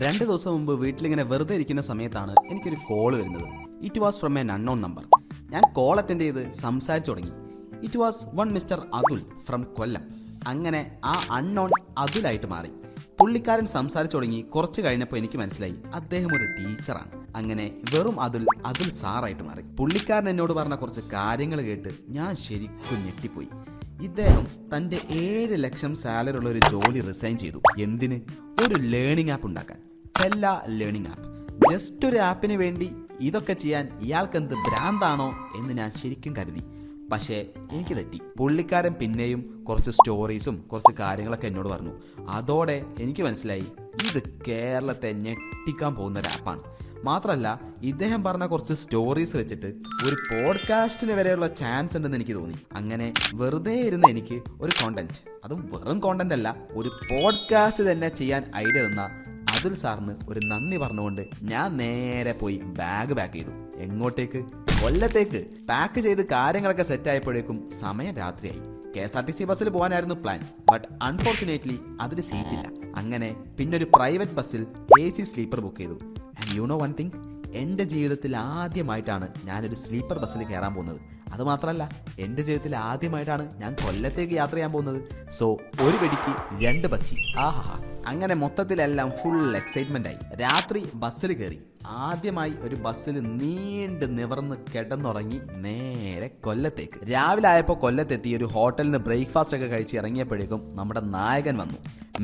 2 ദിവസം മുമ്പ് വീട്ടിലിങ്ങനെ വെറുതെ ഇരിക്കുന്ന സമയത്താണ് എനിക്കൊരു കോൾ വരുന്നത്. It was from an unknown number. ഞാൻ കോൾ അറ്റൻഡ് ചെയ്ത് സംസാരിച്ചു തുടങ്ങി. It was one mister Atul from Kollam. അങ്ങനെ ആ അൺനോൺ അതുലായിട്ട് മാറി. പുള്ളിക്കാരൻ സംസാരിച്ചു തുടങ്ങി. കുറച്ച് കഴിഞ്ഞപ്പോൾ എനിക്ക് മനസ്സിലായി അദ്ദേഹം ഒരു ടീച്ചറാണ്. അങ്ങനെ വെറും അതുൽ സാറായിട്ട് മാറി. പുള്ളിക്കാരൻ എന്നോട് പറഞ്ഞ കുറച്ച് കാര്യങ്ങൾ കേട്ട് ഞാൻ ശരിക്കും ഞെട്ടിപ്പോയി. ഇദ്ദേഹം തൻ്റെ 7 ലക്ഷം സാലറി ഉള്ള ഒരു ജോലി റിസൈൻ ചെയ്തു. എന്തിന്? ഒരു ലേണിംഗ് ആപ്പ് ഉണ്ടാക്കാൻ. എല്ലാ ലേണിംഗ് ആപ്പ്. ജസ്റ്റ് ഒരു ആപ്പിന് വേണ്ടി ഇതൊക്കെ ചെയ്യാൻ ഇയാൾക്ക് എന്ത് ഭ്രാന്താണോ എന്ന് ഞാൻ ശരിക്കും കരുതി. പക്ഷേ എനിക്ക് തെറ്റി. പുള്ളിക്കാരൻ പിന്നെയും കുറച്ച് സ്റ്റോറീസും കുറച്ച് കാര്യങ്ങളൊക്കെ എന്നോട് പറഞ്ഞു. അതോടെ എനിക്ക് മനസ്സിലായി ഇത് കേരളത്തെ ഞെട്ടിക്കാൻ പോകുന്ന ഒരു ആപ്പാണ്. മാത്രമല്ല ഇദ്ദേഹം പറഞ്ഞ കുറച്ച് സ്റ്റോറീസ് വെച്ചിട്ട് ഒരു പോഡ്കാസ്റ്റിന് വരെയുള്ള ചാൻസ് ഉണ്ടെന്ന് എനിക്ക് തോന്നി. അങ്ങനെ വെറുതെ ഇരുന്ന് എനിക്ക് ഒരു കോണ്ടന്റ്, അതും വെറും കോണ്ടന്റ് അല്ല, ഒരു പോഡ്കാസ്റ്റ് തന്നെ ചെയ്യാൻ ഐഡിയ തന്ന അതുൽ സാറിന് ഒരു നന്ദി പറഞ്ഞുകൊണ്ട് ഞാൻ നേരെ പോയി ബാഗ് പാക്ക് ചെയ്തു. എങ്ങോട്ടേക്ക്? കൊല്ലത്തേക്ക്. പാക്ക് ചെയ്ത് കാര്യങ്ങളൊക്കെ സെറ്റ് ആയപ്പോഴേക്കും സമയം രാത്രിയായി. KSRTC ബസ്സിൽ പോകാനായിരുന്നു പ്ലാൻ. ബട്ട് അൺഫോർച്ചുനേറ്റ്ലി അതിന് സീറ്റില്ല. അങ്ങനെ പിന്നൊരു പ്രൈവറ്റ് ബസ്സിൽ AC സ്ലീപ്പർ ബുക്ക് ചെയ്തു. And you know one thing, എൻ്റെ ജീവിതത്തിൽ ആദ്യമായിട്ടാണ് ഞാനൊരു സ്ലീപ്പർ ബസ്സിൽ കയറാൻ പോകുന്നത്. അതുമാത്രമല്ല എൻ്റെ ജീവിതത്തിൽ ആദ്യമായിട്ടാണ് ഞാൻ കൊല്ലത്തേക്ക് യാത്ര ചെയ്യാൻ പോകുന്നത്. സോ ഒരു വെടിക്ക് 2 പക്ഷി. ആഹാ. അങ്ങനെ മൊത്തത്തിലെല്ലാം ഫുൾ എക്സൈറ്റ്മെൻ്റ് ആയി. രാത്രി ബസ്സിൽ കയറി. ആദ്യമായി ഒരു ബസ്സിൽ നീണ്ട് നിവർന്ന് കിടന്നുറങ്ങി നേരെ കൊല്ലത്തേക്ക്. രാവിലെ ആയപ്പോൾ കൊല്ലത്തെത്തി ഒരു ഹോട്ടലിൽ നിന്ന് ബ്രേക്ക്ഫാസ്റ്റ് ഒക്കെ കഴിച്ച് ഇറങ്ങിയപ്പോഴേക്കും നമ്മുടെ നായകൻ വന്നു.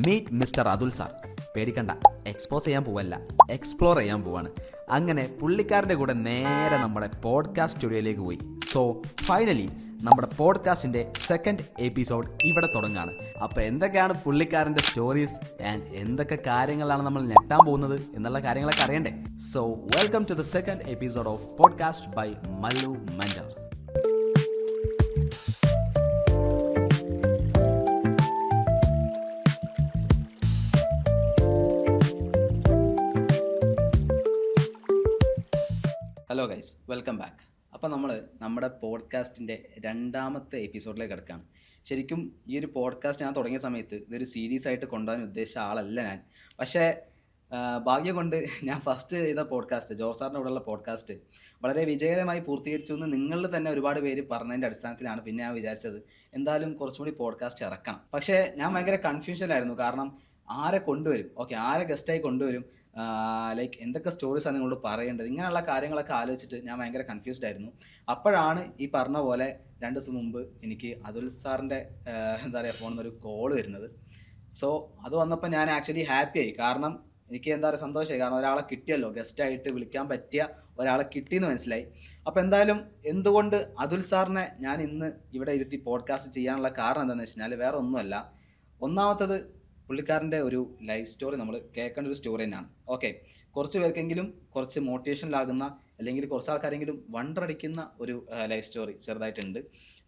Meet mister Atul sir. പേടിക്കണ്ട, എക്സ്പോസ് ചെയ്യാൻ പോവല്ല, എക്സ്പ്ലോർ ചെയ്യാൻ പോവാണ്. അങ്ങനെ പുള്ളിക്കാരൻ്റെ കൂടെ നേരെ നമ്മുടെ പോഡ്കാസ്റ്റ് സ്റ്റുഡിയോയിലേക്ക് പോയി. സോ ഫൈനലി നമ്മുടെ പോഡ്കാസ്റ്റിൻ്റെ 2nd എപ്പിസോഡ് ഇവിടെ തുടങ്ങുകയാണ്. അപ്പോൾ എന്തൊക്കെയാണ് പുള്ളിക്കാരൻ്റെ സ്റ്റോറീസ് ആൻഡ് എന്തൊക്കെ കാര്യങ്ങളാണ് നമ്മൾ ഞെട്ടാൻ പോകുന്നത് എന്നുള്ള കാര്യങ്ങളൊക്കെ അറിയണ്ടേ? So welcome to the 2nd episode of podcast by Mallu mentor. Hello guys, welcome back. അപ്പോൾ നമ്മൾ നമ്മുടെ പോഡ്കാസ്റ്റിൻ്റെ 2ാമത്തെ എപ്പിസോഡിലേക്ക് കിടക്കുകയാണ്. ശരിക്കും ഈ ഒരു പോഡ്കാസ്റ്റ് ഞാൻ തുടങ്ങിയ സമയത്ത് ഇതൊരു സീരീസ് ആയിട്ട് കൊണ്ടുപോകാൻ ഉദ്ദേശിച്ച ആളല്ല ഞാൻ. പക്ഷേ ഭാഗ്യം കൊണ്ട് ഞാൻ ഫസ്റ്റ് ചെയ്ത പോഡ്കാസ്റ്റ്, ജോർജ് സാറിൻ്റെ കൂടെയുള്ള പോഡ്കാസ്റ്റ് വളരെ വിജയകരമായി പൂർത്തീകരിച്ചു എന്ന് നിങ്ങളിൽ തന്നെ ഒരുപാട് പേര് പറഞ്ഞതിൻ്റെ അടിസ്ഥാനത്തിലാണ് പിന്നെ ഞാൻ വിചാരിച്ചത് എന്തായാലും കുറച്ചും കൂടി പോഡ്കാസ്റ്റ് ഇറക്കണം. പക്ഷേ ഞാൻ ഭയങ്കര കൺഫ്യൂഷനിലായിരുന്നു. കാരണം ആരെ കൊണ്ടുവരും, ആരെ ഗസ്റ്റായി കൊണ്ടുവരും, ലൈക്ക് എന്തൊക്കെ സ്റ്റോറീസാണ് നിങ്ങളോട് പറയേണ്ടത്, ഇങ്ങനെയുള്ള കാര്യങ്ങളൊക്കെ ആലോചിച്ചിട്ട് ഞാൻ ഭയങ്കര കൺഫ്യൂസ്ഡ് ആയിരുന്നു. അപ്പോഴാണ് ഈ പറഞ്ഞ പോലെ 2 ദിവസം മുമ്പ് എനിക്ക് അതുൽ സാറിൻ്റെ ഫോണിൽ നിന്നൊരു കോൾ വരുന്നത്. സോ അത് വന്നപ്പോൾ ഞാൻ ആക്ച്വലി ഹാപ്പിയായി. കാരണം എനിക്ക് സന്തോഷമായി. കാരണം ഒരാളെ കിട്ടിയല്ലോ, ഗസ്റ്റായിട്ട് വിളിക്കാൻ പറ്റിയ ഒരാളെ കിട്ടിയെന്ന് മനസ്സിലായി. അപ്പോൾ എന്തായാലും എന്തുകൊണ്ട് അതുൽ സാറിനെ ഞാൻ ഇന്ന് ഇവിടെ ഇരുത്തി പോഡ്കാസ്റ്റ് ചെയ്യാനുള്ള കാരണം എന്താണെന്ന് വെച്ച് കഴിഞ്ഞാൽ വേറെ ഒന്നുമല്ല. ഒന്നാമത്തത് പുള്ളിക്കാരൻ്റെ ഒരു ലൈഫ് സ്റ്റോറി നമ്മൾ കേൾക്കേണ്ട ഒരു സ്റ്റോറി തന്നെയാണ്. കുറച്ച് പേർക്കെങ്കിലും കുറച്ച് മോട്ടിവേഷനിലാകുന്ന അല്ലെങ്കിൽ കുറച്ച് ആൾക്കാരെങ്കിലും വണ്ടറടിക്കുന്ന ഒരു ലൈഫ് സ്റ്റോറി ചെറുതായിട്ടുണ്ട്.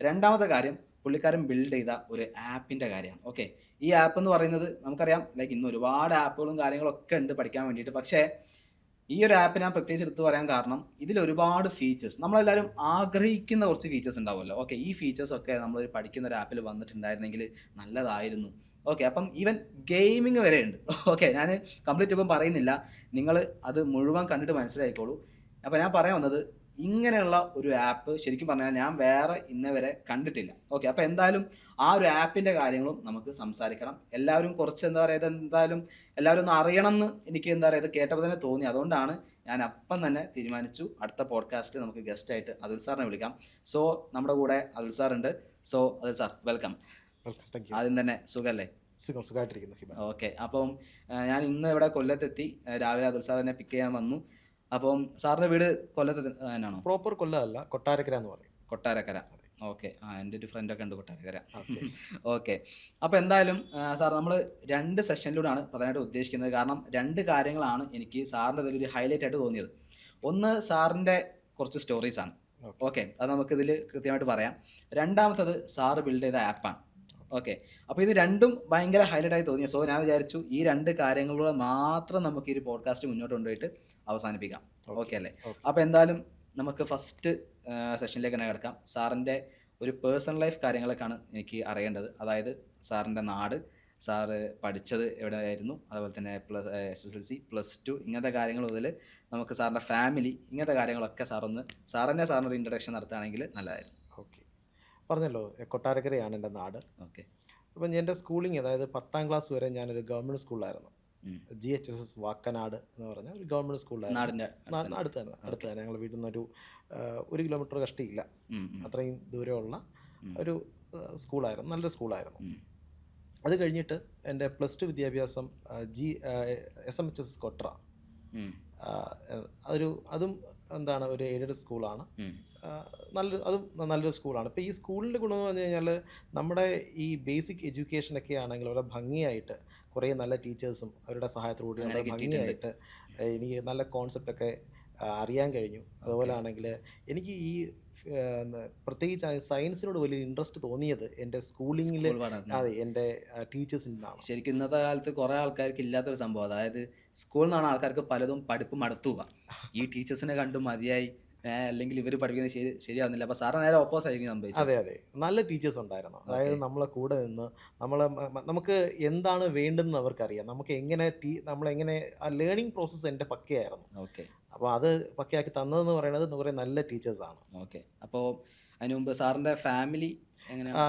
രണ്ടാമത്തെ കാര്യം, പുള്ളിക്കാരൻ ബിൽഡ് ചെയ്ത ഒരു ആപ്പിൻ്റെ കാര്യമാണ്. ഈ ആപ്പ് എന്ന് പറയുന്നത് നമുക്കറിയാം, ലൈക്ക് ഇന്ന് ഒരുപാട് ആപ്പുകളും കാര്യങ്ങളൊക്കെ ഉണ്ട് പഠിക്കാൻ വേണ്ടിയിട്ട്. പക്ഷേ ഈ ഒരു ആപ്പ് ഞാൻ പ്രത്യേകിച്ച് എടുത്ത് പറയാൻ കാരണം ഇതിൽ ഒരുപാട് ഫീച്ചേഴ്സ്, നമ്മളെല്ലാവരും ആഗ്രഹിക്കുന്ന കുറച്ച് ഫീച്ചേഴ്സ് ഉണ്ടാവുമല്ലോ. ഈ ഫീച്ചേഴ്സൊക്കെ നമ്മൾ പഠിക്കുന്ന ഒരു ആപ്പിൽ വന്നിട്ടുണ്ടായിരുന്നെങ്കിൽ നല്ലതായിരുന്നു. അപ്പം ഈവൻ ഗെയിമിങ് വരെ ഉണ്ട്. ഞാൻ കംപ്ലീറ്റ് ഇപ്പം പറയുന്നില്ല, നിങ്ങൾ അത് മുഴുവൻ കണ്ടിട്ട് മനസ്സിലായിക്കോളൂ. അപ്പോൾ ഞാൻ പറയാൻ വന്നത്, ഇങ്ങനെയുള്ള ഒരു ആപ്പ് ശരിക്കും പറഞ്ഞാൽ ഞാൻ വേറെ ഇന്നേ വരെ കണ്ടിട്ടില്ല. അപ്പോൾ എന്തായാലും ആ ഒരു ആപ്പിൻ്റെ കാര്യങ്ങളും നമുക്ക് സംസാരിക്കണം. എല്ലാവരും കുറച്ച് എന്തായാലും എല്ലാവരും ഒന്ന് അറിയണം എന്ന് എനിക്ക് ഇത് കേട്ടപ്പോൾ തന്നെ തോന്നി. അതുകൊണ്ടാണ് ഞാൻ അപ്പം തന്നെ തീരുമാനിച്ചു അടുത്ത പോഡ്കാസ്റ്റിൽ നമുക്ക് ഗസ്റ്റായിട്ട് അതുൽ സാറിനെ വിളിക്കാം. സോ നമ്മുടെ കൂടെ അതുൽ സാർ ഉണ്ട്. So Atul sir, welcome. ആദ്യം തന്നെ സുഖല്ലേ? സുഖമായിട്ടിരിക്കുന്നു. അപ്പം ഞാൻ ഇന്ന് ഇവിടെ കൊല്ലത്തെത്തി. രാവിലെ അതുൽ സാർ എന്നെ പിക്ക് ചെയ്യാൻ വന്നു. അപ്പം സാറിൻ്റെ വീട് കൊല്ലത്ത് തന്നെയാണോ? പ്രോപ്പർ കൊല്ലമല്ല, കൊട്ടാരക്കര എന്ന് പറയും. കൊട്ടാരക്കര. എൻ്റെ ഒരു ഫ്രണ്ടൊക്കെ ഉണ്ട് കൊട്ടാരക്കര. അപ്പോൾ എന്തായാലും സാർ, നമ്മൾ 2 സെഷനിലൂടെയാണ് പ്രധാനമായിട്ട് ഉദ്ദേശിക്കുന്നത്. കാരണം 2 കാര്യങ്ങളാണ് എനിക്ക് സാറിൻ്റെ ഇതിലൊരു ഹൈലൈറ്റ് ആയിട്ട് തോന്നിയത്. ഒന്ന്, സാറിൻ്റെ കുറച്ച് സ്റ്റോറീസാണ്. അത് നമുക്കിതിൽ കൃത്യമായിട്ട് പറയാം. രണ്ടാമത്തത് സാറ് ബിൽഡ് ചെയ്ത ആപ്പാണ്. അപ്പോൾ ഇത് രണ്ടും ഭയങ്കര ഹൈലൈറ്റ് ആയി തോന്നിയ. സോ ഞാൻ വിചാരിച്ചു ഈ 2 കാര്യങ്ങളിലൂടെ മാത്രം നമുക്ക് ഈ ഒരു പോഡ്കാസ്റ്റ് മുന്നോട്ട് കൊണ്ടുപോയിട്ട് അവസാനിപ്പിക്കാം. അല്ലേ? അപ്പോൾ എന്തായാലും നമുക്ക് ഫസ്റ്റ് സെഷനിലേക്ക് തന്നെ കിടക്കാം. സാറിൻ്റെ ഒരു പേഴ്സണൽ ലൈഫ് കാര്യങ്ങളൊക്കെയാണ് എനിക്ക് അറിയേണ്ടത്. അതായത് സാറിൻ്റെ നാട്, സാറ് പഠിച്ചത് എവിടെയായിരുന്നു, അതുപോലെ തന്നെ SSLC +2 ഇങ്ങനത്തെ കാര്യങ്ങൾ മുതൽ നമുക്ക് സാറിൻ്റെ ഫാമിലി ഇങ്ങനത്തെ കാര്യങ്ങളൊക്കെ സാറിനൊരു ഇൻട്രഡക്ഷൻ നടത്തുകയാണെങ്കിൽ നല്ലതായിരുന്നു. ഓക്കെ, പറഞ്ഞല്ലോ കൊട്ടാരക്കരയാണ് എൻ്റെ നാട്. ഓക്കെ. അപ്പം എൻ്റെ സ്കൂളിങ്, അതായത് 10ാം ക്ലാസ് വരെ ഞാനൊരു ഗവൺമെൻറ് സ്കൂളിലായിരുന്നു. GHSS വാക്കനാട് എന്ന് പറഞ്ഞ ഒരു ഗവൺമെൻറ് സ്കൂളിലായിരുന്നു. നാടിൻ്റെ അടുത്ത് തന്നെ ഞങ്ങൾ വീട്ടിൽ നിന്നൊരു 1 കിലോമീറ്റർ കഷ്ടിയില്ല, അത്രയും ദൂരമുള്ള ഒരു സ്കൂളായിരുന്നു. നല്ലൊരു സ്കൂളായിരുന്നു. അത് കഴിഞ്ഞിട്ട് എൻ്റെ +2 വിദ്യാഭ്യാസം SMHS കൊട്ര. അതും എന്താണ്, ഒരു എയ്ഡഡ് സ്കൂളാണ്. അതും നല്ലൊരു സ്കൂളാണ്. ഇപ്പോൾ ഈ സ്കൂളിൻ്റെ ഗുണമെന്ന് പറഞ്ഞു കഴിഞ്ഞാൽ നമ്മുടെ ഈ ബേസിക് എഡ്യൂക്കേഷനൊക്കെ ആണെങ്കിൽ വളരെ ഭംഗിയായിട്ട് കുറേ നല്ല ടീച്ചേഴ്സും അവരുടെ സഹായത്തോടുകൂടി വളരെ ഭംഗിയായിട്ട് എനിക്ക് നല്ല കോൺസെപ്റ്റൊക്കെ അറിയാൻ കഴിഞ്ഞു. അതുപോലെ ആണെങ്കിൽ എനിക്ക് ഈ പ്രത്യേകിച്ച് സയൻസിനോട് വലിയ ഇൻട്രസ്റ്റ് തോന്നിയത് എൻ്റെ സ്കൂളിങ്ങിൽ, അതെ, എൻ്റെ ടീച്ചേഴ്സിൽ നിന്നാണ്. ശരിക്കും ഇന്നത്തെ കാലത്ത് കുറേ ആൾക്കാർക്ക് ഇല്ലാത്തൊരു സംഭവം, അതായത് സ്കൂളിൽ നിന്നാണ് ആൾക്കാർക്ക് പലതും പഠിപ്പ് മടുത്തുക. ഈ ടീച്ചേഴ്സിനെ കണ്ടു മതിയായി, അല്ലെങ്കിൽ ഇവർ പഠിക്കുന്നത് ശരിയാവുന്നില്ല. അപ്പോൾ സാറ് നേരെ ഓപ്പോസിറ്റ് ആയിരിക്കും സംഭവിച്ചത്. അതെ, നല്ല ടീച്ചേഴ്സ് ഉണ്ടായിരുന്നു. അതായത് നമ്മളെ കൂടെ നിന്ന് നമുക്ക് എന്താണ് വേണ്ടതെന്ന് അവർക്കറിയാം. നമുക്ക് നമ്മളെങ്ങനെ ആ ലേണിംഗ് പ്രോസസ്സ് എൻ്റെ പക്കയായിരുന്നു. ഓക്കെ. അപ്പോൾ അത് പക്കയാക്കി തന്നതെന്ന് പറയുന്നത് കുറേ നല്ല ടീച്ചേഴ്സാണ്. ഓക്കെ. അപ്പോൾ അതിന് മുമ്പ് സാറിൻ്റെ ഫാമിലി എങ്ങനെയാണ്?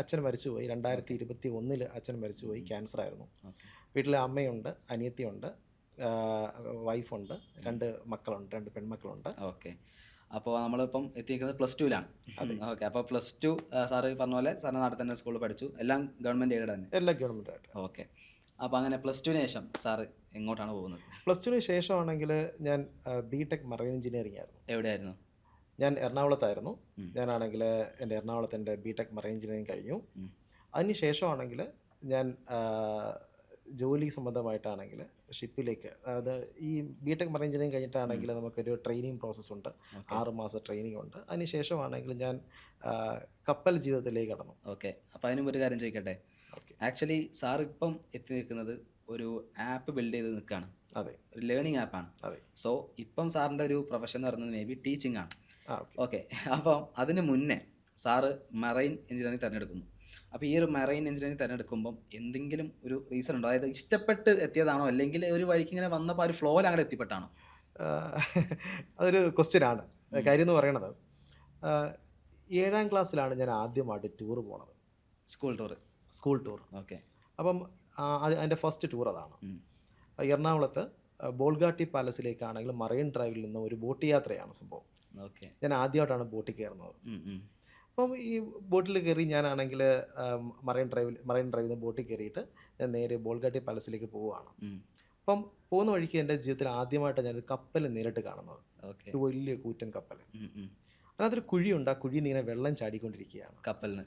അച്ഛൻ മരിച്ചുപോയി. 2021 അച്ഛൻ മരിച്ചുപോയി, ക്യാൻസർ ആയിരുന്നു. വീട്ടിൽ അമ്മയുണ്ട്, അനിയത്തിയുണ്ട്, വൈഫുണ്ട്, 2 മക്കളുണ്ട്, 2 പെൺമക്കളുണ്ട്. ഓക്കെ. അപ്പോൾ നമ്മളിപ്പം എത്തിയിരിക്കുന്നത് +2ലാണ്. ഓക്കെ. അപ്പോൾ +2 സാറ് പറഞ്ഞ പോലെ സാറിൻ്റെ നാട്ടിൽ തന്നെ സ്കൂളിൽ പഠിച്ചു. എല്ലാം ഗവൺമെൻറ് എയ്ഡഡ് തന്നെ? എല്ലാം ഗവൺമെൻറ് ആയിട്ട്. ഓക്കെ. അപ്പോൾ അങ്ങനെ +2ന് ശേഷം സാറ് എങ്ങോട്ടാണ് പോകുന്നത്? +2ന് ശേഷമാണെങ്കിൽ ഞാൻ BTech മറൈൻ എഞ്ചിനീയറിംഗ് ആയിരുന്നു. എവിടെയായിരുന്നു? ഞാൻ എറണാകുളത്തായിരുന്നു. ഞാനാണെങ്കിൽ എൻ്റെ എറണാകുളത്ത് എൻ്റെ BTech മറൈൻ എഞ്ചിനീയറിംഗ് കഴിഞ്ഞു. അതിന് ശേഷമാണെങ്കിൽ ഞാൻ ജോലി സംബന്ധമായിട്ടാണെങ്കിൽ ഷിപ്പിലേക്ക്, അതായത് ഈ BTech മറൈൻ എഞ്ചിനീയറിംഗ് കഴിഞ്ഞിട്ടാണെങ്കിൽ നമുക്കൊരു ട്രെയിനിങ് പ്രോസസ്സുണ്ട്, 6 മാസം ട്രെയിനിങ് ഉണ്ട്. അതിന് ശേഷമാണെങ്കിൽ ഞാൻ കപ്പൽ ജീവിതത്തിലേക്ക് കടന്നു. ഓക്കെ. അപ്പോൾ അതിനും ഒരു കാര്യം ചോദിക്കട്ടെ. ആക്ച്വലി സാർ ഇപ്പം എത്തി നിൽക്കുന്നത് ഒരു ആപ്പ് ബിൽഡ് ചെയ്ത് നിൽക്കുകയാണ്. അതെ, ഒരു ലേണിംഗ് ആപ്പാണ്. അതെ. സോ ഇപ്പം സാറിൻ്റെ ഒരു പ്രൊഫഷൻ എന്ന് പറയുന്നത് മേ ബി ടീച്ചിങ് ആണ്. ഓക്കെ. അപ്പം അതിന് മുന്നേ സാറ് മറൈൻ എഞ്ചിനീയറിംഗ് തിരഞ്ഞെടുക്കുന്നു. അപ്പോൾ ഈ ഒരു മറൈൻ എഞ്ചിനീയറിംഗ് തിരഞ്ഞെടുക്കുമ്പം എന്തെങ്കിലും ഒരു റീസൺ ഉണ്ടോ? അതായത് ഇഷ്ടപ്പെട്ട് എത്തിയതാണോ, അല്ലെങ്കിൽ ഒരു വഴിക്ക് ഇങ്ങനെ വന്നപ്പോൾ ആ ഒരു ഫ്ലോയിൽ അങ്ങനെ എത്തിപ്പെട്ടാണോ? അതൊരു ക്വസ്റ്റ്യനാണ്. കാര്യം എന്ന് പറയണത്, 7ാം ക്ലാസ്സിലാണ് ഞാൻ ആദ്യമായിട്ട് ടൂർ പോണത്. School tour. ഓക്കെ. അപ്പം അതിൻ്റെ ഫസ്റ്റ് ടൂർ അതാണ്. എറണാകുളത്ത് ബോൾഗാട്ടി പാലസിലേക്കാണെങ്കിൽ മറൈൻ ഡ്രൈവിൽ നിന്ന് ഒരു ബോട്ട് യാത്രയാണ് സംഭവം. ഓക്കെ. ഞാൻ ആദ്യമായിട്ടാണ് ബോട്ടിൽ കയറുന്നത്. അപ്പം ഈ ബോട്ടിൽ കയറി ഞാനാണെങ്കിൽ മറൈൻ ഡ്രൈവിൽ നിന്ന് ബോട്ടിൽ കയറിയിട്ട് ഞാൻ നേരെ ബോൾഗാട്ടി പാലസിലേക്ക് പോവുകയാണ്. അപ്പം പോകുന്ന വഴിക്ക് എൻ്റെ ജീവിതത്തിൽ ആദ്യമായിട്ട് ഞാനൊരു കപ്പൽ നേരിട്ട് കാണുന്നത്. ഒരു വലിയ കൂറ്റൻ കപ്പൽ. അതിനകത്തൊരു കുഴിയുണ്ട്. ആ കുഴിയിൽ നിന്ന് ഇങ്ങനെ വെള്ളം ചാടിക്കൊണ്ടിരിക്കുകയാണ് കപ്പലിൽ.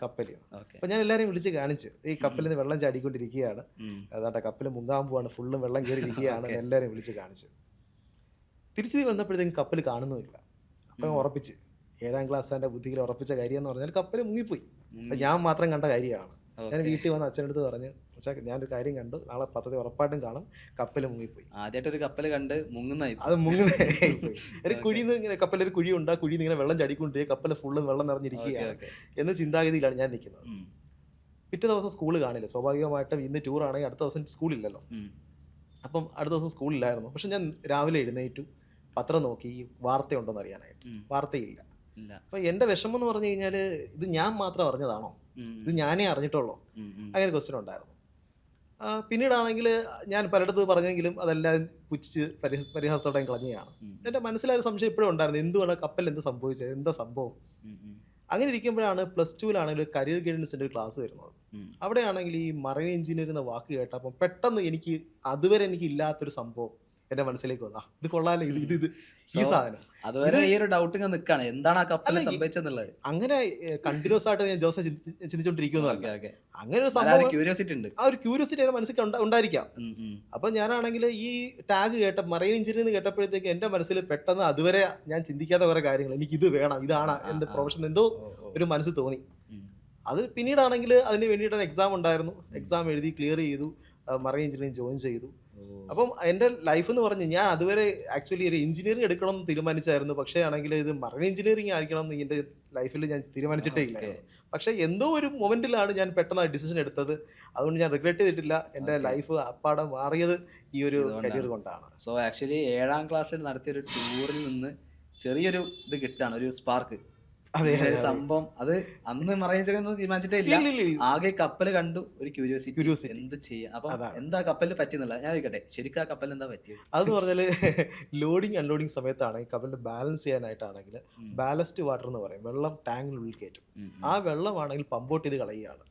അപ്പം ഞാൻ എല്ലാവരെയും വിളിച്ച് കാണിച്ച്, ഈ കപ്പലിൽ നിന്ന് വെള്ളം ചാടിക്കൊണ്ടിരിക്കുകയാണ്, അതാണ്ട് കപ്പൽ മുങ്ങാൻ പോവാണ്, ഫുള്ളും വെള്ളം കയറിയിരിക്കുകയാണ്, എല്ലാവരെയും വിളിച്ച് കാണിച്ചു. തിരിച്ചു വന്നപ്പോഴത്തേക്കും കപ്പൽ കാണുന്നുമില്ല. അപ്പം ഉറപ്പിച്ച് 7ാം ക്ലാസ് എൻ്റെ ബുദ്ധിയിൽ ഉറപ്പിച്ച കാര്യം എന്ന് പറഞ്ഞാൽ കപ്പൽ മുങ്ങിപ്പോയി. ഞാൻ മാത്രം കണ്ട കാര്യമാണ്. ഞാൻ വീട്ടിൽ വന്ന് അച്ഛനടുത്ത് പറഞ്ഞു, അച്ഛാ ഞാനൊരു കാര്യം കണ്ടു, നാളെ പദ്ധതി ഉറപ്പായിട്ടും കാണും, കപ്പൽ മുങ്ങിപ്പോയി. ആദ്യമായിട്ടൊരു കപ്പൽ കണ്ട് മുങ്ങുന്നതായി. അത് മുങ്ങുന്നതായി ഒരു കുഴിയിൽ നിന്ന് ഇങ്ങനെ കപ്പലൊരു കുഴിയുണ്ട്, ആ കുഴിയിൽ നിന്ന് ഇങ്ങനെ വെള്ളം ചാടിക്കൊണ്ടിരിക്കുക, കപ്പൽ ഫുള്ള് വെള്ളം നിറഞ്ഞിരിക്കുകയാണ് എന്ന ചിന്താഗതിയിലാണ് ഞാൻ നിൽക്കുന്നത്. പിറ്റേ ദിവസം സ്കൂൾ കാണില്ല. സ്വാഭാവികമായിട്ടും ഇന്ന് ടൂറാണെങ്കിൽ അടുത്ത ദിവസം സ്കൂളില്ലല്ലോ. അപ്പം അടുത്ത ദിവസം സ്കൂളില്ലായിരുന്നു. പക്ഷെ ഞാൻ രാവിലെ എഴുന്നേറ്റു, പത്രം നോക്കി വാർത്തയുണ്ടോന്ന് അറിയാനായിട്ട്. വാർത്തയില്ല. അപ്പോൾ എൻ്റെ വിഷമം എന്ന് പറഞ്ഞു കഴിഞ്ഞാൽ, ഇത് ഞാൻ മാത്രം അറിഞ്ഞതാണോ, ഇത് ഞാനേ അറിഞ്ഞിട്ടുള്ളൂ, അങ്ങനെ ക്വസ്റ്റ്യൻ ഉണ്ടായിരുന്നു. പിന്നീടാണെങ്കിൽ ഞാൻ പലയിടത്ത് പറഞ്ഞെങ്കിലും അതെല്ലാം പുച്ഛിച്ച് പരിഹാസത്തോടെ കളഞ്ഞതാണ്. എൻ്റെ മനസ്സിലായ സംശയം ഇപ്പോഴും ഉണ്ടായിരുന്നു, എന്തുകൊണ്ട് കപ്പൽ എന്ത് സംഭവിച്ചത്, എന്താ സംഭവം. അങ്ങനെ ഇരിക്കുമ്പോഴാണ് +2ലാണെങ്കിൽ കരിയർ ഗൈഡൻസിൻ്റെ ഒരു ക്ലാസ് വരുന്നത്. അവിടെയാണെങ്കിൽ ഈ മറൈൻ എഞ്ചിനീയർ എന്ന വാക്ക് കേട്ടപ്പോൾ പെട്ടെന്ന് എനിക്ക് അതുവരെ എനിക്ക് ഇല്ലാത്തൊരു സംഭവം എൻ്റെ മനസ്സിലേക്ക് വന്നു. ഇത് കൊള്ളാലോ, ഇത് ഈ സാധനം. അതുവരെ ഈ ഒരു ഡൗട്ട് നിൽക്കാണ്, എന്താണ് ആ കപ്പൽ സംഭവിച്ചെന്നുള്ളത്. അങ്ങനെ കണ്ടിന്യൂസ് ആയിട്ട് ഞാൻ ദിവസം ചിന്തിച്ചോണ്ടിരിക്കുന്നതല്ല. അങ്ങനെ ഒരു സംഭവം, ക്യൂരിയോസിറ്റി ഉണ്ട്. ആ ഒരു ക്യൂരിയോസിറ്റി എൻ്റെ മനസ്സിൽ ഉണ്ടായിരിക്കാം. അപ്പം ഞാനാണെങ്കിൽ ഈ ടാഗ് കേട്ട മറൈൻ എഞ്ചിനീയറിംഗ് കേട്ടപ്പോഴത്തേക്ക് എൻ്റെ മനസ്സിൽ പെട്ടെന്ന് അതുവരെ ഞാൻ ചിന്തിക്കാത്ത കുറേ കാര്യങ്ങൾ, എനിക്കിത് വേണം, ഇതാണ് എൻ്റെ പ്രൊഫഷൻ, എന്തോ ഒരു മനസ്സിൽ തോന്നി. അത് പിന്നീടാണെങ്കിൽ അതിന് വേണ്ടിയിട്ട് എക്സാം ഉണ്ടായിരുന്നു. എക്സാം എഴുതി ക്ലിയർ ചെയ്തു, മറൈൻ എഞ്ചിനീയറിംഗ് ജോയിൻ ചെയ്തു. അപ്പം എൻ്റെ ലൈഫ് എന്ന് പറഞ്ഞ് ഞാൻ അതുവരെ ആക്ച്വലി ഒരു എഞ്ചിനീയറിംഗ് എടുക്കണം എന്ന് തീരുമാനിച്ചായിരുന്നു. പക്ഷേ ആണെങ്കിൽ ഇത് മറൈൻ എഞ്ചിനീയറിംഗ് ആയിരിക്കണം എന്ന് എൻ്റെ ലൈഫിൽ ഞാൻ തീരുമാനിച്ചിട്ടേ ഇല്ലായിരുന്നു. പക്ഷേ എന്തോ ഒരു മൊമെന്റിലാണ് ഞാൻ പെട്ടെന്ന് ആ ഡിസിഷൻ എടുത്തത്. അതുകൊണ്ട് ഞാൻ റിഗ്രറ്റ് ചെയ്തിട്ടില്ല. എൻ്റെ ലൈഫ് അപ്പാടെ മാറിയത് ഈ ഒരു കരിയർ കൊണ്ടാണ്. സോ ആക്ച്വലി 7ാം ക്ലാസ്സിൽ നടത്തിയൊരു ടൂറിൽ നിന്ന് ചെറിയൊരു ഇത് കിട്ടാണ്, ഒരു സ്പാർക്ക്. അതെ, സംഭവം അത് അന്ന് മറയിച്ചൊന്നും തീരുമാനിച്ചിട്ടേ ഇല്ല. ആകെ കപ്പൽ കണ്ടു, ഒരു ക്യൂരിയോസിറ്റി എന്ത് ചെയ്യാം. അപ്പൊ എന്താ കപ്പലിൽ പറ്റിയെന്നുള്ള ഞാൻ ചോദിക്കട്ടെ, ശരിക്കും ആ കപ്പലിൽ എന്താ പറ്റിയത്? അതെന്ന് പറഞ്ഞാല് ലോഡിങ് അൺലോഡിങ് സമയത്താണെങ്കിൽ കപ്പലിന്റെ ബാലൻസ് ചെയ്യാനായിട്ടാണെങ്കിൽ ബാലസ്റ്റ് വാട്ടർ എന്ന് പറയും, വെള്ളം ടാങ്കിനുള്ളിൽ കയറ്റും. ആ വെള്ളമാണെങ്കിൽ പമ്പോട്ട് ചെയ്ത് കളയുകയാണ്.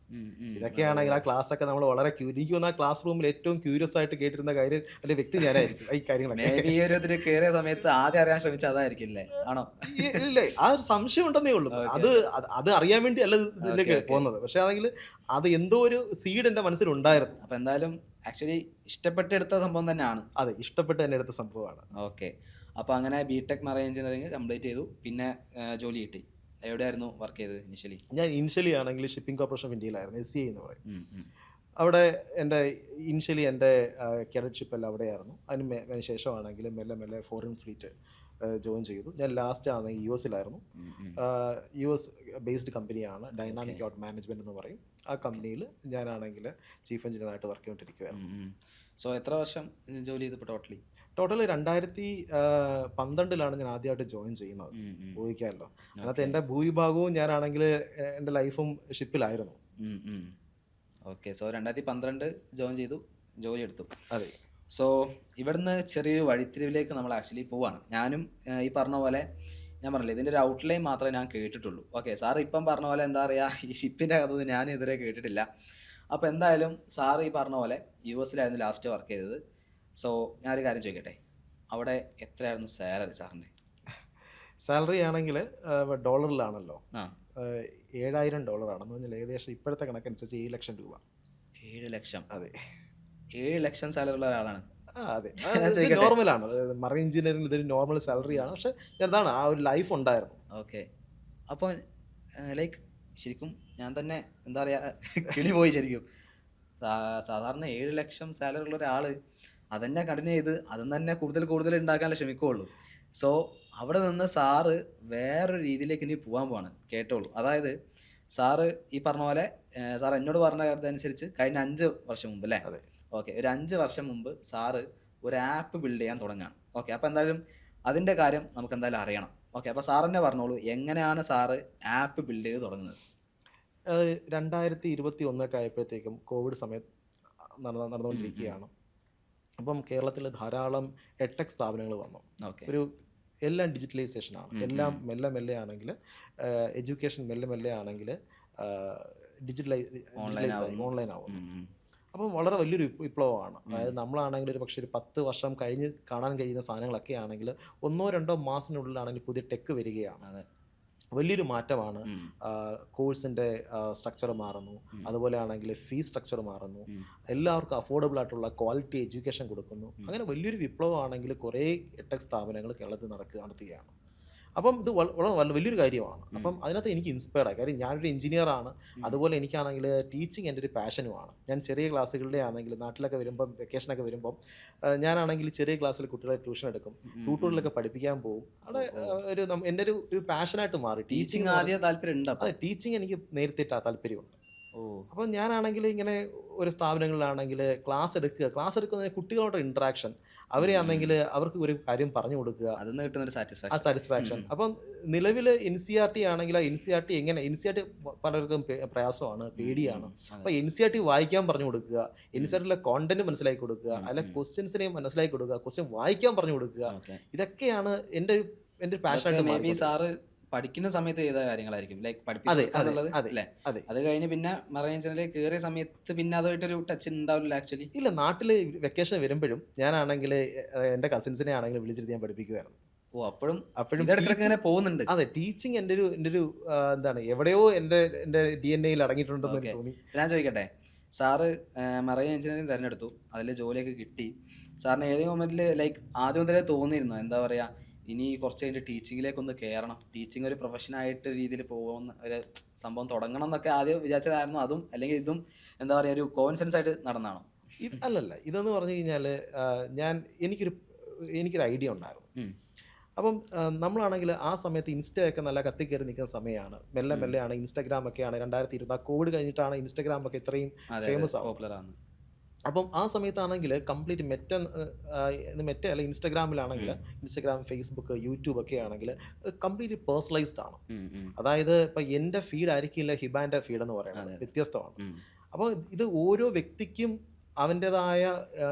ഇതൊക്കെയാണെങ്കിൽ ആ ക്ലാസ് ഒക്കെ നമ്മൾ വളരെ എനിക്ക് തോന്നുന്ന ആ ക്ലാസ് റൂമിൽ ഏറ്റവും ക്യൂരിയസ് ആയിട്ട് കേട്ടിരുന്ന കാര്യം അല്ലെ വ്യക്തി ഞാനായിരിക്കും. ഈ കാര്യങ്ങളൊക്കെ കയറിയ സമയത്ത് ആദ്യം അറിയാൻ ശ്രമിച്ചത് അതായിരിക്കും അല്ലേ? ആണോ? ഇല്ല, ആ ഒരു സംശയം ഉണ്ടെന്നേ ഉള്ളൂ. അത് അറിയാൻ വേണ്ടി അല്ല ഇതിലേക്ക് പോകുന്നത്. പക്ഷെ ആണെങ്കിൽ അത് എന്തോ ഒരു സീഡ് എന്റെ മനസ്സിൽ ഉണ്ടായിരുന്നു. അപ്പൊ എന്തായാലും ആക്ച്വലി ഇഷ്ടപ്പെട്ടെടുത്ത സംഭവം തന്നെയാണ്. അതെ, ഇഷ്ടപ്പെട്ട് തന്നെ എടുത്ത സംഭവമാണ്. ഓക്കെ. അപ്പൊ അങ്ങനെ ബിടെക് മറൈൻ എഞ്ചിനീയറിംഗ് കംപ്ലീറ്റ് ചെയ്തു. പിന്നെ ജോലി കിട്ടി. എവിടെയായിരുന്നു വർക്ക് ചെയ്തത് ഇനിഷ്യലി? ഞാൻ ഇനിഷ്യലി ആണെങ്കിൽ ഷിപ്പിംഗ് കോർപ്പറേഷൻ ഓഫ് ഇന്ത്യയിലായിരുന്നു, SCI എന്ന് പറയും. അവിടെ എൻ്റെ ഇനിഷ്യലി എൻ്റെ കാഡറ്റ്ഷിപ്പ് എല്ലാം അവിടെയായിരുന്നു. അതിന് ശേഷമാണെങ്കിൽ മെല്ലെ മെല്ലെ ഫോറിൻ ഫ്ലീറ്റ് ജോയിൻ ചെയ്തു. ഞാൻ ലാസ്റ്റ് ആണെങ്കിൽ US-ലായിരുന്നു. US ബേസ്ഡ് കമ്പനിയാണ്, ഡൈനാമിക് ഔട്ട് മാനേജ്മെൻറ്റ് എന്ന് പറയും. ആ കമ്പനിയിൽ ഞാനാണെങ്കിൽ ചീഫ് എഞ്ചിനീയറായിട്ട് വർക്ക് ചെയ്തുകൊണ്ടിരിക്കുകയായിരുന്നു. സോ എത്ര വർഷം ജോലി ചെയ്തപ്പോൾ ടോട്ടൽ 2012 ഞാൻ ആദ്യമായിട്ട് ജോയിൻ ചെയ്യുന്നത്. ഊഹിക്കാമല്ലോ. അതിനകത്ത് എൻ്റെ ഭൂരിഭാഗവും ഞാനാണെങ്കിൽ എൻ്റെ ലൈഫും ഷിപ്പിലായിരുന്നു. ഓക്കെ. സോ 2012 ജോയിൻ ചെയ്തു, ജോലി എടുത്തു. അതെ. സോ ഇവിടുന്ന് ചെറിയൊരു വഴിത്തിരിവിലേക്ക് നമ്മൾ ആക്ച്വലി പോവാണ്. ഞാനും ഈ പറഞ്ഞ പോലെ ഞാൻ പറഞ്ഞില്ലേ, ഇതിൻ്റെ ഒരു ഔട്ട്ലൈൻ മാത്രമേ ഞാൻ കേട്ടിട്ടുള്ളൂ. ഓക്കെ. സാർ ഇപ്പം പറഞ്ഞ പോലെ എന്താ പറയുക, ഈ ഷിപ്പിൻ്റെ കഥ ഞാൻ ഇതുവരെ കേട്ടിട്ടില്ല. അപ്പോൾ എന്തായാലും സാർ ഈ പറഞ്ഞ പോലെ US-ലായിരുന്നു ലാസ്റ്റ് വർക്ക് ചെയ്തത്. സോ ഞാനൊരു കാര്യം ചോദിക്കട്ടെ, അവിടെ എത്രയായിരുന്നു സാലറി സാറിൻ്റെ? സാലറി ആണെങ്കിൽ ഡോളറിലാണല്ലോ, $7,000 ആണെന്ന് പറഞ്ഞാൽ ഏകദേശം ഇപ്പോഴത്തെ കണക്കനുസരിച്ച് 7 ലക്ഷം രൂപ. 7 ലക്ഷം? അതെ, 7 ലക്ഷം സാലറി ഉള്ള ഒരാളാണ്. അതെ, നോർമലാണ്. മറൈൻ എഞ്ചിനീയറിംഗ് ഇതൊരു നോർമൽ സാലറിയാണ്. പക്ഷെ എന്താണ് ആ ഒരു ലൈഫ് ഉണ്ടായിരുന്നു. ഓക്കെ. അപ്പോൾ ലൈക്ക് ശരിക്കും ഞാൻ തന്നെ എന്താ പറയുക, കിളി പോയി ശരിക്കും. സാധാരണ 7 ലക്ഷം സാലറി ഉള്ള ഒരാൾ അതന്നെ കണ്ടിന്യൂ ചെയ്ത് അതും തന്നെ കൂടുതൽ ഉണ്ടാക്കാനല്ലേ ശ്രമിക്കുകയുള്ളൂ. സോ അവിടെ നിന്ന് സാറ് വേറൊരു രീതിയിലേക്ക് ഇനി പോകാൻ പോവാണ്. കേട്ടോളൂ. അതായത് സാറ് ഈ പറഞ്ഞ പോലെ സാർ എന്നോട് പറഞ്ഞ കാര്യത്തനുസരിച്ച് കഴിഞ്ഞ 5 വർഷം മുമ്പ് അല്ലേ? അതെ. ഓക്കെ. ഒരു 5 വർഷം മുമ്പ് സാറ് ഒരു ആപ്പ് ബിൽഡ് ചെയ്യാൻ തുടങ്ങുകയാണ്. ഓക്കെ. അപ്പോൾ എന്തായാലും അതിൻ്റെ കാര്യം നമുക്ക് എന്തായാലും അറിയണം. ഓക്കെ. അപ്പോൾ സാർ തന്നെ പറഞ്ഞോളൂ, എങ്ങനെയാണ് സാറ് ആപ്പ് ബിൽഡ് ചെയ്ത് തുടങ്ങുന്നത്? 2021 ആയപ്പോഴത്തേക്കും കോവിഡ് സമയത്ത് നടന്നുകൊണ്ടിരിക്കുകയാണ്. അപ്പം കേരളത്തിൽ ധാരാളം EdTech സ്ഥാപനങ്ങൾ വന്നു. ഒരു എല്ലാം ഡിജിറ്റലൈസേഷനാണ്. എല്ലാം മെല്ലെ മെല്ലെ ആണെങ്കിൽ എഡ്യൂക്കേഷൻ മെല്ലെ മെല്ലെ ആണെങ്കിൽ ഓൺലൈൻ ആവും. അപ്പം വളരെ വലിയൊരു വിപ്ലവമാണ്. അതായത് നമ്മളാണെങ്കിൽ ഒരു പക്ഷേ ഒരു 10 വർഷം കഴിഞ്ഞ് കാണാൻ കഴിയുന്ന സാധനങ്ങളൊക്കെ ആണെങ്കിൽ 1-2 മാസത്തിനുള്ളിലാണെങ്കിൽ പുതിയ ടെക്ക് വരികയാണ്. വലിയൊരു മാറ്റമാണ്. കോഴ്സിൻ്റെ സ്ട്രക്ചർ മാറുന്നു, അതുപോലെ ആണെങ്കിൽ ഫീസ് സ്ട്രക്ചർ മാറുന്നു, എല്ലാവർക്കും അഫോർഡബിൾ ആയിട്ടുള്ള ക്വാളിറ്റി എഡ്യൂക്കേഷൻ കൊടുക്കുന്നു. അങ്ങനെ വലിയൊരു വിപ്ലവമാണെങ്കിൽ കുറേ EdTech സ്ഥാപനങ്ങൾ കേരളത്തിൽ നടത്തുകയാണ്. അപ്പം ഇത് വളരെ വലിയൊരു കാര്യമാണ്. അപ്പം അതിനകത്ത് എനിക്ക് ഇൻസ്പയർഡ് ആയി. കാര്യം ഞാനൊരു എഞ്ചിനീയറാണ്, അതുപോലെ എനിക്കാണെങ്കിൽ ടീച്ചിങ് എൻ്റെ ഒരു പാഷനുമാണ്. ഞാൻ ചെറിയ ക്ലാസ്സുകളുടെ ആണെങ്കിൽ നാട്ടിലൊക്കെ വരുമ്പം വെക്കേഷനൊക്കെ വരുമ്പം ഞാനാണെങ്കിൽ ചെറിയ ക്ലാസ്സിൽ കുട്ടികളെ ട്യൂഷൻ എടുക്കും, ട്യൂട്ടോറിയലൊക്കെ പഠിപ്പിക്കാൻ പോകും. അവിടെ എൻ്റെ ഒരു പാഷനായിട്ട് മാറി. ടീച്ചിങ് ആദ്യം താല്പര്യമുണ്ട്? അതെ, ടീച്ചിങ് എനിക്ക് നേരത്തെ താല്പര്യമുണ്ട്. അപ്പം ഞാനാണെങ്കിൽ ഇങ്ങനെ ഒരു സ്ഥാപനങ്ങളിലാണെങ്കിൽ ക്ലാസ് എടുക്കുന്ന കുട്ടികളോട് ഇൻട്രാക്ഷൻ, അവരെ ആണെങ്കിൽ അവർക്ക് ഒരു കാര്യം പറഞ്ഞു കൊടുക്കുക, അതിൽ കിട്ടുന്ന സാറ്റിസ്ഫാക്ഷൻ. അപ്പം നിലവിൽ NCERT ആണെങ്കിൽ NCERT NCERT പലർക്കും പ്രയാസമാണ്, പേടിയാണ്. അപ്പം NCERT വായിക്കാൻ പറഞ്ഞു കൊടുക്കുക, NCERTയിലെ കോണ്ടന്റ് മനസ്സിലാക്കി കൊടുക്കുക, അല്ലെ ക്വസ്റ്റ്യൻസിനെയും മനസ്സിലാക്കി കൊടുക്കുക, ക്വസ്റ്റ്യൻ വായിക്കാൻ പറഞ്ഞു കൊടുക്കുക. ഇതൊക്കെയാണ് എൻ്റെ പാഷനായിട്ട്. സാറ് പഠിക്കുന്ന സമയത്ത് ചെയ്ത കാര്യങ്ങളായിരിക്കും, ലൈക്ക് പഠിപ്പിക്കുന്നത് അല്ലേ? അത് കഴിഞ്ഞ് പിന്നെ മറൈൻ എഞ്ചിനീയറിംഗിൽ കയറിയ സമയത്ത് പിന്നെ അതുമായിട്ടൊരു ടച്ച് ഉണ്ടാവില്ല ആക്ച്വലി? ഇല്ല, നാട്ടിൽ വെക്കേഷൻ വരുമ്പോഴും ഞാനാണെങ്കിൽ എൻ്റെ കസിൻസിനെ ആണെങ്കിൽ വിളിച്ചിട്ട് ഞാൻ പഠിപ്പിക്കുമായിരുന്നു. അപ്പോഴും ഇങ്ങനെ പോകുന്നുണ്ട്. അതെ, ടീച്ചിങ് എൻ്റെ ഒരു എന്താണ് എവിടെയോ എൻ്റെ DNA-യിൽ അടങ്ങിയിട്ടുണ്ടെന്ന് എനിക്ക് തോന്നി. ഞാൻ ചോദിക്കട്ടെ, സാറ് മറൈൻ എഞ്ചിനീയറിംഗ് തിരഞ്ഞെടുത്തു, അതിൽ ജോലിയൊക്കെ കിട്ടി. സാറിന് ഏതെങ്കിലും മൊമെന്റിൽ ലൈക്ക് ആദ്യം മുതലേ തോന്നിയിരുന്നു എന്താ പറയുക, ഇനി കുറച്ച് കഴിഞ്ഞിട്ട് ടീച്ചിങ്ങിലേക്കൊന്ന് കയറണം, ടീച്ചിങ് ഒരു പ്രൊഫഷനായിട്ട് രീതിയിൽ പോകുന്ന ഒരു സംഭവം തുടങ്ങണം എന്നൊക്കെ ആദ്യം വിചാരിച്ചതായിരുന്നു? അതും അല്ലെങ്കിൽ ഇതും എന്താ പറയുക ഒരു കോയിൻസിഡൻസ് ആയിട്ട് നടന്നാണോ? അല്ലല്ല, ഇതെന്ന് പറഞ്ഞു കഴിഞ്ഞാൽ എനിക്കൊരു ഐഡിയ ഉണ്ടായിരുന്നു. അപ്പം നമ്മളാണെങ്കിൽ ആ സമയത്ത് ഇൻസ്റ്റയൊക്കെ നല്ല കത്തിക്കയറി നിൽക്കുന്ന സമയമാണ്. മെല്ലെ മെല്ലെയാണ് ഇൻസ്റ്റാഗ്രാമൊക്കെയാണ് 2020 കോവിഡ് കഴിഞ്ഞിട്ടാണ് ഇൻസ്റ്റാഗ്രാമൊക്കെ ഇത്രയും ഫേമസ് ആവും. പോപ്പുലറാണ്. അപ്പം ആ സമയത്താണെങ്കിൽ കംപ്ലീറ്റ് മെറ്റ അല്ല, ഇൻസ്റ്റാഗ്രാമിലാണെങ്കിൽ ഇൻസ്റ്റാഗ്രാം, ഫേസ്ബുക്ക്, യൂട്യൂബ് ഒക്കെ ആണെങ്കിൽ കംപ്ലീറ്റ്ലി പേഴ്സണലൈസ്ഡ് ആണ്. അതായത് ഇപ്പം എൻ്റെ ഫീഡ് ആയിരിക്കില്ല ഹിബാൻ്റെ ഫീഡ് എന്ന് പറയുന്നത്, വ്യത്യസ്തമാണ്. അപ്പോൾ ഇത് ഓരോ വ്യക്തിക്കും അവൻ്റെതായ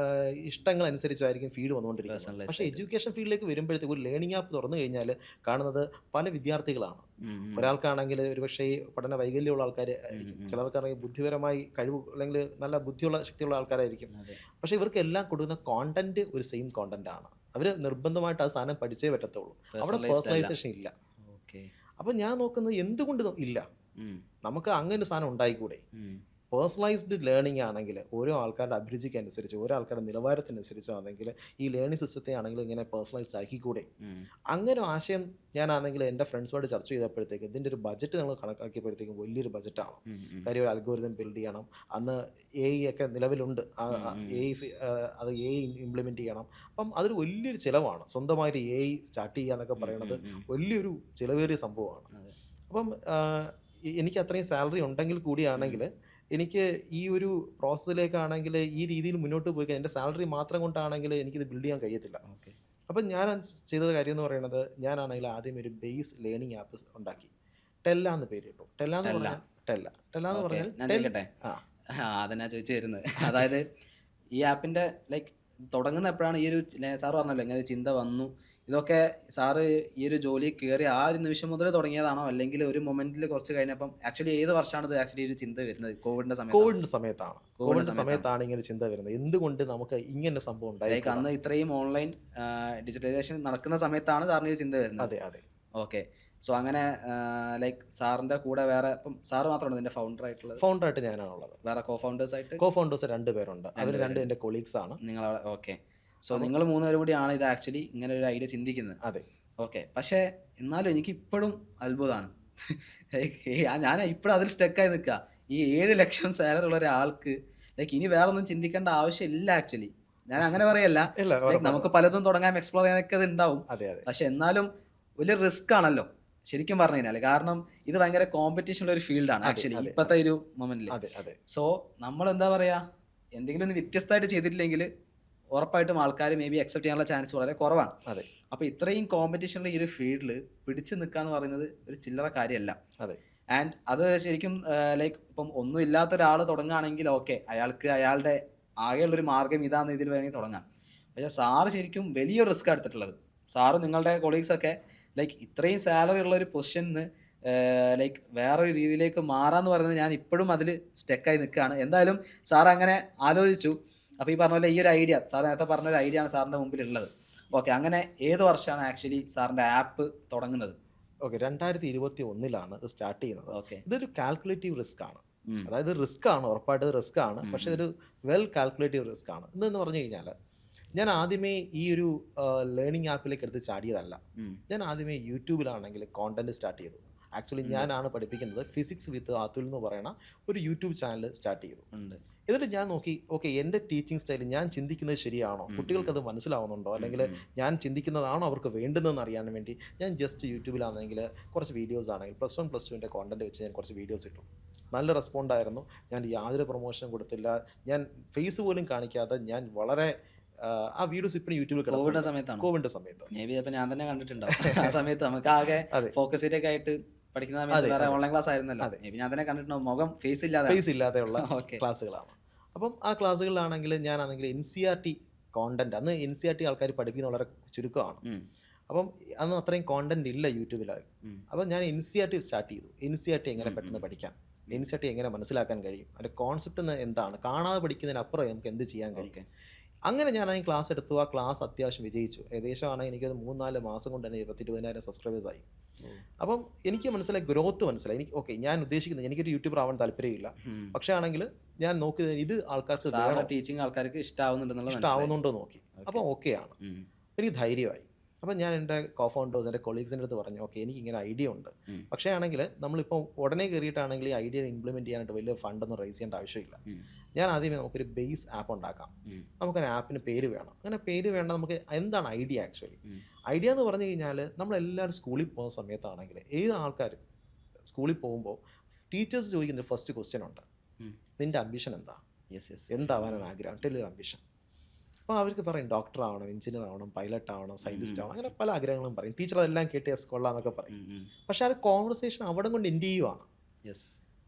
ഇഷ്ടങ്ങൾ അനുസരിച്ചായിരിക്കും ഫീഡ് വന്നുകൊണ്ടിരിക്കുന്നത്. പക്ഷേ എഡ്യൂക്കേഷൻ ഫീൽഡിലേക്ക് വരുമ്പോഴത്തേക്ക് ഒരു ലേണിംഗ് ആപ്പ് തുറന്നു കഴിഞ്ഞാൽ കാണുന്നത് പല വിദ്യാർത്ഥികളാണ്. ഒരാൾക്കാണെങ്കിൽ ഒരുപക്ഷേ പഠന വൈകല്യമുള്ള ആൾക്കാർ, ചിലർക്കാണെങ്കിൽ ബുദ്ധിപരമായി കഴിവ് അല്ലെങ്കിൽ നല്ല ബുദ്ധിയുള്ള ശക്തിയുള്ള ആൾക്കാരായിരിക്കും. പക്ഷേ ഇവർക്കെല്ലാം കൊടുക്കുന്ന കോണ്ടന്റ് ഒരു സെയിം കോണ്ടന്റ് ആണ്. അവർ നിർബന്ധമായിട്ട് ആ സാധനം പഠിച്ചേ പറ്റത്തുള്ളൂ. അവിടെ പേഴ്സണലൈസേഷൻ ഇല്ല. അപ്പം ഞാൻ നോക്കുന്നത് എന്തുകൊണ്ട് ഇല്ല, നമുക്ക് അങ്ങനെ ഒരു സാധനം ഉണ്ടായിക്കൂടെ? പേഴ്സണലൈസ്ഡ് ലേണിംഗ് ആണെങ്കിൽ ഓരോ ആൾക്കാരുടെ അഭിരുചിക്ക് അനുസരിച്ച്, ഓരോ ആൾക്കാരുടെ നിലവാരത്തിനനുസരിച്ചോ ആണെങ്കിൽ ഈ ലേണിംഗ് സിസ്റ്റത്തെ ആണെങ്കിൽ ഇങ്ങനെ പേഴ്സണലൈസ്ഡ് ആക്കിക്കൂടെ? അങ്ങനെ ആശയം ഞാനാണെങ്കിൽ എൻ്റെ ഫ്രണ്ട്സുമായിട്ട് ചർച്ച ചെയ്തപ്പോഴത്തേക്ക് ഇതിൻ്റെ ഒരു ബജറ്റ് നമ്മൾ കണക്കാക്കിയപ്പോഴത്തേക്കും വലിയൊരു ബജറ്റാണ്. കാര്യം ഒരു അൽഗോരിതം ബിൽഡ് ചെയ്യണം, അന്ന് AI ഒക്കെ നിലവിലുണ്ട്, അത് AI ഇംപ്ലിമെൻറ്റ് ചെയ്യണം. അപ്പം അതൊരു വലിയൊരു ചിലവാണ്. സ്വന്തമായിട്ട് AI സ്റ്റാർട്ട് ചെയ്യുക എന്നൊക്കെ പറയുന്നത് വലിയൊരു ചിലവേറിയ സംഭവമാണ്. അപ്പം എനിക്ക് അത്രയും സാലറി ഉണ്ടെങ്കിൽ കൂടിയാണെങ്കിൽ എനിക്ക് ഈ ഒരു പ്രോസസ്സിലേക്കാണെങ്കിൽ ഈ രീതിയിൽ മുന്നോട്ട് പോയി എൻ്റെ സാലറി മാത്രം കൊണ്ടാണെങ്കിൽ എനിക്കിത് ബിൽഡ് ചെയ്യാൻ കഴിയത്തില്ല. അപ്പം ഞാൻ ചെയ്ത കാര്യം എന്ന് പറയുന്നത്, ഞാനാണെങ്കിൽ ആദ്യം ഒരു ബേസ് ലേണിംഗ് ആപ്പ് ഉണ്ടാക്കി. ടെല്ല എന്ന് പേര് കിട്ടും. ടെല്ല എന്ന് പറഞ്ഞാൽ അതെന്നാ ചോദിച്ചു വരുന്നത്. അതായത് ഈ ആപ്പിൻ്റെ ലൈക്ക് തുടങ്ങുന്ന എപ്പോഴാണ് ഈ ഒരു സാറ് പറഞ്ഞല്ലോ ഇങ്ങനെ ചിന്ത വന്നു, ഇതൊക്കെ സാറ് ഈ ഒരു ജോലി കയറി ആ ഒരു നിമിഷം മുതൽ തുടങ്ങിയതാണോ, അല്ലെങ്കിൽ ഒരു മൊമെന്റിൽ കുറച്ച് കഴിഞ്ഞപ്പം? ആക്ച്വലി ഏത് വർഷമാണ് ഇത് ആക്ച്വലി ഒരു ചിന്ത വരുന്നത്? കോവിഡിന്റെ സമയത്താണ് ഇങ്ങനെ ചിന്ത വരുന്നത്. എന്തുകൊണ്ട് നമുക്ക് ഇങ്ങനെ സംഭവം ഉണ്ടായി? അന്ന് ഇത്രയും ഓൺലൈൻ ഡിജിറ്റലൈസേഷൻ നടക്കുന്ന സമയത്താണ് സാറിന് ഒരു ചിന്ത വരുന്നത്. അതെ അതെ. ഓക്കെ. സോ അങ്ങനെ ലൈക്ക് സാറിന്റെ കൂടെ വേറെ ഇപ്പം സാറ് മാത്രമാണ് ഇതിന്റെ ഫൗണ്ടറായിട്ട് ഞാനാണുള്ളത്. വേറെ കോഫൗണ്ടേഴ്സ് 2 പേരുണ്ട്. അവർ 2 എൻ്റെ കൊളീഗ്സ് ആണ്. നിങ്ങൾ? ഓക്കെ. സോ നിങ്ങൾ 3 പേരും കൂടിയാണ് ഇത് ആക്ച്വലി ഇങ്ങനെ ഒരു ഐഡിയ ചിന്തിക്കുന്നത്. അതെ. ഓക്കെ. പക്ഷേ എന്നാലും എനിക്ക് ഇപ്പോഴും അത്ഭുതമാണ്. ഞാൻ ഇപ്പോഴും അതിൽ സ്റ്റക്കായി നിൽക്കുക. ഈ 7 ലക്ഷം സാലറി ഉള്ള ഒരാൾക്ക് ലൈക്ക് ഇനി വേറെ ഒന്നും ചിന്തിക്കേണ്ട ആവശ്യമില്ല. ആക്ച്വലി ഞാൻ അങ്ങനെ പറയല്ല, നമുക്ക് പലതും തുടങ്ങാൻ എക്സ്പ്ലോർ ചെയ്യാനൊക്കെ അത് ഉണ്ടാവും. പക്ഷെ എന്നാലും വലിയ റിസ്ക് ആണല്ലോ ശരിക്കും പറഞ്ഞു കഴിഞ്ഞാൽ. കാരണം ഇത് ഭയങ്കര കോമ്പറ്റീഷൻ ഉള്ള ഒരു ഫീൽഡാണ് ആക്ച്വലി ഇപ്പോഴത്തെ ഒരു മൊമെന്റിൽ. സോ നമ്മൾ എന്താ പറയാ, എന്തെങ്കിലും ഒന്ന് വ്യത്യസ്തമായിട്ട് ചെയ്തിട്ടില്ലെങ്കിൽ ഉറപ്പായിട്ടും ആൾക്കാർ മേ ബി അക്സെപ്റ്റ് ചെയ്യാനുള്ള ചാൻസ് വളരെ കുറവാണ്. അപ്പോൾ ഇത്രയും കോമ്പറ്റീഷനിൽ ഈ ഒരു ഫീൽഡിൽ പിടിച്ചു നിൽക്കുക എന്ന് പറയുന്നത് ഒരു ചില്ലറ കാര്യമല്ല. ആൻഡ് അത് ശരിക്കും ലൈക്ക് ഇപ്പം ഒന്നും ഇല്ലാത്ത ഒരാൾ തുടങ്ങുകയാണെങ്കിൽ ഓക്കെ, അയാൾക്ക് അയാളുടെ ആകെയുള്ളൊരു മാർഗം ഇതാണെന്ന് ഇതിൽ വേണമെങ്കിൽ തുടങ്ങാം. പക്ഷേ സാറ് ശരിക്കും വലിയൊരു റിസ്ക് എടുത്തിട്ടുള്ളത്. സാറ് നിങ്ങളുടെ കൊളീഗ്സൊക്കെ ലൈക്ക് ഇത്രയും സാലറി ഉള്ള ഒരു പൊസിഷനിൽ ലൈക്ക് വേറൊരു രീതിയിലേക്ക് മാറാന്ന് പറയുന്നത് ഞാൻ ഇപ്പോഴും അതിൽ സ്റ്റക്കായി നിൽക്കുകയാണ്. എന്തായാലും സാർ അങ്ങനെ ആലോചിച്ചു. അപ്പോൾ ഈ പറഞ്ഞ പോലെ ഈ ഒരു ഐഡിയ, സാർ നേരത്തെ പറഞ്ഞൊരു ഐഡിയ ആണ് സാറിൻ്റെ മുമ്പിലുള്ളത്. ഓക്കെ. അങ്ങനെ ഏത് വർഷമാണ് ആക്ച്വലി സാറിൻ്റെ ആപ്പ് തുടങ്ങുന്നത്? ഓക്കെ, 2021 ഇത് സ്റ്റാർട്ട് ചെയ്യുന്നത്. ഓക്കെ. ഇതൊരു കാൽക്കുലേറ്റീവ് റിസ്ക് ആണ്. അതായത് റിസ്ക് ആണ്, ഉറപ്പായിട്ട് റിസ്ക് ആണ്. പക്ഷേ ഇതൊരു വെൽ കാൽക്കുലേറ്റീവ് റിസ്ക് ആണ്. ഇതെന്ന് പറഞ്ഞു കഴിഞ്ഞാൽ ഞാൻ ആദ്യമേ ഈ ഒരു ലേണിംഗ് ആപ്പിലേക്ക് എടുത്ത് ചാടിയതല്ല. ഞാൻ ആദ്യമേ യൂട്യൂബിലാണെങ്കിൽ കോണ്ടന്റ് സ്റ്റാർട്ട് ചെയ്തു. ആക്ച്വലി ഞാനാണ് പഠിപ്പിക്കുന്നത്. ഫിസിക്സ് വിത്ത് അതുൽ എന്ന് പറയുന്ന ഒരു യൂട്യൂബ് ചാനൽ സ്റ്റാർട്ട് ചെയ്തു. എന്നിട്ട് ഞാൻ നോക്കി, ഓക്കെ, എൻ്റെ ടീച്ചിങ് സ്റ്റൈൽ ഞാൻ ചിന്തിക്കുന്നത് ശരിയാണോ, കുട്ടികൾക്കത് മനസ്സിലാവുന്നുണ്ടോ, അല്ലെങ്കിൽ ഞാൻ ചിന്തിക്കുന്നതാണോ അവർക്ക് വേണ്ടുന്നതെന്ന് അറിയാൻ വേണ്ടി ഞാൻ ജസ്റ്റ് യൂട്യൂബിലാണെങ്കിൽ കുറച്ച് വീഡിയോസ് ആണെങ്കിൽ +1 +2 കോണ്ടന്റ് വെച്ച് ഞാൻ കുറച്ച് വീഡിയോസ് ഇട്ടു. നല്ല റെസ്പോണ്ടായിരുന്നു. ഞാൻ യാതൊരു പ്രൊമോഷനും കൊടുത്തില്ല. ഞാൻ ഫേസ് പോലും കാണിക്കാതെ ഞാൻ വളരെ ആ വീഡിയോസ് ഇപ്പോഴും യൂട്യൂബിൽ കോവിഡിന്റെ സമയത്ത് മേ ബി അപ്പോൾ ഞാൻ തന്നെ കണ്ടിട്ടുണ്ടാവും. ആ സമയത്ത് നമുക്ക് ആകെ ഫോക്കസ് ഒക്കെ ആയിട്ട് പഠിക്കുന്ന സമയത്ത് ഓൺലൈൻ ക്ലാസ് ആയിരുന്നല്ലോ. ഞാൻ തന്നെ കണ്ടിട്ടുണ്ടാവും. മുഖം ഫേസ് ഇല്ലാതെയുള്ള ക്ലാസ്സുകളാണ്. അപ്പം ആ ക്ലാസ്സുകളിലാണെങ്കിൽ ഞാനാണെങ്കിൽ NCERT കോണ്ടന്റ്, അന്ന് NCERT ആൾക്കാർ പഠിപ്പിക്കുന്ന വളരെ ചുരുക്കമാണ്. അപ്പം അന്ന് അത്രയും കോണ്ടന്റ് ഇല്ല യൂട്യൂബിലായി. അപ്പം ഞാൻ NCERT സ്റ്റാർട്ട് ചെയ്തു. NCERT എങ്ങനെ പെട്ടെന്ന് പഠിക്കാം, NCERT എങ്ങനെ മനസ്സിലാക്കാൻ കഴിയും, അതിൻ്റെ കോൺസെപ്റ്റ് എന്താണ്, കാണാതെ പഠിക്കുന്നതിനപ്പുറം നമുക്ക് എന്ത് ചെയ്യാൻ കഴിയും. അങ്ങനെ ഞാൻ ക്ലാസ് എടുത്തു. ആ ക്ലാസ് അത്യാവശ്യം വിജയിച്ചു. ഏകദേശം ആണെങ്കിൽ എനിക്കത് 3-4 മാസം കൊണ്ട് തന്നെ 20,000 സബ്സ്ക്രൈബേഴ്സായി. അപ്പം എനിക്ക് മനസ്സിലായി, ഗ്രോത്ത് മനസ്സിലായി. എനിക്ക് ഓക്കെ, ഞാൻ ഉദ്ദേശിക്കുന്നത് എനിക്കൊരു യൂട്യൂബർ ആവാൻ താല്പര്യമില്ല. പക്ഷേ ആണെങ്കിൽ ഞാൻ നോക്കിയത് ഇത് ആൾക്കാർക്ക് ടീച്ചിങ് ആൾക്കാർക്ക് ഇഷ്ടമാവുന്നുണ്ടോ നോക്കി. അപ്പോൾ ഓക്കെയാണ്, എനിക്ക് ധൈര്യമായി. അപ്പം ഞാൻ എൻ്റെ കോഫൗണ്ടേഴ്സ്, എൻ്റെ കൊളീഗ്സിൻ്റെ അടുത്ത് പറഞ്ഞു, ഓക്കെ, എനിക്ക് ഇങ്ങനെ ഐഡിയ ഉണ്ട്. പക്ഷേ ആണെങ്കിൽ നമ്മളിപ്പോൾ ഉടനെ കയറിയിട്ടാണെങ്കിൽ ഈ ഐഡിയ ഇംപ്ലിമെൻറ്റ് ചെയ്യാനായിട്ട് വലിയ ഫണ്ടൊന്നും റൈസ് ചെയ്യേണ്ട ആവശ്യമില്ല. ഞാൻ ആദ്യമേ നമുക്കൊരു ബേസ് ആപ്പ് ഉണ്ടാക്കാം. നമുക്കൊരു ആപ്പിന് പേര് വേണം. അങ്ങനെ പേര് വേണ്ട നമുക്ക് എന്താണ് ഐഡിയ ആക്ച്വലി? ഐഡിയ എന്ന് പറഞ്ഞു കഴിഞ്ഞാൽ നമ്മളെല്ലാവരും സ്കൂളിൽ പോകുന്ന സമയത്താണെങ്കിൽ ഏത് ആൾക്കാരും സ്കൂളിൽ പോകുമ്പോൾ ടീച്ചേഴ്സ് ചോദിക്കുന്ന ഫസ്റ്റ് ക്വസ്റ്റ്യൻ ഉണ്ട്, നിൻ്റെ അംബിഷൻ എന്താ? എന്താവാനാണ് ആഗ്രഹം? Tell your ambition. അപ്പോൾ അവർക്ക് പറയും ഡോക്ടർ ആവണം, എഞ്ചിനീയർ ആവണം, പൈലറ്റ് ആവണം, സയൻറ്റിസ്റ്റ് ആവണം, അങ്ങനെ പല ആഗ്രഹങ്ങളും പറയും. ടീച്ചർ അതെല്ലാം കേട്ട് യെസ് കൊള്ളാന്നൊക്കെ പറയും. പക്ഷെ ആ ഒരു കോൺവെർസേഷൻ അവിടെ കൊണ്ട് എൻഡ് ചെയ്യുവാണ്.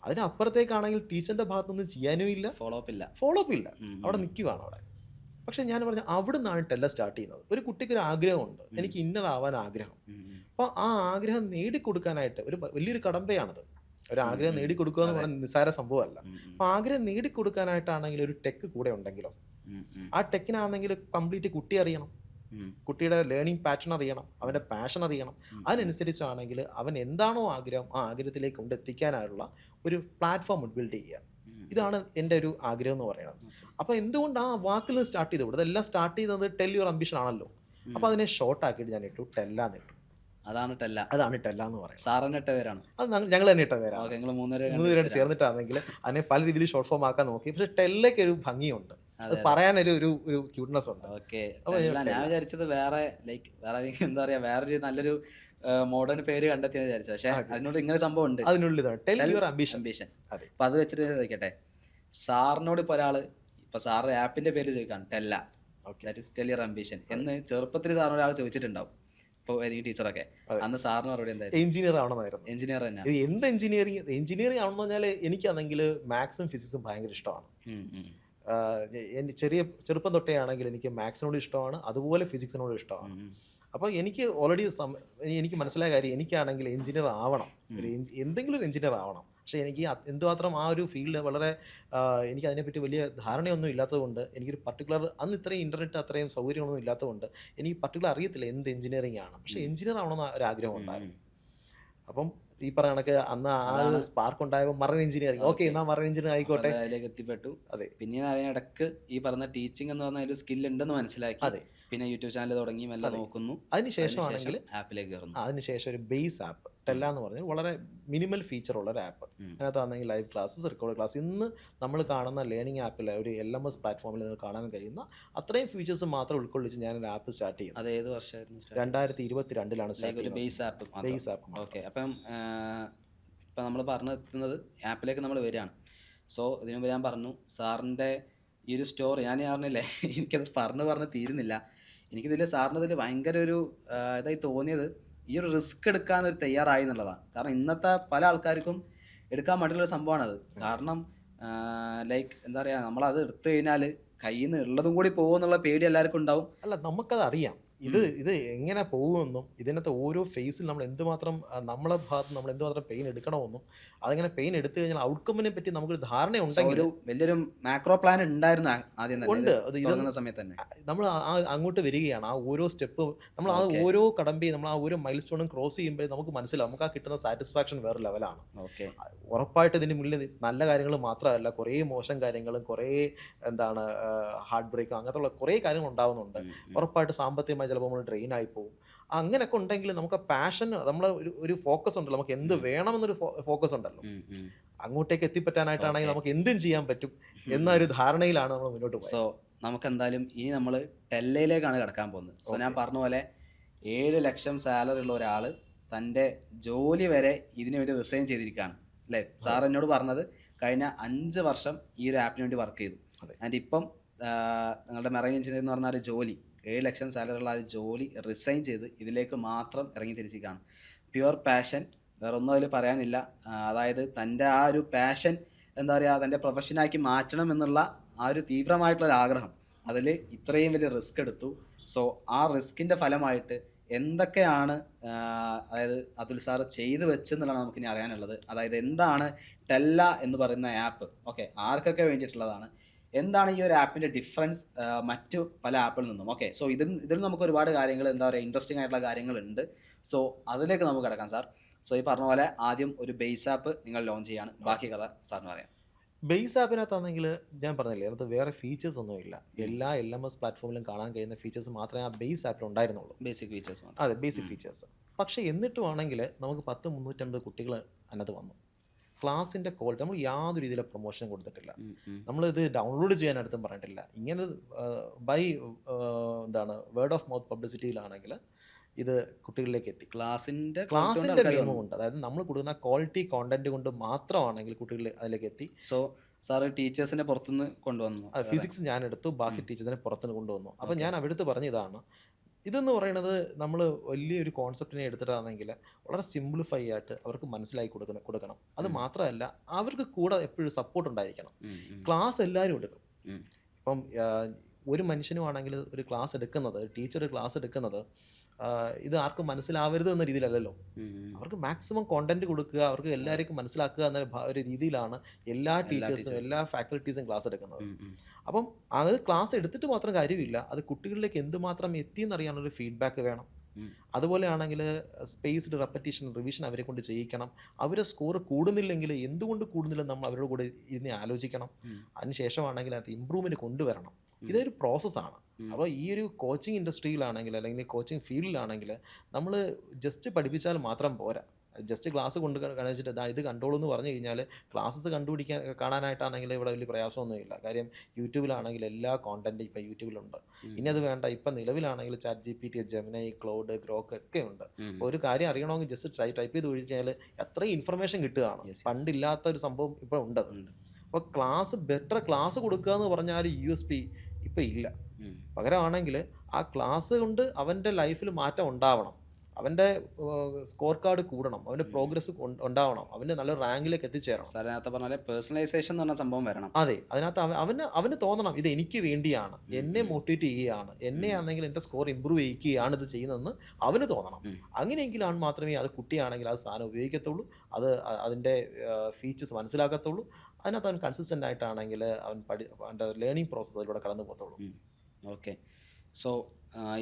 അതിനപ്പുറത്തേക്കാണെങ്കിൽ ടീച്ചറിൻ്റെ ഭാഗത്തൊന്നും ചെയ്യാനും ഇല്ല, ഫോളോ അപ്പ് ഇല്ല, അവിടെ നിൽക്കുവാണ് അവിടെ. പക്ഷെ ഞാൻ പറഞ്ഞു അവിടെ നിന്നാണ് ടെല്ല സ്റ്റാർട്ട് ചെയ്യുന്നത്. ഒരു കുട്ടിക്ക് ഒരു ആഗ്രഹമുണ്ട്, എനിക്ക് ഇന്നതാവാൻ ആഗ്രഹം. അപ്പോൾ ആ ആഗ്രഹം നേടിക്കൊടുക്കാനായിട്ട് ഒരു വലിയൊരു കടമ്പയാണത്. ഒരു ആഗ്രഹം നേടിക്കൊടുക്കുക എന്ന് പറഞ്ഞാൽ നിസ്സാര സംഭവമല്ല. അപ്പോൾ ആഗ്രഹം നേടിക്കൊടുക്കാനായിട്ടാണെങ്കിൽ ഒരു ടെക്ക് കൂടെ ഉണ്ടെങ്കിലോ, ആ ടെക്കിനാണെങ്കിൽ കംപ്ലീറ്റ് കുട്ടി അറിയണം, കുട്ടിയുടെ ലേണിംഗ് പാറ്റേൺ അറിയണം, അവൻ്റെ പാഷൻ അറിയണം. അതിനനുസരിച്ചാണെങ്കിൽ അവൻ എന്താണോ ആഗ്രഹം ആ ആഗ്രഹത്തിലേക്ക് കൊണ്ടെത്തിക്കാനായുള്ള ഒരു പ്ലാറ്റ്ഫോം ബിൽഡ് ചെയ്യുക. ഇതാണ് എൻ്റെ ഒരു ആഗ്രഹം എന്ന് പറയുന്നത്. അപ്പോൾ എന്തുകൊണ്ട് ആ വാക്കിൽ നിന്ന് സ്റ്റാർട്ട് ചെയ്തു? ഇതെല്ലാം സ്റ്റാർട്ട് ചെയ്യുന്നത് ടെൽ യുവർ അംബിഷൻ ആണല്ലോ. അപ്പോൾ അതിനെ ഷോർട്ട് ആക്കിയിട്ട് ഞാൻ ഇട്ടു ടെല്ലാന്ന് ഇട്ടു. അതാണ് ടെല്ല എന്ന് പറയുന്നത്. സാറിന് ഇട്ട പേരാണ് അത് ഞങ്ങൾ തന്നെ ഇട്ട പേരാണ്. മൂന്നുപേരും ചേർന്നിട്ടാണെങ്കിൽ അതിനെ പല രീതിയിൽ ഷോർട്ട് ഫോം ആക്കാൻ നോക്കി. പക്ഷെ ടെല്ലയ്ക്ക് ഒരു ഭംഗിയുണ്ട്, അത് പറയാനൊരു ഒരു ക്യൂട്ട്നെസ് ഉണ്ട്. ഞാൻ വിചാരിച്ചത് വേറെ എന്താ പറയാ വേറൊരു നല്ലൊരു മോഡേൺ പേര് കണ്ടെത്തിയെന്ന് വിചാരിച്ചു. പക്ഷെ അതിനോട് ഇങ്ങനെ സംഭവം ഉണ്ട്, അതിനുള്ളിൽ ടെൽ യുവർ അംബിഷൻ. അപ്പൊ അത് വെച്ചിട്ട് ചോദിക്കട്ടെ, സാറിനോട് ഇപ്പൊ ഒരാള് ഇപ്പൊ സാറ് ആപ്പിന്റെ പേര് ചോദിക്കാണ് ടെല്ല, ടെൽ യുവർ അംബിഷൻ എന്ന് ചെറുപ്പത്തിൽ സാറിനോട് ഒരാൾ ചോദിച്ചിട്ടുണ്ടാവും. ഇപ്പോൾ ഏതെങ്കിലും ടീച്ചറൊക്കെ അന്ന് സാറിന് മറുപടി എന്തായാലും എഞ്ചിനീയർ ആവണമെന്നായിരുന്നു. എഞ്ചിനീയർ തന്നെ. എന്ത് എഞ്ചിനീയറിംഗ് ആവണമെന്ന് പറഞ്ഞാൽ എനിക്കാണെങ്കിൽ മാത്സും ഫിസിക്സും ഭയങ്കര ഇഷ്ടമാണ്. ചെറുപ്പം തൊട്ടേ ആണെങ്കിൽ എനിക്ക് മാത്സിനോട് ഇഷ്ടമാണ്, അതുപോലെ ഫിസിക്സിനോട് ഇഷ്ടമാണ്. അപ്പോൾ എനിക്ക് ഓൾറെഡി എനിക്ക് മനസ്സിലായ കാര്യം എനിക്കാണെങ്കിൽ എഞ്ചിനീയർ ആവണം, എന്തെങ്കിലും ഒരു എഞ്ചിനീയർ ആവണം. പക്ഷേ എനിക്ക് എന്തുമാത്രം ആ ഒരു ഫീൽഡ് വളരെ എനിക്ക് അതിനെപ്പറ്റി വലിയ ധാരണയൊന്നും ഇല്ലാത്തതുകൊണ്ട് എനിക്കൊരു പർട്ടിക്കുലർ അന്ന് ഇത്രയും ഇൻ്റർനെറ്റ് അത്രയും സൗകര്യമൊന്നും ഇല്ലാത്തതുകൊണ്ട് എനിക്ക് പർട്ടിക്കുലർ അറിയത്തില്ല എന്ത് എഞ്ചിനീയറിംഗ് ആണ്. പക്ഷേ എഞ്ചിനീയർ ആവണമെന്ന് ഒരു ആഗ്രഹം ഉണ്ടായിരുന്നു. അപ്പം ഈ പറഞ്ഞ കണക്ക് അന്ന് ആ ഒരു സ്പാർക്ക് ഉണ്ടായപ്പോൾ മറൈൻ എഞ്ചിനീയറിംഗ്, ഓക്കെ എന്നാൽ മറൈൻ എഞ്ചിനീയർ ആയിക്കോട്ടെ, അതിലേക്ക് എത്തിപ്പെട്ടു. അതെ. പിന്നെ അതിനിടക്ക് ഈ പറഞ്ഞ ടീച്ചിങ് എന്ന് പറഞ്ഞ ഒരു സ്കിൽ ഉണ്ടെന്ന് മനസ്സിലാക്കി. അതെ. പിന്നെ യൂട്യൂബ് ചാനൽ തുടങ്ങി മെല്ലെ നോക്കുന്നു. അതിനുശേഷമാണെങ്കിൽ ആപ്പിലേക്ക് കയറുന്നു. അതിനുശേഷം ഒരു ബേസ് ആപ്പ് ടെല്ല എന്ന് പറഞ്ഞാൽ വളരെ മിനിമൽ ഫീച്ചറുള്ള ഒരു ആപ്പ്. അതിനകത്താണെങ്കിൽ ലൈവ് ക്ലാസ്സസ്, റെക്കോർഡ് ക്ലാസ്, ഇന്ന് നമ്മൾ കാണുന്ന ലേണിംഗ് ആപ്പിൽ ഒരു LMS പ്ലാറ്റ്ഫോമിൽ നിന്ന് കാണാൻ കഴിയുന്ന അത്രയും ഫീച്ചേഴ്സ് മാത്രം ഉൾക്കൊള്ളിച്ച് ഞാനൊരു ആപ്പ് സ്റ്റാർട്ട് ചെയ്യുന്നത്. അത് ഏത് വർഷമായിരുന്നു? 2022 സ്റ്റാർട്ട് ചെയ്യുന്നത്. Base app. ഓക്കെ. അപ്പം ഇപ്പം നമ്മൾ പറഞ്ഞെത്തുന്നത് ആപ്പിലേക്ക് നമ്മൾ വരികയാണ്. സോ ഇതിനു മുമ്പ് ഞാൻ പറഞ്ഞു സാറിൻ്റെ ഈ ഒരു സ്റ്റോറി ഞാൻ പറഞ്ഞില്ലേ എനിക്കത് പറഞ്ഞ് തീരുന്നില്ല. എനിക്കിതിൽ സാറിനതിൽ ഭയങ്കര ഒരു ഇതായി തോന്നിയത് ഈ ഒരു റിസ്ക് എടുക്കാൻ ഒരു തയ്യാറായി എന്നുള്ളതാണ്. കാരണം ഇന്നത്തെ പല ആൾക്കാർക്കും എടുക്കാൻ മടിയുള്ളൊരു സംഭവമാണത്. കാരണം എന്താ പറയുക, നമ്മളത് എടുത്തു കഴിഞ്ഞാൽ കയ്യിൽ നിന്ന് ഉള്ളതും കൂടി പോകുമെന്നുള്ള പേടി എല്ലാവർക്കും ഉണ്ടാവും. അല്ല, നമുക്കത് അറിയാം ഇത് എങ്ങനെ പോകുമെന്നും ഇതിനകത്ത് ഓരോ ഫേസിൽ നമ്മൾ എന്തുമാത്രം നമ്മളെ ഭാഗത്ത് നമ്മൾ എന്തുമാത്രം പെയിൻ എടുക്കണമെന്നും അതെങ്ങനെ പെയിൻ എടുത്തു കഴിഞ്ഞാൽ ഔട്ട്കമ്മിനെ പറ്റി നമുക്കൊരു ധാരണ ഉണ്ടെങ്കിൽ വലിയൊരു മാക്രോ പ്ലാൻ ഉണ്ടായിരുന്നു ആദ്യം ഉണ്ട്. ഇതൊന്ന സമയത്ത് തന്നെ നമ്മൾ അങ്ങോട്ട് വരികയാണ്. ആ ഓരോ സ്റ്റെപ്പ് നമ്മൾ ആ ഓരോ കടമ്പയും നമ്മൾ ആ ഓരോ മൈൽ സ്റ്റോണും ക്രോസ് ചെയ്യുമ്പോൾ നമുക്ക് മനസ്സിലാവും, നമുക്ക് ആ കിട്ടുന്ന സാറ്റിസ്ഫാക്ഷൻ വേറെ ലെവലാണ്. ഉറപ്പായിട്ട് ഇതിന് മുന്നിൽ നല്ല കാര്യങ്ങൾ മാത്രമല്ല, കുറേ മോശം കാര്യങ്ങളും കുറേ ഹാർട്ട് ബ്രേക്കും അങ്ങനത്തെ കുറേ കാര്യങ്ങൾ ഉണ്ടാവുന്നുണ്ട്. ഉറപ്പായിട്ട് സാമ്പത്തികമായി ചിലപ്പോൾ നമ്മൾ ഡ്രെയിൻ ആയി പോകും. അങ്ങനെയൊക്കെ ഉണ്ടെങ്കിൽ നമുക്ക് പാഷൻ, നമ്മളെ ഒരു ഫോക്കസ് ഉണ്ടല്ലോ, നമുക്ക് എന്ത് വേണമെന്നൊരു ഫോക്കസ് ഉണ്ടല്ലോ, അങ്ങോട്ടേക്ക് എത്തിപ്പറ്റാനായിട്ടാണെങ്കിൽ നമുക്ക് എന്തും ചെയ്യാൻ പറ്റും എന്നൊരു ധാരണയിലാണ് നമ്മൾ മുന്നോട്ട് പോകുന്നത്. സോ നമുക്ക് എന്തായാലും ഇനി നമ്മൾ ടെല്ലയിലേക്കാണ് കിടക്കാൻ പോകുന്നത്. സോ ഞാൻ പറഞ്ഞ പോലെ 7 ലക്ഷം സാലറി ഉള്ള ഒരാൾ തൻ്റെ ജോലി വരെ ഇതിനു വേണ്ടി റിസൈൻ ചെയ്തിരിക്കുകയാണ് അല്ലേ? സാർ എന്നോട് പറഞ്ഞത് കഴിഞ്ഞ 5 വർഷം ഈ ഒരു ആപ്പിന് വേണ്ടി വർക്ക് ചെയ്തു. ആൻഡ് ഇപ്പം നിങ്ങളുടെ മെറൈൻ എഞ്ചിനീയർ എന്ന് പറഞ്ഞ ഒരു ജോലി 7 ലക്ഷം സാലറി ഉള്ള ആ ഒരു ജോലി റിസൈൻ ചെയ്ത് ഇതിലേക്ക് മാത്രം ഇറങ്ങി തിരിച്ചിരിക്കുകയാണ്. പ്യുവർ പാഷൻ, വേറെ ഒന്നും അതിൽ പറയാനില്ല. അതായത് തൻ്റെ ആ ഒരു പാഷൻ എന്താ പറയുക, തൻ്റെ പ്രൊഫഷനാക്കി മാറ്റണം എന്നുള്ള ആ ഒരു തീവ്രമായിട്ടുള്ളൊരു ആഗ്രഹം, അതിൽ ഇത്രയും വലിയ റിസ്ക് എടുത്തു. സോ ആ റിസ്കിൻ്റെ ഫലമായിട്ട് എന്തൊക്കെയാണ് അതായത് അതുൽ സാറ് ചെയ്തു വെച്ചെന്നുള്ളതാണ് നമുക്കിനി അറിയാനുള്ളത്. അതായത് എന്താണ് ടെല്ല എന്ന് പറയുന്ന ആപ്പ്, ഓക്കെ ആർക്കൊക്കെ വേണ്ടിയിട്ടുള്ളതാണ്, എന്താണ് ഈ ഒരു ആപ്പിൻ്റെ ഡിഫറൻസ് മറ്റു പല ആപ്പിൽ നിന്നും. ഓക്കെ, സോ ഇതിൽ നമുക്ക് ഒരുപാട് കാര്യങ്ങൾ എന്താ പറയുക ഇൻട്രസ്റ്റിംഗ് ആയിട്ടുള്ള കാര്യങ്ങളുണ്ട്. സോ അതിലേക്ക് നമുക്ക് കിടക്കാം സാർ. സോ ഈ പറഞ്ഞ പോലെ ആദ്യം ഒരു ബേസ് ആപ്പ് നിങ്ങൾ ലോഞ്ച് ചെയ്യാണ്, ബാക്കി കഥ സാറിന് പറയാം. ബേസ് ആപ്പിനകത്താണെങ്കിൽ ഞാൻ പറഞ്ഞില്ലേ, അതിനകത്ത് വേറെ ഫീച്ചേഴ്സ് ഒന്നുമില്ല. എല്ലാ LMS പ്ലാറ്റ്ഫോമിലും കാണാൻ കഴിയുന്ന ഫീച്ചേഴ്സ് മാത്രമേ ആ ബേസ് ആപ്പിൽ ഉണ്ടായിരുന്നുള്ളൂ. Basic features. അതെ, ബേസിക് ഫീച്ചേഴ്സ്. പക്ഷേ എന്നിട്ടും ആണെങ്കിൽ നമുക്ക് 350 കുട്ടികൾ അതിനകത്ത് വന്നു. ക്ലാസ്സിൻ്റെ ക്വാളിറ്റി നമ്മൾ യാതൊരു രീതിയിലെ പ്രൊമോഷനും കൊടുത്തിട്ടില്ല. നമ്മളിത് ഡൗൺലോഡ് ചെയ്യാൻ അടുത്തും പറഞ്ഞിട്ടില്ല. ഇങ്ങനെ ബൈ എന്താണ് വേർഡ് ഓഫ് മൗത്ത് പബ്ലിസിറ്റിയിലാണെങ്കിൽ ഇത് കുട്ടികളിലേക്ക് എത്തി. ക്ലാസിൻ്റെ നിയമമുണ്ട്. അതായത് നമ്മൾ കൊടുക്കുന്ന ക്വാളിറ്റി കോണ്ടന്റ് കൊണ്ട് മാത്രമാണെങ്കിൽ കുട്ടികൾ അതിലേക്ക് എത്തി. സോ സാറ് ടീച്ചേഴ്സിനെ പുറത്തുനിന്ന് കൊണ്ടുവന്നു. ഫിസിക്സ് ഞാൻ എടുത്തു, ബാക്കി ടീച്ചേഴ്സിനെ പുറത്തുനിന്ന് കൊണ്ടുവന്നു. അപ്പോൾ ഞാൻ അവിടുത്തെ പറഞ്ഞ ഇതാണ്, ഇതെന്ന് പറയുന്നത് നമ്മൾ വലിയൊരു കോൺസെപ്റ്റിനെ എടുത്തിട്ടാണെങ്കിൽ വളരെ സിംപ്ലിഫൈ ആയിട്ട് അവർക്ക് മനസ്സിലാക്കി കൊടുക്കണം. അത് മാത്രമല്ല അവർക്ക് കൂടെ എപ്പോഴും സപ്പോർട്ട് ഉണ്ടായിരിക്കണം. ക്ലാസ് എല്ലാവരും എടുക്കും. ഇപ്പം ഒരു മനുഷ്യനുമാണെങ്കിൽ ഒരു ക്ലാസ് എടുക്കുന്നത്, ടീച്ചർ ക്ലാസ് എടുക്കുന്നത് ഇത് ആർക്കും മനസ്സിലാവരുത് എന്ന രീതിയിലല്ലല്ലോ. അവർക്ക് മാക്സിമം കോണ്ടന്റ് കൊടുക്കുക, അവർക്ക് എല്ലാവർക്കും മനസ്സിലാക്കുക എന്ന ഒരു രീതിയിലാണ് എല്ലാ ടീച്ചേഴ്സും എല്ലാ ഫാക്കൽറ്റീസും ക്ലാസ് എടുക്കുന്നത്. അപ്പം അത് ക്ലാസ് എടുത്തിട്ട് മാത്രം കാര്യമില്ല, അത് കുട്ടികളിലേക്ക് എന്തുമാത്രം എത്തിയെന്നറിയാനൊരു ഫീഡ്ബാക്ക് വേണം. അതുപോലെ ആണെങ്കിൽ സ്പേസ്ഡ് റെപ്പറ്റീഷൻ റിവിഷൻ അവരെ കൊണ്ട് ചെയ്യിക്കണം. അവരെ സ്കോർ കൂടുന്നില്ലെങ്കിൽ എന്തുകൊണ്ട് കൂടുന്നില്ലെന്ന് നമ്മൾ അവരുടെ കൂടെ ഇരുന്ന് ആലോചിക്കണം. അതിനുശേഷമാണെങ്കിൽ അത് ഇമ്പ്രൂവ്മെൻറ്റ് കൊണ്ടുവരണം. ഇതൊരു പ്രോസസ്സാണ്. അപ്പോൾ ഈ ഒരു കോച്ചിങ് ഇൻഡസ്ട്രിയിലാണെങ്കിൽ അല്ലെങ്കിൽ കോച്ചിങ് ഫീൽഡിലാണെങ്കിൽ നമ്മൾ ജസ്റ്റ് പഠിപ്പിച്ചാൽ മാത്രം പോരാ. ജസ്റ്റ് ക്ലാസ് കൊണ്ട് കാണിച്ചിട്ട് ഇത് കണ്ടോളൂ എന്ന് പറഞ്ഞു കഴിഞ്ഞാൽ ക്ലാസ്സസ് കാണാനായിട്ടാണെങ്കിൽ ഇവിടെ വലിയ പ്രയാസമൊന്നുമില്ല. കാര്യം യൂട്യൂബിലാണെങ്കിൽ എല്ലാ കോണ്ടൻറ്റും ഇപ്പോൾ യൂട്യൂബിലുണ്ട്. ഇനി അത് വേണ്ട, ഇപ്പം നിലവിലാണെങ്കിൽ chat GPT, Gemini, Claude, Grok ഒക്കെ ഉണ്ട്. ഒരു കാര്യം അറിയണമെങ്കിൽ ജസ്റ്റ് ടൈപ്പ് ചെയ്ത് ഒഴിച്ചാൽ എത്രയും ഇൻഫർമേഷൻ കിട്ടുകയാണ്. പണ്ടില്ലാത്ത ഒരു സംഭവം ഇപ്പോൾ ഉണ്ട്. അപ്പോൾ ബെറ്റർ ക്ലാസ് കൊടുക്കുക എന്ന് പറഞ്ഞാൽ USP ഇപ്പം ഇല്ല. പകരമാണെങ്കിൽ ആ ക്ലാസ് കൊണ്ട് അവൻ്റെ ലൈഫിൽ മാറ്റം ഉണ്ടാവണം, അവൻ്റെ സ്കോർ കാർഡ് കൂടണം, അവൻ്റെ പ്രോഗ്രസ് ഉണ്ടാവണം, അവൻ്റെ നല്ല റാങ്കിലേക്ക് എത്തിച്ചേരണം. നേരത്തെ പറഞ്ഞ പേഴ്സണലൈസേഷൻ എന്ന് പറഞ്ഞ സംഭവം വരണം. അതെ, അതിനകത്ത് അവന് തോന്നണം ഇത് എനിക്ക് വേണ്ടിയാണ്, എന്നെ മോട്ടിവേറ്റ് ചെയ്യുകയാണ്, എന്നെ ആണെങ്കിൽ എൻ്റെ സ്കോർ ഇമ്പ്രൂവ് ചെയ്യിക്കുകയാണ് ഇത് ചെയ്യുന്നതെന്ന് അവന് തോന്നണം. അങ്ങനെയെങ്കിലാണ് മാത്രമേ അത് കുട്ടിയാണെങ്കിൽ അത് സാധനം ഉപയോഗിക്കത്തുള്ളൂ, അതിൻ്റെ ഫീച്ചേഴ്സ് മനസ്സിലാക്കത്തുള്ളൂ. അതിനകത്ത് അവൻ കൺസിസ്റ്റൻ്റ് ആയിട്ടാണെങ്കിൽ അവൻ്റെ ലേണിംഗ് പ്രോസസ്സ് അതിലൂടെ കടന്നു പോകത്തുള്ളൂ. ഓക്കെ, സോ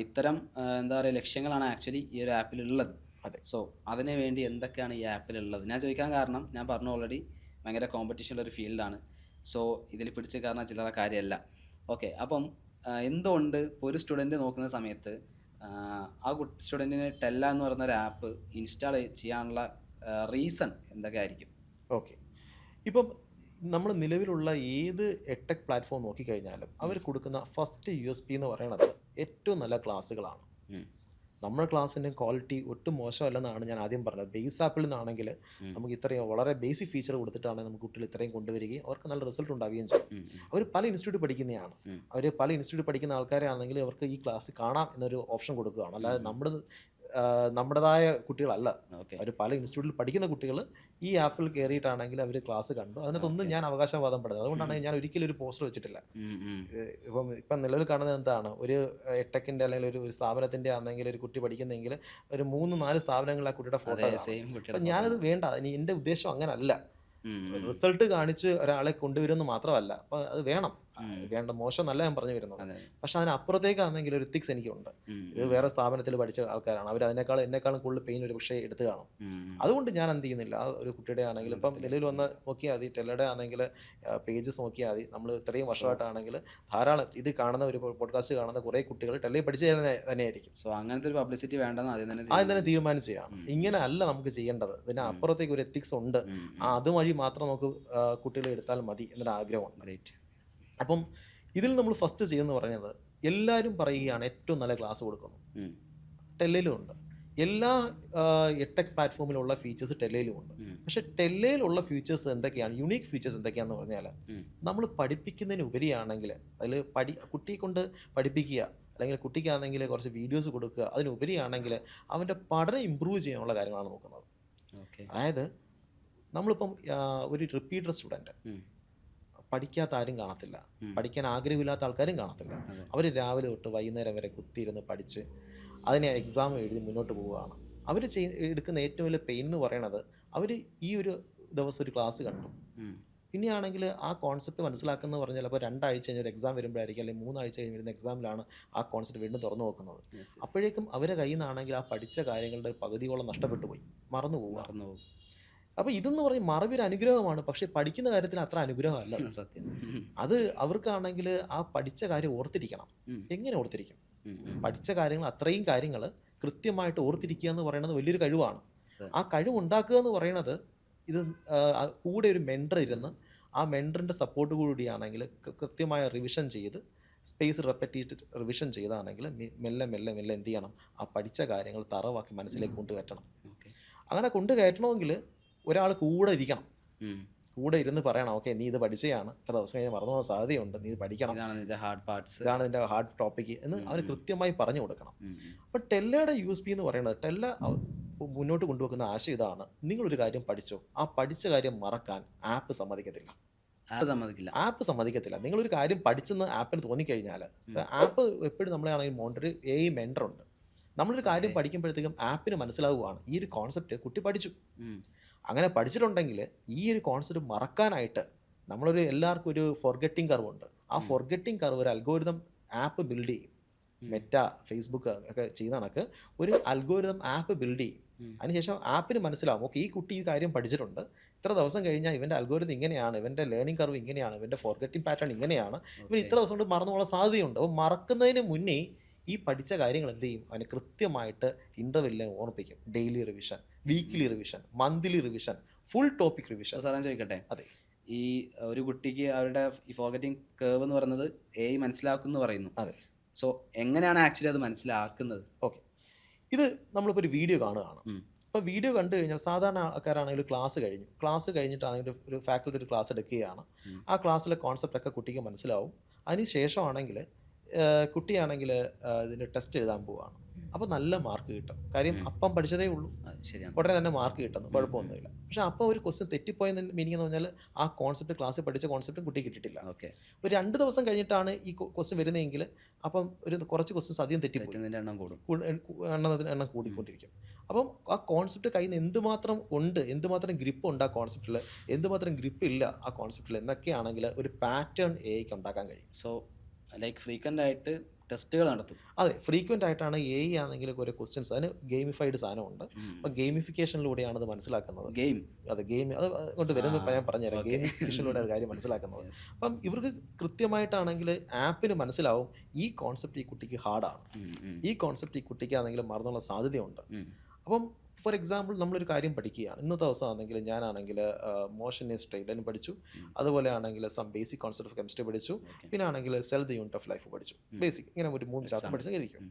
ഇത്തരം എന്താ പറയുക ലക്ഷ്യങ്ങളാണ് ആക്ച്വലി ഈ ഒരു ആപ്പിലുള്ളത്. അതെ. സോ അതിന് വേണ്ടി എന്തൊക്കെയാണ് ഈ ആപ്പിലുള്ളത് ഞാൻ ചോദിക്കാൻ കാരണം, ഞാൻ പറഞ്ഞു ഓൾറെഡി ഭയങ്കര കോമ്പറ്റീഷനുള്ളൊരു ഫീൽഡാണ്. സോ ഇതിൽ പിടിച്ച് കാരണം ചില്ലറ കാര്യമല്ല. ഓക്കെ, അപ്പം എന്തുകൊണ്ട് ഒരു സ്റ്റുഡൻറ്റ് നോക്കുന്ന സമയത്ത് ആ സ്റ്റുഡൻറ്റിന് ടെല്ല എന്ന് പറയുന്ന ഒരു ആപ്പ് ഇൻസ്റ്റാൾ ചെയ്യാനുള്ള റീസൺ എന്തൊക്കെ ആയിരിക്കും? ഓക്കെ, ഇപ്പം നമ്മൾ നിലവിലുള്ള ഏത് എഡ്ടെക് പ്ലാറ്റ്ഫോം നോക്കിക്കഴിഞ്ഞാലും അവർ കൊടുക്കുന്ന ഫസ്റ്റ് USP എന്ന് പറയുന്നത് ഏറ്റവും നല്ല ക്ലാസ്സുകളാണ്. നമ്മുടെ ക്ലാസ്സിൻ്റെ ക്വാളിറ്റി ഒട്ടും മോശമല്ലെന്നാണ് ഞാൻ ആദ്യം പറഞ്ഞത്. ബേസ് ആപ്പിൽ നിന്നാണെങ്കിൽ നമുക്ക് ഇത്രയും വളരെ ബേസിക് ഫീച്ചർ കൊടുത്തിട്ടാണ് നമുക്ക് കുട്ടികൾ ഇത്രയും കൊണ്ടുവരികയും അവർക്ക് നല്ല റിസൾട്ട് ഉണ്ടാവുകയും ചെയ്യും. അവർ പല ഇൻസ്റ്റിറ്റ്യൂട്ട് പഠിക്കുന്നതാണ്. അവർ പല ഇൻസ്റ്റിറ്റ്യൂട്ട് പഠിക്കുന്ന ആൾക്കാരെ ആണെങ്കിൽ അവർക്ക് ഈ ക്ലാസ് കാണാം എന്നൊരു ഓപ്ഷൻ കൊടുക്കുകയാണ്. അല്ലാതെ നമ്മുടേതായ കുട്ടികളല്ല. അവർ പല ഇൻസ്റ്റിറ്റ്യൂട്ടിൽ പഠിക്കുന്ന കുട്ടികൾ ഈ ആപ്പിൽ കയറിയിട്ടാണെങ്കിൽ അവർ ക്ലാസ് കണ്ടു. അതിനകത്തൊന്നും ഞാൻ അവകാശവാദം പെടുന്നത്. അതുകൊണ്ടാണ് ഞാൻ ഒരിക്കലും ഒരു പോസ്റ്റർ വെച്ചിട്ടില്ല. ഇപ്പം നിലവിൽ കാണുന്നത് എന്താണ്, ഒരു എട്ടെക്കിൻ്റെ അല്ലെങ്കിൽ ഒരു സ്ഥാപനത്തിൻ്റെ ആണെങ്കിൽ ഒരു കുട്ടി പഠിക്കുന്നെങ്കിൽ ഒരു 3-4 സ്ഥാപനങ്ങളിൽ ആ കുട്ടിയുടെ ഫോട്ടോ. അപ്പം ഞാനത് വേണ്ട, ഇനി എൻ്റെ ഉദ്ദേശം അങ്ങനല്ല. റിസൾട്ട് കാണിച്ച് ഒരാളെ കൊണ്ടുവരുമെന്ന് മാത്രമല്ല, അപ്പം അത് വേണം, മോശം ഞാൻ പറഞ്ഞു വരുന്നത്. പക്ഷെ അതിനപ്പുറത്തേക്കാണെങ്കിൽ ഒരു എത്തിക്സ് എനിക്കുണ്ട്. ഇത് വേറെ സ്ഥാപനത്തിൽ പഠിച്ച ആൾക്കാരാണ്, അവർ എന്നെക്കാളും കൂടുതൽ പെയിൻ ഒരു പക്ഷേ എടുത്ത് കാണും. അതുകൊണ്ട് ഞാൻ എന്ത് ചെയ്യുന്നില്ല, ആ ഒരു കുട്ടിയുടെ ആണെങ്കിൽ ഇപ്പം നിലവിൽ വന്ന് നോക്കിയാൽ മതി, ടെല്ലയുടെ ആണെങ്കിൽ പേജസ് നോക്കിയാൽ മതി. നമ്മൾ ഇത്രയും വർഷമായിട്ടാണെങ്കിൽ ധാരാളം ഇത് കാണുന്ന ഒരു പോഡ്കാസ്റ്റ് കാണുന്ന കുറേ കുട്ടികൾ ടെല്ലയിൽ പഠിച്ചു തന്നെയായിരിക്കും. സോ അങ്ങനത്തെ ഒരു പബ്ലിസിറ്റി വേണ്ടെന്ന് ആദ്യം തന്നെ തീരുമാനിച്ചതാണ്. ഇങ്ങനെ അല്ല നമുക്ക് ചെയ്യേണ്ടത്, ഇതിന് അപ്പുറത്തേക്ക് ഒരു എത്തിക്സ് ഉണ്ട്. അതുവഴി മാത്രം നമുക്ക് കുട്ടികളെ എടുത്താൽ മതി എന്നൊരു ആഗ്രഹമാണ്. അപ്പം ഇതിൽ നമ്മൾ ഫസ്റ്റ് ചെയ്യുന്ന പറയുന്നത്, എല്ലാവരും പറയുകയാണ് ഏറ്റവും നല്ല ക്ലാസ് കൊടുക്കുന്നു. ടെല്ലയിലും ഉണ്ട്, എല്ലാ എഡ്ടെക് പ്ലാറ്റ്ഫോമിലുള്ള ഫീച്ചേഴ്സ് ടെല്ലയിലും ഉണ്ട്. പക്ഷെ ടെല്ലയിലുള്ള ഫീച്ചേഴ്സ് എന്തൊക്കെയാണ്, യുണീക്ക് ഫീച്ചേഴ്സ് എന്തൊക്കെയാണെന്ന് പറഞ്ഞാൽ, നമ്മൾ പഠിപ്പിക്കുന്നതിന് ഉപരിയാണെങ്കിൽ അതിൽ കുട്ടിയെ കൊണ്ട് പഠിപ്പിക്കുക, അല്ലെങ്കിൽ കുട്ടിക്കാണെങ്കിൽ കുറച്ച് വീഡിയോസ് കൊടുക്കുക, അതിനുപരിയാണെങ്കിൽ അവൻ്റെ പഠനം ഇമ്പ്രൂവ് ചെയ്യാനുള്ള കാര്യങ്ങളാണ് നോക്കുന്നത്. അതായത് നമ്മളിപ്പം ഒരു റിപ്പീറ്റർ സ്റ്റുഡൻറ്റ്, പഠിക്കാത്ത ആരും കാണത്തില്ല, പഠിക്കാൻ ആഗ്രഹമില്ലാത്ത ആൾക്കാരും കാണത്തില്ല. അവർ രാവിലെ തൊട്ട് വൈകുന്നേരം വരെ കുത്തിയിരുന്ന് പഠിച്ച് അതിനെ എക്സാം എഴുതി മുന്നോട്ട് പോവുകയാണ്. അവർ എടുക്കുന്ന ഏറ്റവും വലിയ പെയിൻ എന്ന് പറയണത്, അവർ ഈ ഒരു ദിവസം ഒരു ക്ലാസ് കണ്ടു, പിന്നെയാണെങ്കിൽ ആ കോൺസെപ്റ്റ് മനസ്സിലാക്കുന്നത് പറഞ്ഞാൽ ചിലപ്പോൾ 2 ആഴ്ച കഴിഞ്ഞ് ഒരു എക്സാം വരുമ്പോഴായിരിക്കും, അല്ലെങ്കിൽ 3 ആഴ്ച കഴിഞ്ഞ് വരുന്ന എക്സാമിലാണ് ആ കോൺസെപ്റ്റ് വീണ്ടും തുറന്നു നോക്കുന്നത്. അപ്പോഴേക്കും അവരുടെ കയ്യിൽ നിന്നാണെങ്കിൽ ആ പഠിച്ച കാര്യങ്ങളുടെ പകുതിയോളം നഷ്ടപ്പെട്ടു പോയി, മറന്നു പോകും. അപ്പോൾ ഇതെന്ന് പറയും മറവിയൊരു അനുഗ്രഹമാണ്, പക്ഷേ പഠിക്കുന്ന കാര്യത്തിൽ അത്ര അനുഗ്രഹമല്ല സത്യം. അത് അവർക്കാണെങ്കിൽ ആ പഠിച്ച കാര്യം ഓർത്തിരിക്കണം. എങ്ങനെ ഓർത്തിരിക്കും? പഠിച്ച കാര്യങ്ങൾ, അത്രയും കാര്യങ്ങൾ കൃത്യമായിട്ട് ഓർത്തിരിക്കുക എന്ന് പറയുന്നത് വലിയൊരു കഴിവാണ്. ആ കഴിവുണ്ടാക്കുക എന്ന് പറയുന്നത് ഇത് കൂടെ ഒരു മെൻറ്റർ ഇരുന്ന് ആ മെൻറ്ററിൻ്റെ സപ്പോർട്ട് കൂടിയാണെങ്കിൽ കൃത്യമായ റിവിഷൻ ചെയ്ത് സ്പേസ് റെപ്പറ്റീറ്റ് റിവിഷൻ ചെയ്താണെങ്കിൽ മെല്ലെ മെല്ലെ മെല്ലെ എന്ത് ചെയ്യണം, ആ പഠിച്ച കാര്യങ്ങൾ തറവാക്കി മനസ്സിലേക്ക് കൊണ്ടുകയറ്റണം. അങ്ങനെ കൊണ്ടുകയറ്റണമെങ്കിൽ ഒരാൾ കൂടെ ഇരിക്കണം, കൂടെ ഇരുന്ന് പറയണം, ഓക്കെ നീ ഇത് പഠിച്ചതാണ്, ഇത്ര ദിവസം കഴിഞ്ഞാൽ മറന്നു പോകാൻ സാധ്യതയുണ്ട്, നീ ഇത് പഠിക്കണം, ഇതാണ് നിന്റെ ഹാർഡ് പാർട്സ്, ഇതാണ് നിൻ്റെ ഹാർഡ് ടോപ്പിക്ക് എന്ന് അവന് കൃത്യമായി പറഞ്ഞു കൊടുക്കണം. അപ്പം ടെല്ലയുടെ USP എന്ന് പറയുന്നത്, ടെല്ല മുന്നോട്ട് കൊണ്ടുവെക്കുന്ന ആശയം ഇതാണ്, നിങ്ങളൊരു കാര്യം പഠിച്ചോ, ആ പഠിച്ച കാര്യം മറക്കാൻ ആപ്പ് സമ്മതിക്കത്തില്ല. ആപ്പ് സമ്മതിക്കത്തില്ല. നിങ്ങളൊരു കാര്യം പഠിച്ചെന്ന് ആപ്പിന് തോന്നിക്കഴിഞ്ഞാൽ, ആപ്പ് എപ്പോഴും നമ്മളാണെങ്കിൽ മോണ്ടർ മെൻറ്റർ ഉണ്ട്. നമ്മളൊരു കാര്യം പഠിക്കുമ്പോഴത്തേക്കും ആപ്പിന് മനസ്സിലാവുകയാണ് ഈ ഒരു കോൺസെപ്റ്റ് കുട്ടി പഠിച്ചു. അങ്ങനെ പഠിച്ചിട്ടുണ്ടെങ്കിൽ ഈ ഒരു കോൺസെപ്റ്റ് മറക്കാനായിട്ട് നമ്മളൊരു എല്ലാവർക്കും ഒരു ഫോർഗെറ്റിംഗ് കർവ് ഉണ്ട്. ആ ഫോർഗെറ്റിംഗ് കർവ് ഒരു അൽഗോരിതം ആപ്പ് ബിൽഡ് ചെയ്യും. മെറ്റ, ഫേസ്ബുക്ക് ഒക്കെ ചെയ്ത കണക്ക് ഒരു അൽഗോരിതം ആപ്പ് ബിൽഡ് ചെയ്യും. അതിനുശേഷം ആപ്പിന് മനസ്സിലാവും, ഓക്കെ ഈ കുട്ടി ഈ കാര്യം പഠിച്ചിട്ടുണ്ട്, ഇത്ര ദിവസം കഴിഞ്ഞാൽ ഇവൻ്റെ അൽഗോരിതം ഇങ്ങനെയാണ്, ഇവൻ്റെ ലേണിംഗ് കർവ് ഇങ്ങനെയാണ്, ഇവൻ്റെ ഫോർഗെറ്റിംഗ് പാറ്റേൺ ഇങ്ങനെയാണ്, ഇവൻ ഇത്ര ദിവസം കൊണ്ട് മറന്നു പോകാൻ സാധ്യതയുണ്ട്. അപ്പോൾ മറക്കുന്നതിന് മുന്നേ ഈ പഠിച്ച കാര്യങ്ങൾ എന്ത് ചെയ്യും, അവന് കൃത്യമായിട്ട് ഇൻ്റർവെല്ലിനെ ഓർമ്മിപ്പിക്കും. Daily revision, weekly revision, monthly revision, full topic revision. സാറേ ചോദിക്കട്ടെ, അതെ, ഈ ഒരു കുട്ടിക്ക് അവരുടെ ഈ ഫോർഗറ്റിംഗ് കേർവ് എന്ന് പറയുന്നത് മനസ്സിലാക്കുന്നു പറയുന്നു. അതെ. സോ എങ്ങനെയാണ് ആക്ച്വലി അത് മനസ്സിലാക്കുന്നത്? ഓക്കെ, ഇത് നമ്മളിപ്പോൾ ഒരു വീഡിയോ കാണുകയാണ്. അപ്പോൾ വീഡിയോ കണ്ടു കഴിഞ്ഞാൽ സാധാരണ ആൾക്കാരാണെങ്കിൽ ക്ലാസ് കഴിഞ്ഞിട്ടാണെങ്കിൽ ഒരു ഫാക്കൽറ്റി ഒരു ക്ലാസ് എടുക്കുകയാണ്. ആ ക്ലാസ്സിലെ കോൺസെപ്റ്റൊക്കെ കുട്ടിക്ക് മനസ്സിലാവും. അതിന് ശേഷമാണെങ്കിൽ കുട്ടിയാണെങ്കിൽ ഇതിൻ്റെ ടെസ്റ്റ് എഴുതാൻ പോവുകയാണ്. അപ്പോൾ നല്ല മാർക്ക് കിട്ടും. കാര്യം അപ്പം പഠിച്ചതേ ഉള്ളൂ, ഉടനെ തന്നെ മാർക്ക് കിട്ടുന്നു, കുഴപ്പമൊന്നുമില്ല. പക്ഷേ അപ്പോൾ ഒരു ക്വസ്റ്റ്യൻ തെറ്റിപ്പോയെന്ന് മീനിങ് എന്ന് പറഞ്ഞാൽ ആ കോൺസെപ്റ്റ് ക്ലാസ്സിൽ പഠിച്ച കോൺസെപ്റ്റും കുട്ടി കിട്ടിയിട്ടില്ല. ഒരു 2 ദിവസം കഴിഞ്ഞിട്ടാണ് ഈ ക്വസ്റ്റ്യൻ വരുന്നതെങ്കിൽ അപ്പം ഒരു കുറച്ച് ക്വസ്റ്റ്യൻസ് അധികം തെറ്റിപ്പോയി, എണ്ണം കൂടിക്കൊണ്ടിരിക്കും. അപ്പം ആ കോൺസെപ്റ്റ് കയ്യിൽ നിന്ന് എന്തുമാത്രം ഉണ്ട്, എന്തുമാത്രം ഗ്രിപ്പ് ഉണ്ട് ആ കോൺസെപ്റ്റിൽ, എന്തുമാത്രം ഗ്രിപ്പ് ഇല്ല ആ കോൺസെപ്റ്റിൽ എന്നൊക്കെയാണെങ്കിൽ ഒരു പാറ്റേൺ AI ഉണ്ടാക്കാൻ കഴിയും. സോ ലൈക്ക് ഫ്രീക്വൻ്റ് ആയിട്ട് ടെസ്റ്റുകൾ നടത്തും. അതെ, ഫ്രീക്വൻ്റ് ആയിട്ടാണ് AI ആണെങ്കിൽ ഒരു ക്വസ്റ്റ്യൻസ്, അതിന് ഗെയിമിഫൈഡ് സാധനമുണ്ട്. അപ്പം ഗെയിമിഫിക്കേഷനിലൂടെയാണ് അത് മനസ്സിലാക്കുന്നത്. ഗെയിം അത് കൊണ്ട് വരുമ്പോൾ ഞാൻ പറഞ്ഞുതരാം, ഗെയിമിഫിക്കേഷനിലൂടെ അത് കാര്യം മനസ്സിലാക്കുന്നത്. അപ്പം ഇവർക്ക് കൃത്യമായിട്ടാണെങ്കിൽ ആപ്പിന് മനസ്സിലാവും ഈ കോൺസെപ്റ്റ് ഈ കുട്ടിക്ക് ഹാർഡാണ്, ഈ കോൺസെപ്റ്റ് ഈ കുട്ടിക്ക് ആണെങ്കിൽ മറന്നുള്ള സാധ്യതയുണ്ട്. അപ്പം ഫോർ എക്സാമ്പിൾ നമ്മളൊരു കാര്യം പഠിക്കുകയാണ്. ഇന്നത്തെ ദിവസം ആണെങ്കിൽ ഞാനാണെങ്കിൽ മോഷൻ ഈസ് സ്ട്രെയിറ്റ് ലൈൻ പഠിച്ചു, അതുപോലെ ആണെങ്കിൽ some basic concept of chemistry പഠിച്ചു, പിന്നെ ആണെങ്കിൽ cell the unit of life പഠിച്ചു. ബേസിക് ഇങ്ങനെ ഒരു 3 ചാപ്റ്റർ പഠിച്ചിരിക്കും.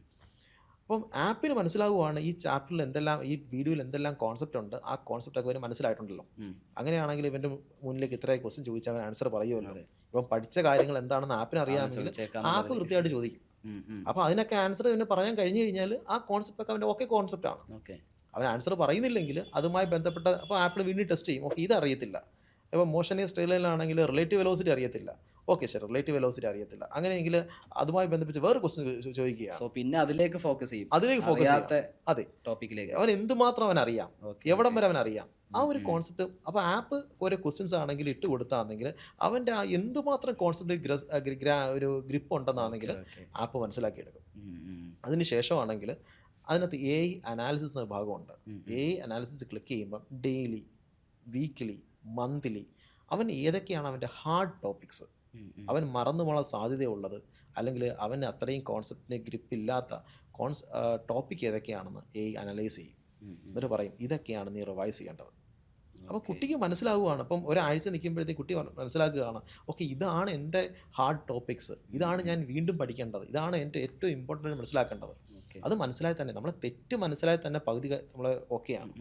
അപ്പം ആപ്പിന് മനസ്സിലാവുകയാണ് ഈ ചാപ്റ്ററിൽ എന്തെല്ലാം, ഈ വീഡിയോയിൽ എന്തെല്ലാം കോൺസെപ്റ്റ് ഉണ്ട്, ആ കോൺസെപ്റ്റൊക്കെ അവന് മനസ്സിലായിട്ടുണ്ടല്ലോ. അങ്ങനെയാണെങ്കിൽ ഇവൻ്റെ മുന്നിലേക്ക് ഇത്രയും ക്വസ്റ്റ്യൻ ചോദിച്ചാൽ അവൻ ആൻസർ പറയുമല്ലോ. ഇപ്പം പഠിച്ച കാര്യങ്ങൾ എന്താണെന്ന് ആപ്പിന് അറിയാമെങ്കിൽ ആപ്പ് കൃത്യമായിട്ട് ചോദിക്കും. അപ്പോൾ അതിനൊക്കെ ആൻസർ ഇവന് പറയാൻ കഴിഞ്ഞു കഴിഞ്ഞാൽ ആ കോൺസെപ്റ്റൊക്കെ അവൻ്റെ ഓക്കെ കോൺസെപ്റ്റാണ്. അവൻ ആൻസർ പറയുന്നില്ലെങ്കിൽ അതുമായി ബന്ധപ്പെട്ട അപ്പോൾ ആപ്പിൾ വീണ്ടും ടെസ്റ്റ് ചെയ്യും. ഓക്കെ ഇത് അറിയത്തില്ല, ഇപ്പോൾ മോഷൻ സ്ട്രെയിറ്റ് ലൈനിലാണെങ്കിൽ റിലേറ്റീവ് വെലോസിറ്റി അറിയത്തില്ല, ഓക്കെ ശരി റിലേറ്റീവ് വെലോസിറ്റി അറിയത്തില്ല, അങ്ങനെയെങ്കിൽ അതുമായി ബന്ധിപ്പിച്ച് വേറെ ക്വസ്റ്റ്യൻ ചോദിക്കുക, പിന്നെ അതിലേക്ക് ഫോക്കസ് ചെയ്യും. അതെ, ടോപ്പിക്കിലേക്ക് അവൻ എന്തുമാത്രം അവൻ അറിയാം, എവിടം വരെ അവൻ അറിയാം, ആ ഒരു കോൺസെപ്റ്റ്. അപ്പോൾ ആപ്പ് ഓരോ ക്വസ്റ്റ്യൻസ് ആണെങ്കിൽ ഇട്ട് കൊടുത്താണെങ്കിൽ അവൻ്റെ ആ എന്തുമാത്രം കോൺസെപ്റ്റ് ഒരു ഗ്രിപ്പ് ഉണ്ടെന്നാണെങ്കിൽ ആപ്പ് മനസ്സിലാക്കിയെടുക്കും. അതിന് ശേഷമാണെങ്കിൽ അതിനകത്ത് AI അനാലിസിസ് എന്ന ഭാഗമുണ്ട്. AI അനാലിസിസ് ക്ലിക്ക് ചെയ്യുമ്പം ഡെയിലി, വീക്ക്ലി, മന്ത്ലി അവൻ ഏതൊക്കെയാണ് അവൻ്റെ ഹാർഡ് ടോപ്പിക്സ്, അവൻ മറന്നു പോകാൻ സാധ്യതയുള്ളത്, അല്ലെങ്കിൽ അവന് അത്രയും കോൺസെപ്റ്റിന് ഗ്രിപ്പില്ലാത്ത ടോപ്പിക് ഏതൊക്കെയാണെന്ന് AI അനലൈസ് ചെയ്യും. എന്നിട്ട് പറയും ഇതൊക്കെയാണ് നീ റിവൈസ് ചെയ്യേണ്ടത്. അപ്പോൾ കുട്ടിക്ക് മനസ്സിലാവുകയാണ്. അപ്പം ഒരാഴ്ച നിൽക്കുമ്പോഴത്തേക്ക് കുട്ടി മനസ്സിലാക്കുകയാണ്, ഓക്കെ ഇതാണ് എൻ്റെ ഹാർഡ് ടോപ്പിക്സ്, ഇതാണ് ഞാൻ വീണ്ടും പഠിക്കേണ്ടത്, ഇതാണ് എൻ്റെ ഏറ്റവും ഇമ്പോർട്ടൻ്റ് മനസ്സിലാക്കേണ്ടത്. അത് മനസ്സിലായി തന്നെ നമ്മൾ തെറ്റ് മനസ്സിലായി തന്നെ പകുതി നമ്മൾ ഓക്കെയാണ്.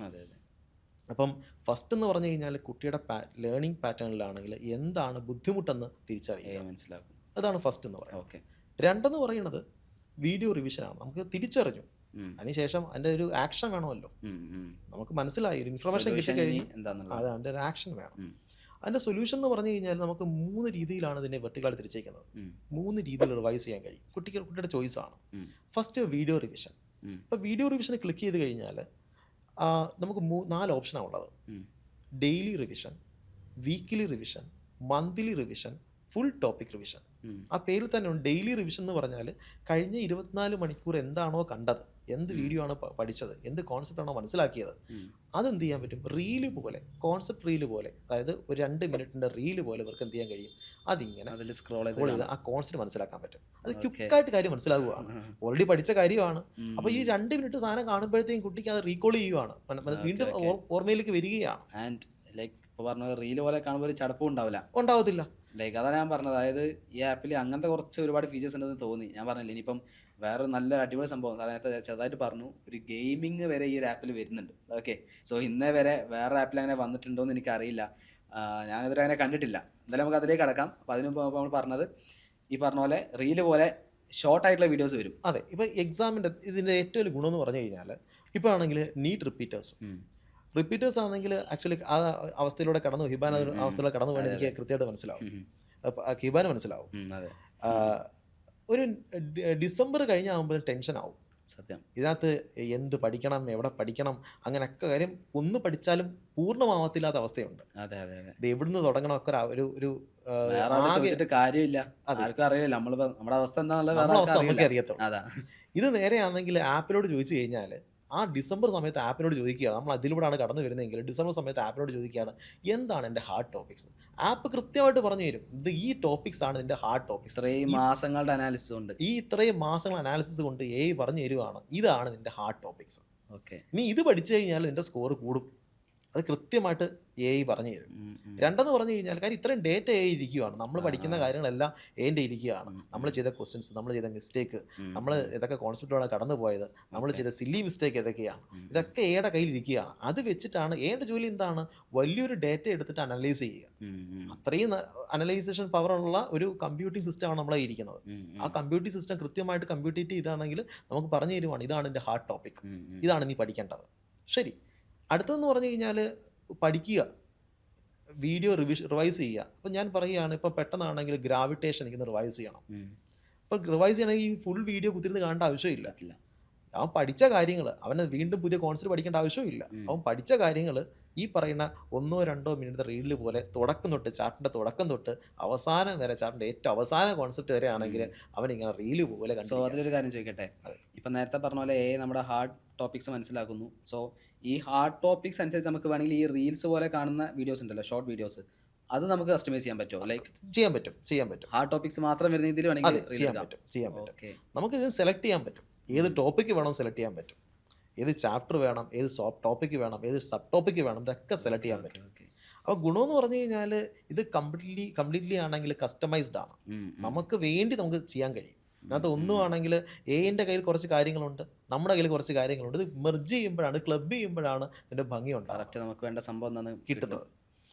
അപ്പം ഫസ്റ്റ് എന്ന് പറഞ്ഞു കഴിഞ്ഞാൽ കുട്ടിയുടെ ലേണിംഗ് പാറ്റേണിലാണെങ്കിൽ എന്താണ് ബുദ്ധിമുട്ടെന്ന് തിരിച്ചറിയുക, മനസ്സിലാക്കും. അതാണ് ഫസ്റ്റ് എന്ന് പറയുന്നത്. ഓക്കെ, രണ്ടെന്ന് പറയുന്നത് വീഡിയോ റിവിഷനാണ്. നമുക്ക് തിരിച്ചറിഞ്ഞു, അതിനുശേഷം അതിൻ്റെ ഒരു ആക്ഷൻ വേണമല്ലോ. നമുക്ക് മനസ്സിലായി ഒരു ഇൻഫർമേഷൻ കിട്ടിക്കഴിഞ്ഞ് അത് അതിൻ്റെ ഒരു ആക്ഷൻ വേണം. അതിൻ്റെ സൊല്യൂഷൻ എന്ന് പറഞ്ഞു കഴിഞ്ഞാൽ നമുക്ക് 3 രീതിയിലാണ് ഇതിനെ വെർട്ടിക്കലായിട്ട് തിരിച്ചേക്കുന്നത്. 3 രീതിയിൽ റിവൈസ് ചെയ്യാൻ കഴിയും. കുട്ടിയുടെ ചോയ്സാണ്. First video revision. ഇപ്പോൾ വീഡിയോ റിവിഷൻ ക്ലിക്ക് ചെയ്ത് കഴിഞ്ഞാൽ നമുക്ക് 4 ഓപ്ഷനാണ് ഉള്ളത്. Daily revision, weekly revision, monthly revision, full topic revision. ആ പേരിൽ തന്നെ ഉണ്ട്. ഡെയിലി റിവിഷൻ എന്ന് പറഞ്ഞാൽ കഴിഞ്ഞ 24 മണിക്കൂർ എന്താണോ കണ്ടത്, എന്ത് വീഡിയോ ആണ് പഠിച്ചത്, എന്ത് കോൺസെപ്റ്റ് ആണോ മനസ്സിലാക്കിയത്, അതെന്ത് ചെയ്യാൻ പറ്റും, റീല് പോലെ, കോൺസെപ്റ്റ് റീല് പോലെ, അതായത് ഒരു 2 മിനിറ്റിൻ്റെ റീല് പോലെ ഇവർക്ക് എന്ത് ചെയ്യാൻ കഴിയും, അതിങ്ങനെ സ്ക്രോൾ ചെയ്ത് ആ കോൺസെപ്റ്റ് മനസ്സിലാക്കാൻ പറ്റും. അത് ക്വിക്കായിട്ട് കാര്യം മനസ്സിലാവുകയാണ്, ഓൾറെഡി പഠിച്ച കാര്യമാണ്. അപ്പോൾ ഈ 2 മിനിറ്റ് സാധനം കാണുമ്പോഴത്തേക്കും കുട്ടിക്ക് അത് റീകോൾ ചെയ്യുവാണ്, വീണ്ടും ഓർമ്മയിലേക്ക് വരികയാണ്. ആൻഡ് ലൈക്ക് ഇപ്പോൾ പറഞ്ഞ റീൽ പോലെ കാണുമ്പോൾ ഒരു ചടപ്പും ഉണ്ടാവില്ല. ഉണ്ടാവത്തില്ല. ലൈക്ക് അതാണ് ഞാൻ പറഞ്ഞത്. അതായത് ഈ ആപ്പിൽ അങ്ങനത്തെ കുറച്ച് ഒരുപാട് ഫീച്ചേഴ്സ് ഉണ്ടെന്ന് തോന്നി. ഞാൻ പറഞ്ഞില്ല ഇനിയിപ്പം വേറെ നല്ല അടിപൊളി സംഭവം നേരത്തെ ചെറുതായിട്ട് പറഞ്ഞു, ഒരു ഗെയിമിങ് വരെ ഈ ഒരു ആപ്പിൽ വരുന്നുണ്ട്. ഓക്കെ, സോ ഇന്നേ വരെ വേറെ ആപ്പിൽ അങ്ങനെ വന്നിട്ടുണ്ടോ എന്ന് എനിക്കറിയില്ല. ഞാൻ ഇതുവരെ അങ്ങനെ കണ്ടിട്ടില്ല. എന്തായാലും നമുക്ക് അതിലേക്ക് കടക്കാം. അപ്പോൾ അതിന് മുമ്പ് നമ്മൾ പറഞ്ഞത് ഈ പറഞ്ഞ പോലെ റീല് പോലെ ഷോർട്ടായിട്ടുള്ള വീഡിയോസ് വരും. അതെ, ഇപ്പോൾ എക്സാമിൻ്റെ ഇതിൻ്റെ ഏറ്റവും വലിയ ഗുണമെന്ന് പറഞ്ഞു കഴിഞ്ഞാൽ ഇപ്പോൾ ആണെങ്കിൽ നീറ്റ് റിപ്പീറ്റേഴ്സ് ആണെങ്കിൽ ആക്ച്വലി ആ അവസ്ഥയിലൂടെ കടന്നു, ഹിബാൻ അവസ്ഥയിലൂടെ കടന്നു പോകാൻ എനിക്ക് കൃത്യമായിട്ട് മനസ്സിലാവും, ഹിബാന് മനസ്സിലാവും. അതെ, ഒരു ഡിസംബർ കഴിഞ്ഞാകുമ്പോൾ ടെൻഷൻ ആവും. സത്യം. ഇതിനകത്ത് എന്ത് പഠിക്കണം, എവിടെ പഠിക്കണം, അങ്ങനെയൊക്കെ കാര്യം ഒന്ന് പഠിച്ചാലും പൂർണ്ണമാവത്തില്ലാത്ത അവസ്ഥയുണ്ട്. അതെ അതെ അതെ, ഇത് എവിടുന്ന് തുടങ്ങണം ഒക്കെ ഒരു ചോദിച്ചിട്ട് കാര്യമില്ല, ആർക്കും അറിയില്ല നമ്മുടെ അവസ്ഥ എന്താണെന്നുള്ളത് നമ്മുടെ അവസ്ഥ നമുക്ക് അറിയത്തുള്ളൂ. അതാ. ഇത് നേരെയാണെങ്കിൽ ആപ്പിനോട് ചോദിച്ചു കഴിഞ്ഞാൽ ആ ഡിസംബർ സമയത്ത് ആപ്പിനോട് ചോദിക്കുകയാണ്, നമ്മൾ അതിലൂടെയാണ് കടന്നു വരുന്നതെങ്കിൽ ഡിസംബർ സമയത്ത് ആപ്പിനോട് ചോദിക്കുകയാണ് എന്താണ് എൻ്റെ ഹാർഡ് ടോപ്പിക്സ്. ആപ്പ് കൃത്യമായിട്ട് പറഞ്ഞു തരും, ഇത് ഈ ടോപ്പിക്സ് ആണ് ഇതിൻ്റെ ഹാർഡ് ടോപ്പിക്സ്. ഇത്രയും മാസങ്ങളുടെ അനാലിസിസ് ഉണ്ട്, ഇത്രയും മാസങ്ങൾ അനാലിസിസ് കൊണ്ട് പറഞ്ഞു തരുവാണ് ഇതാണ് നിൻ്റെ ഹാർഡ് ടോപ്പിക്സ്. ഓക്കെ, നീ ഇത് പഠിച്ചു കഴിഞ്ഞാൽ നിൻ്റെ സ്കോർ കൂടും. അത് കൃത്യമായിട്ട് പറഞ്ഞു തരും. രണ്ടെന്ന് പറഞ്ഞു കഴിഞ്ഞാൽ കാര്യം ഇത്രയും ഡേറ്റ ഇരിക്കുകയാണ്, നമ്മൾ പഠിക്കുന്ന കാര്യങ്ങളെല്ലാം എൻ്റെ ഇരിക്കുകയാണ്. നമ്മൾ ചെയ്ത ക്വസ്റ്റ്യൻസ്, നമ്മൾ ചെയ്ത മിസ്റ്റേക്ക്, നമ്മൾ ഏതൊക്കെ കോൺസെപ്റ്റോടെ കടന്നു പോയത്, നമ്മൾ ചെയ്ത സില്ലി മിസ്റ്റേക്ക് ഏതൊക്കെയാണ്, ഇതൊക്കെ ഏടെ കയ്യിലിരിക്കുകയാണ്. അത് വെച്ചിട്ടാണ് ഏടെ ജോലി എന്താണ്, വലിയൊരു ഡേറ്റ എടുത്തിട്ട് അനലൈസ് ചെയ്യുക. അത്രയും അനലൈസേഷൻ പവറുള്ള ഒരു കമ്പ്യൂട്ടിംഗ് സിസ്റ്റമാണ് നമ്മളെ ഇരിക്കുന്നത്. ആ കമ്പ്യൂട്ടിംഗ് സിസ്റ്റം കൃത്യമായിട്ട് കമ്പ്യൂട്ടേറ്റ് ചെയ്താണെങ്കിൽ നമുക്ക് പറഞ്ഞു തരുവാണ് ഇതാണ് എൻ്റെ ഹാർഡ് ടോപ്പിക്, ഇതാണ് നീ പഠിക്കേണ്ടത്. ശരി, അടുത്തതെന്ന് പറഞ്ഞു കഴിഞ്ഞാൽ പഠിക്കുക, വീഡിയോ റിവൈസ് ചെയ്യുക. അപ്പം ഞാൻ പറയുകയാണ്, ഇപ്പം പെട്ടെന്നാണെങ്കിൽ ഗ്രാവിറ്റേഷൻ എനിക്കൊന്ന് റിവൈസ് ചെയ്യണം. അപ്പം റിവൈസ് ചെയ്യണമെങ്കിൽ ഈ ഫുൾ വീഡിയോ കുത്തിരുന്ന് കാണേണ്ട ആവശ്യമില്ല. അവൻ പഠിച്ച കാര്യങ്ങൾ അവന് വീണ്ടും പുതിയ കോൺസെപ്റ്റ് പഠിക്കേണ്ട ആവശ്യമില്ല. അവൻ പഠിച്ച കാര്യങ്ങൾ ഈ പറയുന്ന 1-2 മിനിറ്റ് റീഡിൽ പോലെ തുടക്കം തൊട്ട് ചാർട്ടിൻ്റെ തുടക്കം തൊട്ട് അവസാനം വരെ, ചാർട്ടിൻ്റെ ഏറ്റവും അവസാന കോൺസെപ്റ്റ് വരെ ആണെങ്കിൽ അവൻ ഇങ്ങനെ റീല് പോലെ കണ്ടു. സോ അതിലൊരു കാര്യം ചോദിക്കട്ടെ, ഇപ്പം നേരത്തെ പറഞ്ഞ പോലെ നമ്മുടെ ഹാർഡ് ടോപ്പിക്സ് മനസ്സിലാക്കുന്നു. സോ ഈ ഹാർഡ് ടോപ്പിക്സ് അനുസരിച്ച് നമുക്ക് വേണമെങ്കിൽ ഈ റീൽസ് പോലെ കാണുന്ന വീഡിയോസ് ഉണ്ടല്ലോ, ഷോർട്ട് വീഡിയോസ്, അത് നമുക്ക് കസ്റ്റമൈസ് ചെയ്യാൻ പറ്റുമോ? ലൈക്ക് ചെയ്യാൻ പറ്റും. ഹാർഡ് ടോപ്പിക്സ് മാത്രം വരുന്ന രീതിയിൽ വേണമെങ്കിൽ ചെയ്യാൻ പറ്റും. നമുക്ക് ഇത് സെലക്ട് ചെയ്യാൻ പറ്റും, ഏത് ടോപ്പിക്ക് വേണം സെലക്ട് ചെയ്യാൻ പറ്റും, ഏത് ചാപ്റ്റർ വേണം, ഏത് ടോപ്പിക്ക് വേണം, ഏത് സബ് ടോപ്പിക്ക് വേണം, ഇതൊക്കെ സെലക്ട് ചെയ്യാൻ പറ്റും. അപ്പോൾ ഗുണമെന്ന് പറഞ്ഞു കഴിഞ്ഞാൽ ഇത് കംപ്ലീറ്റ്ലി ആണെങ്കിൽ കസ്റ്റമൈസ്ഡ് ആണ്, നമുക്ക് വേണ്ടി നമുക്ക് ചെയ്യാൻ കഴിയും. അതിനകത്ത് ഒന്നും ആണെങ്കിൽ എൻ്റെ കയ്യിൽ കുറച്ച് കാര്യങ്ങളുണ്ട്, നമ്മുടെ കയ്യിൽ കുറച്ച് കാര്യങ്ങളുണ്ട്. ഇത് മെർജ് ചെയ്യുമ്പോഴാണ്, ക്ലബ് ചെയ്യുമ്പോഴാണ് ഇതിൻ്റെ ഭംഗിയുണ്ട്, കറക്റ്റ് നമുക്ക് വേണ്ട സംഭവം എന്താണ് കിട്ടുന്നത്.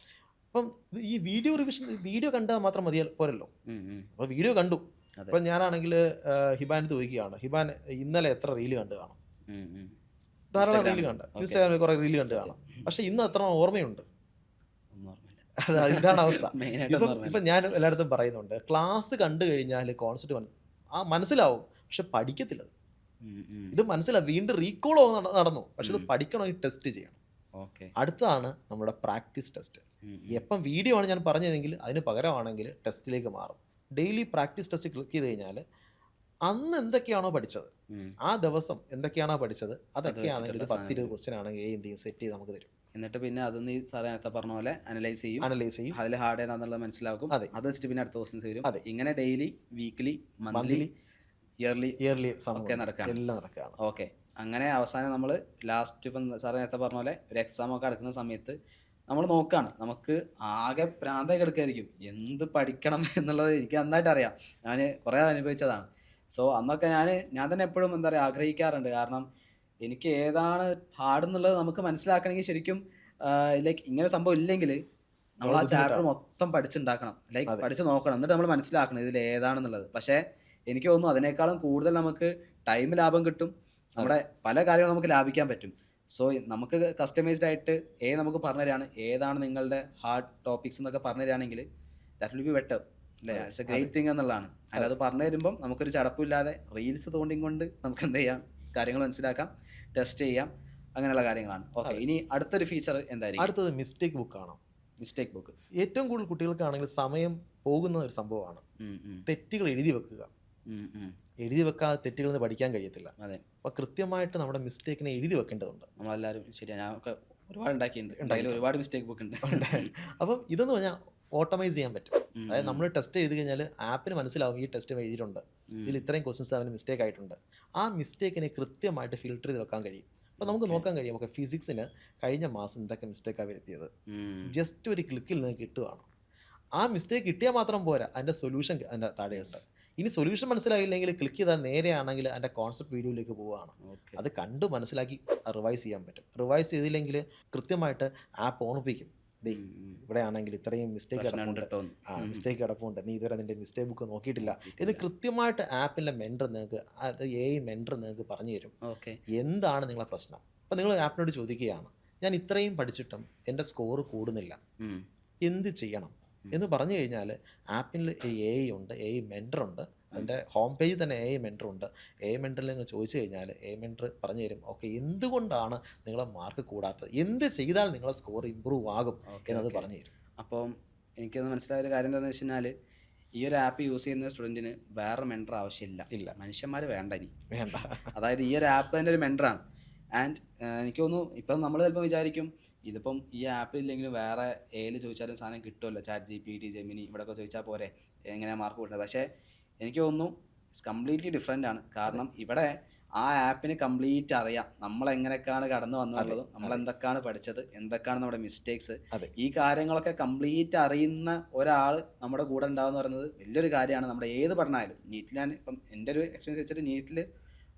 അപ്പം ഈ വീഡിയോ കണ്ടാൽ മാത്രം പോരല്ലോ. അപ്പോൾ വീഡിയോ കണ്ടു, അപ്പം ഞാനാണെങ്കിൽ ഹിബാൻ ചോദിക്കുകയാണ്, ഹിബാൻ ഇന്നലെ എത്ര റീല് കണ്ടു കാണും? ധാരാളം റീല് കണ്ട്, ഇൻസ്റ്റാഗ്രാമിൽ കുറേ റീല് കണ്ട് കാണാം, പക്ഷെ ഇന്ന് എത്ര ഓർമ്മയുണ്ട്? ഇതാണ് അവസ്ഥ. ഇപ്പം ഞാൻ എല്ലായിടത്തും പറയുന്നുണ്ട്, ക്ലാസ് കണ്ടു കഴിഞ്ഞാൽ കോൺസെപ്റ്റ് മനസ്സിലാവും, പക്ഷെ പഠിക്കത്തില്ല. ഇത് മനസ്സിലാവും, വീണ്ടും റീകോൾ നടന്നു, പക്ഷെ ഇത് പഠിക്കണമെങ്കിൽ ടെസ്റ്റ് ചെയ്യണം. അടുത്തതാണ് നമ്മുടെ പ്രാക്ടീസ് ടെസ്റ്റ്. എപ്പം വീഡിയോ ആണ് ഞാൻ പറഞ്ഞതെങ്കിൽ അതിന് പകരമാണെങ്കിൽ ടെസ്റ്റിലേക്ക് മാറും. ഡെയിലി പ്രാക്ടീസ് ടെസ്റ്റ് ക്ലിക്ക് ചെയ്ത് കഴിഞ്ഞാൽ അന്ന് എന്തൊക്കെയാണോ പഠിച്ചത്, ആ ദിവസം എന്തൊക്കെയാണോ പഠിച്ചത്, അതൊക്കെയാണെങ്കിൽ ഒരു 10-20 ക്വസ്റ്റ്യൻ ആണെങ്കിൽ എന്തെങ്കിലും സെറ്റ് ചെയ്ത് നമുക്ക് തരും. എന്നിട്ട് പിന്നെ അതൊന്ന് ഈ സാർ നേരത്തെ പറഞ്ഞ പോലെ അനലൈസ് ചെയ്യും, അതിൽ ഹാർഡ് ഏതാണെന്നുള്ളത് മനസ്സിലാക്കും. അത് വെച്ചിട്ട് പിന്നെ അടുത്ത ക്വസ്റ്റ്യൻസ് വരും. ഇങ്ങനെ ഡെയിലി, വീക്ക്ലി, മന്ത്ലി, ഇയർലി ഒക്കെ നടക്കുകയാണ്. ഓക്കെ, അങ്ങനെ അവസാനം നമ്മൾ ലാസ്റ്റ് ഇപ്പം സാർ നേരത്തെ പറഞ്ഞ പോലെ ഒരു എക്സാം ഒക്കെ നടക്കുന്ന സമയത്ത് നമ്മൾ നോക്കുകയാണ്, നമുക്ക് ആകെ പ്രാന്തൊക്കെ എടുക്കായിരിക്കും, എന്ത് പഠിക്കണം എന്നുള്ളത് എനിക്ക് നന്നായിട്ട് അറിയാം, ഞാൻ കുറേ അനുഭവിച്ചതാണ്. സോ അന്നൊക്കെ ഞാൻ തന്നെ എപ്പോഴും എന്താ പറയുക ആഗ്രഹിക്കാറുണ്ട്. കാരണം എനിക്ക് ഏതാണ് ഹാർഡ് എന്നുള്ളത് നമുക്ക് മനസ്സിലാക്കണമെങ്കിൽ ശരിക്കും ലൈക്ക് ഇങ്ങനെ സംഭവം ഇല്ലെങ്കിൽ നമ്മൾ ആ ചാപ്റ്റർ മൊത്തം പഠിച്ചുണ്ടാക്കണം, ലൈക്ക് പഠിച്ച് നോക്കണം, എന്നിട്ട് നമ്മൾ മനസ്സിലാക്കണം ഇതിൽ ഏതാണെന്നുള്ളത്. പക്ഷേ എനിക്ക് തോന്നുന്നു അതിനേക്കാളും കൂടുതൽ നമുക്ക് ടൈം ലാഭം കിട്ടും, നമ്മുടെ പല കാര്യങ്ങളും നമുക്ക് ലാഭിക്കാൻ പറ്റും. സോ നമുക്ക് കസ്റ്റമൈസ്ഡ് ആയിട്ട് നമുക്ക് പറഞ്ഞു തരാണ് ഏതാണ് നിങ്ങളുടെ ഹാർഡ് ടോപ്പിക്സ് എന്നൊക്കെ പറഞ്ഞു തരാണെങ്കിൽ ദാറ്റ് വിൽ ബി ബെറ്റർ അല്ലേ? ഇറ്റ്സ് എ ഗ്രേറ്റ് തിങ് എന്നുള്ളതാണ്. അത് പറഞ്ഞു തരുമ്പം നമുക്കൊരു ചടപ്പില്ലാതെ റീൽസ് തോണ്ടിക്കൊണ്ട് നമുക്ക് എന്ത് ചെയ്യാം, കാര്യങ്ങൾ മനസ്സിലാക്കാം, ടെസ്റ്റ് ചെയ്യാം, അങ്ങനെയുള്ള കാര്യങ്ങളാണ്. ഓക്കെ, ഇനി അടുത്തൊരു ഫീച്ചർ എന്തായിരിക്കും? അടുത്തത് മിസ്റ്റേക്ക് ബുക്കാണ്. മിസ്റ്റേക്ക് ബുക്ക് ഏറ്റവും കൂടുതൽ കുട്ടികൾക്കാണെങ്കിൽ സമയം പോകുന്ന ഒരു സംഭവമാണ്. തെറ്റുകൾ എഴുതി വെക്കുക, എഴുതി വെക്കാതെ തെറ്റുകളിൽ നിന്ന് പഠിക്കാൻ കഴിയത്തില്ല. അതെ, അപ്പോൾ കൃത്യമായിട്ട് നമ്മുടെ മിസ്റ്റേക്കിനെ എഴുതി വെക്കേണ്ടതുണ്ട്. നമ്മളെല്ലാവരും ശരിയാണ്, ഞാനൊക്കെ ഒരുപാട് ഉണ്ടാക്കിയിട്ടുണ്ട്, ഒരുപാട് മിസ്റ്റേക്ക് ബുക്ക് ഉണ്ട്. അപ്പം ഇതെന്ന് പറഞ്ഞാൽ ഓട്ടോമൈസ് ചെയ്യാൻ പറ്റും. അതായത് നമ്മൾ ടെസ്റ്റ് എഴുതി കഴിഞ്ഞാൽ ആപ്പിന് മനസ്സിലാവും ഈ ടെസ്റ്റ് എഴുതിയിട്ടുണ്ട്, ഇതിൽ ഇത്രയും ക്വസ്റ്റ്യൻസ് അവന് മിസ്റ്റേക്ക് ആയിട്ടുണ്ട്. ആ മിസ്റ്റേക്കിനെ കൃത്യമായിട്ട് ഫിൽട്ടർ ചെയ്ത് വെക്കാൻ കഴിയും. അപ്പോൾ നമുക്ക് നോക്കാൻ കഴിയും ഓക്കെ ഫിസിക്സിന് കഴിഞ്ഞ മാസം എന്തൊക്കെ മിസ്റ്റേക്കാണ് വരുത്തിയത്. ജസ്റ്റ് ഒരു ക്ലിക്കിൽ നിന്ന് കിട്ടുകയാണ്. ആ മിസ്റ്റേക്ക് കിട്ടിയാൽ മാത്രം പോരാ, അതിൻ്റെ സൊല്യൂഷൻ അതിൻ്റെ താഴെയുണ്ട്. ഇനി സൊല്യൂഷൻ മനസ്സിലായില്ലെങ്കിൽ ക്ലിക്ക് ചെയ്താൽ നേരെയാണെങ്കിൽ അതിൻ്റെ കോൺസെപ്റ്റ് വീഡിയോയിലേക്ക് പോവുകയാണ്. അത് കണ്ട് മനസ്സിലാക്കി റിവൈസ് ചെയ്യാൻ പറ്റും. റിവൈസ് ചെയ്തില്ലെങ്കിൽ കൃത്യമായിട്ട് ആപ്പ് ഓർമ്മിപ്പിക്കും, ഇവിടെ ആണെങ്കിൽ ഇത്രയും മിസ്റ്റേക്ക് കിടപ്പുണ്ട്, നീ ഇതുവരെ നിന്റെ മിസ്റ്റേക്ക് ബുക്ക് നോക്കിയിട്ടില്ല. ഇത് കൃത്യമായിട്ട് ആപ്പിൻ്റെ മെൻറ്റർ നിങ്ങൾക്ക്, അത് മെൻറ്റർ നിങ്ങൾക്ക് പറഞ്ഞു തരും എന്താണ് നിങ്ങളെ പ്രശ്നം. അപ്പം നിങ്ങൾ ആപ്പിനോട് ചോദിക്കുകയാണ്, ഞാൻ ഇത്രയും പഠിച്ചിട്ടും എൻ്റെ സ്കോർ കൂടുന്നില്ല, എന്ത് ചെയ്യണം എന്ന് പറഞ്ഞു കഴിഞ്ഞാൽ ആപ്പിൽ ഉണ്ട്, മെൻറ്റർ ഉണ്ട്. അതിൻ്റെ ഹോം പേജിൽ തന്നെ മെൻറ്റർ ഉണ്ട്. മെൻറ്ററിൽ നിങ്ങൾ ചോദിച്ചു കഴിഞ്ഞാൽ മെൻറ്റർ പറഞ്ഞു തരും ഓക്കെ എന്തുകൊണ്ടാണ് നിങ്ങളെ മാർക്ക് കൂടാത്തത്, എന്ത് ചെയ്താൽ നിങ്ങളെ സ്കോർ ഇമ്പ്രൂവ് ആകും എന്നത് പറഞ്ഞു തരും. അപ്പം എനിക്കൊന്ന് മനസ്സിലായൊരു കാര്യം എന്താണെന്ന് വെച്ച് കഴിഞ്ഞാൽ ഈ ഒരു ആപ്പ് യൂസ് ചെയ്യുന്ന സ്റ്റുഡൻറ്റിന് വേറെ മെൻറ്റർ ആവശ്യമില്ല, മനുഷ്യന്മാർ വേണ്ട ഇനി വേണ്ട. അതായത് ഈ ഒരു ആപ്പ് തന്നെ ഒരു മെൻറ്ററാണ്. ആൻഡ് എനിക്ക് തോന്നുന്നു ഇപ്പം നമ്മൾ ചിലപ്പോൾ വിചാരിക്കും ഇതിപ്പം ഈ ആപ്പിൽ ഇല്ലെങ്കിലും വേറെ ഏതിൽ ചോദിച്ചാലും സാധനം കിട്ടുമല്ലോ, ചാറ്റ് GPT, ജെമിനി, ഇവിടെയൊക്കെ ചോദിച്ചാൽ പോരെ എങ്ങനെയാണ് മാർക്ക് കൂട്ടുന്നത്. പക്ഷേ എനിക്ക് തോന്നുന്നു ഇറ്റ്സ് കംപ്ലീറ്റ്ലി ഡിഫറെൻ്റ് ആണ്. കാരണം ഇവിടെ ആ ആപ്പിന് കംപ്ലീറ്റ് അറിയാം നമ്മളെങ്ങനെയൊക്കെയാണ് കടന്നു വന്നുള്ളതും നമ്മളെന്തൊക്കെയാണ് പഠിച്ചത്, എന്തൊക്കെയാണ് നമ്മുടെ മിസ്റ്റേക്സ്, ഈ കാര്യങ്ങളൊക്കെ കംപ്ലീറ്റ് അറിയുന്ന ഒരാൾ നമ്മുടെ കൂടെ ഉണ്ടാവുമെന്ന് പറയുന്നത് വലിയൊരു കാര്യമാണ്. നമ്മുടെ ഏത് പഠനമായാലും നീറ്റിൽ, ഞാൻ ഇപ്പം എൻ്റെ ഒരു എക്സ്പീരിയൻസ് വെച്ചിട്ട് നീറ്റിൽ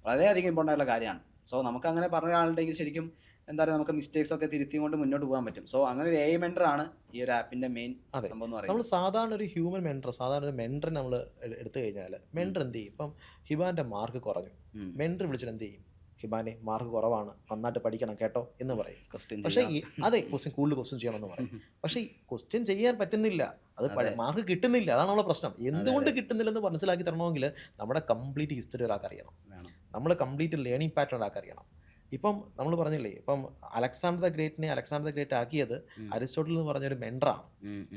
വളരെയധികം ഇമ്പോർട്ടൻ്റ് ആയിട്ടുള്ള കാര്യമാണ്. സോ നമുക്കങ്ങനെ പറഞ്ഞ ആളുണ്ടെങ്കിൽ ശരിക്കും എന്താ പറയുക നമുക്ക് മിസ്റ്റേക്സ് ഒക്കെ തിരുത്തി കൊണ്ട് മുന്നോട്ട് പോകാൻ പറ്റും. സോ അങ്ങനെ ഒരു മെൻറ്റർ ആണ് ഈ ഒരു ആപ്പിന്റെ മെയിൻ സംഭവം എന്ന് പറയുന്നത്. നമ്മൾ സാധാരണ ഒരു ഹ്യൂമൻ മെൻറ്റർ, സാധാരണ ഒരു മെൻറ്റർ നമ്മൾ എടുത്തു കഴിഞ്ഞാൽ മെൻറ്റർ എന്ത് ചെയ്യും, ഇപ്പം ഹിബാന്റെ മാർക്ക് കുറഞ്ഞു, മെൻറ്റർ വിളിച്ചിട്ട് എന്ത് ചെയ്യും, ഹിബാനെ മാർക്ക് കുറവാണ്, നന്നായിട്ട് പഠിക്കണം കേട്ടോ എന്ന് പറയും. പക്ഷേ അതെ കൂടുതൽ ക്വസ്റ്റ്യൻ ചെയ്യണമെന്ന് പറയും. പക്ഷേ ക്വസ്റ്റ്യൻ ചെയ്യാൻ പറ്റുന്നില്ല, അത് മാർക്ക് കിട്ടുന്നില്ല. അതാണ് നമ്മുടെ പ്രശ്നം. എന്തുകൊണ്ട് കിട്ടുന്നില്ലെന്ന് മനസ്സിലാക്കി തരണമെങ്കിൽ നമ്മുടെ കംപ്ലീറ്റ് ഹിസ്റ്ററി ഒരാൾക്ക് അറിയണം, നമ്മൾ കംപ്ലീറ്റ് ലേണിംഗ് പാറ്റേൺ ഒരാൾക്ക് അറിയണം. ഇപ്പം നമ്മൾ പറഞ്ഞില്ലേ, ഇപ്പം അലക്സാണ്ടർ ദ ഗ്രേറ്റ് ആക്കിയത് അരിസ്റ്റോട്ടിൽ എന്ന് പറഞ്ഞൊരു മെൻറ്ററാണ്.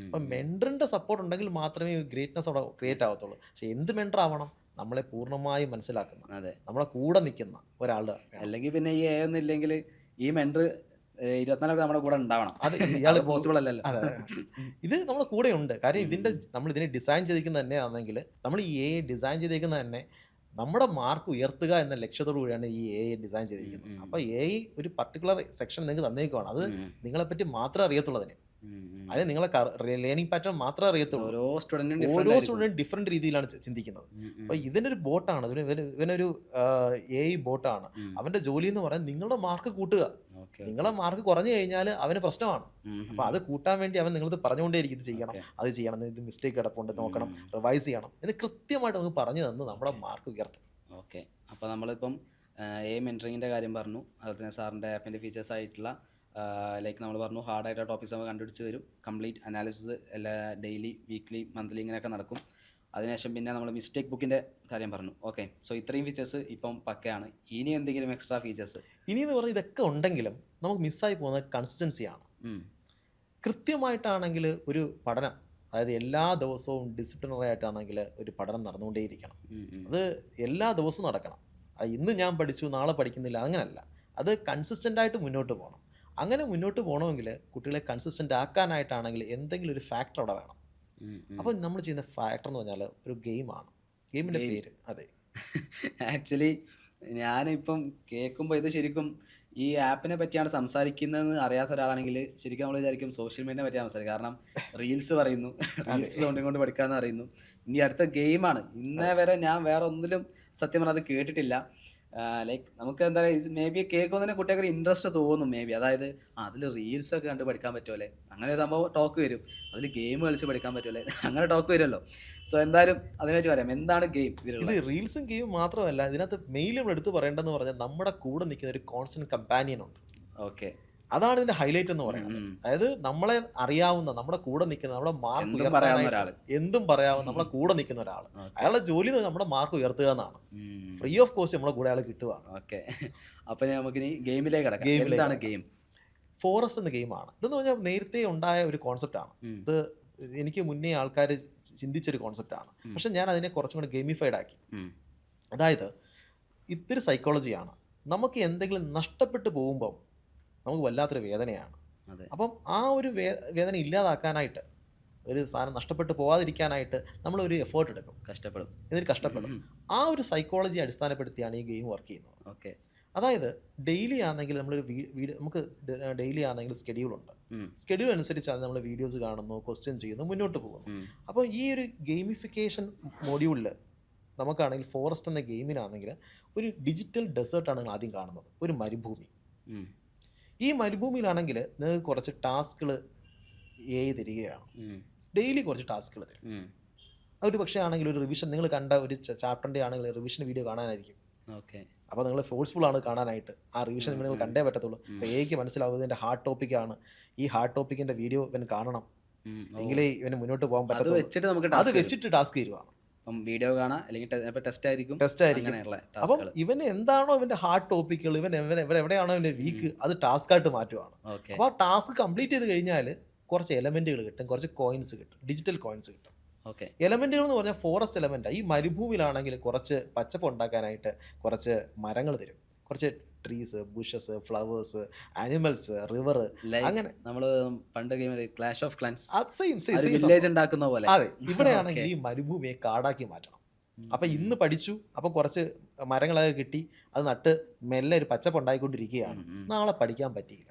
അപ്പം മെൻറ്ററിൻ്റെ സപ്പോർട്ട് ഉണ്ടെങ്കിൽ മാത്രമേ ഗ്രേറ്റ്നെസ് അവിടെ ക്രിയേറ്റ് ആവത്തുള്ളൂ. പക്ഷെ എന്ത് മെൻറ്റർ ആവണം, നമ്മളെ പൂർണ്ണമായും മനസ്സിലാക്കുന്ന, നമ്മളെ കൂടെ നിൽക്കുന്ന ഒരാൾ. അല്ലെങ്കിൽ പിന്നെ ഈ ഒന്നും ഇല്ലെങ്കിൽ ഈ മെൻറ്റർ 24 നമ്മുടെ കൂടെ ഉണ്ടാവണം. അത് ഇയാൾ പോസിബിൾ അല്ലല്ലോ. ഇത് നമ്മുടെ കൂടെ ഉണ്ട്. കാര്യം നമ്മൾ ഇതിനെ ഡിസൈൻ ചെയ്തിരിക്കുന്നത് തന്നെ ആണെങ്കിൽ, നമ്മൾ ഈ ഡിസൈൻ ചെയ്തിരിക്കുന്നത് തന്നെ നമ്മുടെ മാർക്ക് ഉയർത്തുക എന്ന ലക്ഷ്യത്തോടു കൂടിയാണ് ഈ ഡിസൈൻ ചെയ്തിരിക്കുന്നത്. അപ്പോൾ ഒരു പർട്ടിക്കുലർ സെക്ഷൻ നിങ്ങൾക്ക് തന്നേക്കുവാണ്, അത് നിങ്ങളെപ്പറ്റി മാത്രമേ അറിയത്തുള്ളൂ. അതിന് നിങ്ങളെ ലേണിംഗ് പാറ്റേൺ മാത്രമേ അറിയത്തുള്ളൂ. ഓരോ സ്റ്റുഡൻറ്റും ഡിഫറെൻറ്റ് രീതിയിലാണ് ചിന്തിക്കുന്നത്. അപ്പോൾ ഇതിനൊരു ബോട്ടാണ്, ഇവനൊരു ബോട്ടാണ്. അവൻ്റെ ജോലി എന്ന് പറയാൻ നിങ്ങളുടെ മാർക്ക് കൂട്ടുക. നിങ്ങളെ മാർക്ക് കുറഞ്ഞു കഴിഞ്ഞാൽ അവന് പ്രശ്നമാണ്. അപ്പോൾ അത് കൂട്ടാൻ വേണ്ടി അവൻ നിങ്ങളത് പറഞ്ഞുകൊണ്ടേയിരിക്കും, ഇത് ചെയ്യണം, അത് ചെയ്യണം, ഇത് മിസ്റ്റേക്ക് കിടപ്പുണ്ട്, നോക്കണം, റിവൈസ് ചെയ്യണം എന്ന് കൃത്യമായിട്ട് നമുക്ക് പറഞ്ഞു തന്ന് നമ്മുടെ മാർക്ക് ഉയർത്തും. ഓക്കെ, അപ്പോൾ നമ്മളിപ്പം മെൻറ്ററിങ്ങിൻ്റെ കാര്യം പറഞ്ഞു, അതുപോലെ തന്നെ സാറിൻ്റെ ആപ്പിൻ്റെ ഫീച്ചേഴ്സ് ആയിട്ടുള്ള ലൈക്ക് നമ്മൾ പറഞ്ഞു ഹാർഡായിട്ടുള്ള ടോപ്പിക്സ് നമ്മൾ കണ്ടുപിടിച്ച് വരും, കംപ്ലീറ്റ് അനാലിസിസ് എല്ലാ ഡെയിലി, വീക്ക്ലി, മന്ത്ലി ഇങ്ങനെയൊക്കെ നടക്കും. അതിനുശേഷം പിന്നെ നമ്മൾ മിസ്റ്റേക്ക് ബുക്കിൻ്റെ കാര്യം പറഞ്ഞു. ഓക്കെ, സോ ഇത്രയും ഫീച്ചേഴ്സ് ഇപ്പം പക്കയാണ്. ഇനി എന്തെങ്കിലും എക്സ്ട്രാ ഫീച്ചേഴ്സ്? ഇനി എന്ന് പറഞ്ഞാൽ ഇതൊക്കെ ഉണ്ടെങ്കിലും നമുക്ക് മിസ്സായി പോകുന്നത് കൺസിസ്റ്റൻസിയാണ്. കൃത്യമായിട്ടാണെങ്കിൽ ഒരു പഠനം, അതായത് എല്ലാ ദിവസവും ഡിസിപ്ലിനറി ആയിട്ടാണെങ്കിൽ ഒരു പഠനം നടന്നുകൊണ്ടേയിരിക്കണം. അത് എല്ലാ ദിവസവും നടക്കണം. അത് ഇന്ന് ഞാൻ പഠിച്ചു നാളെ പഠിക്കുന്നില്ല അങ്ങനെയല്ല, അത് കൺസിസ്റ്റൻ്റ് ആയിട്ട് മുന്നോട്ട് പോകണം. അങ്ങനെ മുന്നോട്ട് പോകണമെങ്കിൽ കുട്ടികളെ കൺസിസ്റ്റൻ്റ് ആക്കാനായിട്ടാണെങ്കിൽ എന്തെങ്കിലും ഒരു ഫാക്ടർ അവിടെ വേണം. അപ്പോൾ നമ്മൾ ചെയ്യുന്ന ഫാക്ടർ എന്ന് പറഞ്ഞാൽ ഒരു ഗെയിമാണ്. ഗെയിമിൻ്റെ പേര് അതെ. ആക്ച്വലി ഞാനിപ്പം കേൾക്കുമ്പോൾ ഇത് ശരിക്കും ഈ ആപ്പിനെ പറ്റിയാണ് സംസാരിക്കുന്നതെന്ന് അറിയാത്ത ഒരാളാണെങ്കിൽ ശരിക്കും നമ്മൾ വിചാരിക്കും സോഷ്യൽ മീഡിയനെ പറ്റിയാണ് സംസാരിക്കുക. കാരണം റീൽസ് പറയുന്നു, റീൽസ് കൊണ്ട് പഠിക്കാമെന്ന് അറിയുന്നു. ഇനി അടുത്ത ഗെയിമാണ്. ഇന്നേ വരെ ഞാൻ വേറെ ഒന്നിലും സത്യം പറഞ്ഞാൽ അത് കേട്ടിട്ടില്ല. ലൈക്ക് നമുക്ക് എന്താ പറയുക, മേ ബി കേൾക്കുന്നതിന് കുട്ടികൾക്ക് ഒരു ഇൻട്രസ്റ്റ് തോന്നും. മേ ബി അതായത് അതിൽ റീൽസൊക്കെ കണ്ട് പഠിക്കാൻ പറ്റുമല്ലേ, അങ്ങനെ ഒരു സംഭവം ടോക്ക് വരും. അതിൽ ഗെയിം കളിച്ച് പഠിക്കാൻ പറ്റുമല്ലേ, അങ്ങനെ ടോക്ക് വരുമല്ലോ. സോ എന്തായാലും അതിനെപ്പറ്റി പറയാം. എന്താണ് ഗെയിം? ഇത് റീൽസും ഗെയിം മാത്രമല്ല, ഇതിനകത്ത് മെയിൻ നമ്മൾ എടുത്ത് പറയേണ്ടതെന്ന് പറഞ്ഞാൽ നമ്മുടെ കൂടെ നിൽക്കുന്ന ഒരു കോൺസ്റ്റന്റ് കമ്പാനിയൻ ഉണ്ട്. ഓക്കെ, അതാണ് ഇതിന്റെ ഹൈലൈറ്റ് എന്ന് പറയുന്നത്. അതായത് നമ്മളെ അറിയാവുന്ന, നമ്മുടെ കൂടെ നിൽക്കുന്ന, നമ്മുടെ മാർക്ക് എന്തും പറയാവുന്ന നമ്മളെ കൂടെ നിൽക്കുന്ന ഒരാൾ. അയാളുടെ ജോലി നമ്മുടെ മാർക്ക് ഉയർത്തുക എന്നാണ്. ഫ്രീ ഓഫ് കോസ്റ്റ് നമ്മളെ കൂടെ അയാൾ കിട്ടുക. ഓക്കെ, അപ്പൊ നമുക്കിനി ഗെയിമിലേക്ക് കടക്കാം. എന്താണ് ഗെയിം? ഫോറസ്റ്റ് എന്ന ഗെയിമാണ്. ഇതെന്ന് പറഞ്ഞാൽ നേരത്തെ ഉണ്ടായ ഒരു കോൺസെപ്റ്റാണ്. ഇത് എനിക്ക് മുന്നേ ആൾക്കാർ ചിന്തിച്ചൊരു കോൺസെപ്റ്റാണ്. പക്ഷെ ഞാൻ അതിനെ കുറച്ചും കൂടി ഗെയിമിഫൈഡ് ആക്കി. അതായത് ഇതൊരു സൈക്കോളജിയാണ്. നമുക്ക് എന്തെങ്കിലും നഷ്ടപ്പെട്ടു പോകുമ്പം നമുക്ക് വല്ലാത്തൊരു വേദനയാണ്. അപ്പം ആ ഒരു വേദന ഇല്ലാതാക്കാനായിട്ട്, ഒരു സാധനം നഷ്ടപ്പെട്ടു പോകാതിരിക്കാനായിട്ട് നമ്മളൊരു എഫേർട്ട് എടുക്കും, എന്നിട്ട് കഷ്ടപ്പെടും. ആ ഒരു സൈക്കോളജി അടിസ്ഥാനപ്പെടുത്തിയാണ് ഈ ഗെയിം വർക്ക് ചെയ്യുന്നത്. ഓക്കെ, അതായത് ഡെയിലി ആണെങ്കിൽ നമ്മളൊരു വീഡിയോ നമുക്ക് ഡെയിലി ആണെങ്കിൽ സ്കെഡ്യൂളുണ്ട്. സ്കെഡ്യൂൾ അനുസരിച്ചാണ് നമ്മൾ വീഡിയോസ് കാണുന്നു, ക്വസ്റ്റ്യൻ ചെയ്യുന്നു, മുന്നോട്ട് പോകുന്നു. അപ്പോൾ ഈ ഒരു ഗെയിമിഫിക്കേഷൻ മൊഡ്യൂളിൽ നമുക്കാണെങ്കിൽ ഫോറസ്റ്റ് എന്ന ഗെയിമിനാണെങ്കിൽ ഒരു ഡിജിറ്റൽ ഡെസേർട്ടാണ് നിങ്ങൾ ആദ്യം കാണുന്നത്, ഒരു മരുഭൂമി. ഈ മരുഭൂമിയിലാണെങ്കിൽ നിങ്ങൾക്ക് കുറച്ച് ടാസ്കുകൾ തരികയാണ്. ഡെയിലി കുറച്ച് ടാസ്കുകൾ തരും. ഒരു പക്ഷേ ആണെങ്കിൽ ഒരു റിവിഷൻ നിങ്ങൾ കണ്ട ഒരു ചാപ്റ്ററിൻ്റെ ആണെങ്കിൽ റിവിഷൻ വീഡിയോ കാണാനായിരിക്കും. ഓക്കെ. അപ്പോൾ നിങ്ങൾ ഫോഴ്സ്ഫുൾ ആണ് കാണാനായിട്ട്. ആ റിവിഷൻ നിങ്ങൾ കണ്ടേ പറ്റത്തുള്ളൂ. അപ്പോൾ എക്ക് മനസ്സിലാവുന്നത് ഇതിൻ്റെ ഹാർഡ് ടോപ്പിക്കാണ്. ഈ ഹാർഡ് ടോപ്പിക്കിൻ്റെ വീഡിയോ ഇവന് കാണണം, എങ്കിലേ ഇവന് മുന്നോട്ട് പോകാൻ പറ്റത്തുള്ളൂ. അത് വെച്ചിട്ട് ടാസ്ക് തരുവാണ്. വീഡിയോ കാണാം, അല്ലെങ്കിൽ ടെസ്റ്റ് ആയിരിക്കും. അപ്പം ഇവന് എന്താണോ ഇവന്റെ ഹാർഡ് ടോപ്പിക്കുകൾ, എവിടെയാണോ ഇവന്റെ വീക്ക്, അത് ടാസ്ക് ആയിട്ട് മാറ്റുവാണ്. അപ്പോൾ ആ ടാസ്ക് കംപ്ലീറ്റ് ചെയ്ത് കഴിഞ്ഞാൽ കുറച്ച് എലമെന്റുകൾ കിട്ടും, കുറച്ച് കോയിൻസ് കിട്ടും, ഡിജിറ്റൽ കോയിൻസ് കിട്ടും. എലമെന്റുകൾ എന്ന് പറഞ്ഞാൽ ഫോറസ്റ്റ് എലമെന്റ്. ഈ മരുഭൂമിയിലാണെങ്കിൽ കുറച്ച് പച്ചപ്പ് ഉണ്ടാക്കാനായിട്ട് കുറച്ച് മരങ്ങൾ തരും, കുറച്ച് trees, bushes, flowers, animals, river. അങ്ങനെ നമ്മള് പണ്ട് ക്ലാഷ് ഓഫ് ക്ലാൻസ് വില്ലേജ് ഉണ്ടാക്കുന്ന പോലെ. അതെ, ഇവിടെയാണെങ്കിൽ ഈ മരുഭൂമിയെ കാടാക്കി മാറ്റണം. അപ്പൊ ഇന്ന് പഠിച്ചു, അപ്പൊ കുറച്ച് മരങ്ങളൊക്കെ കിട്ടി, അത് നട്ട് മെല്ലെ ഒരു പച്ചപ്പ് ഉണ്ടായിക്കൊണ്ടിരിക്കുകയാണ്. നാളെ പഠിക്കാൻ പറ്റിയില്ല,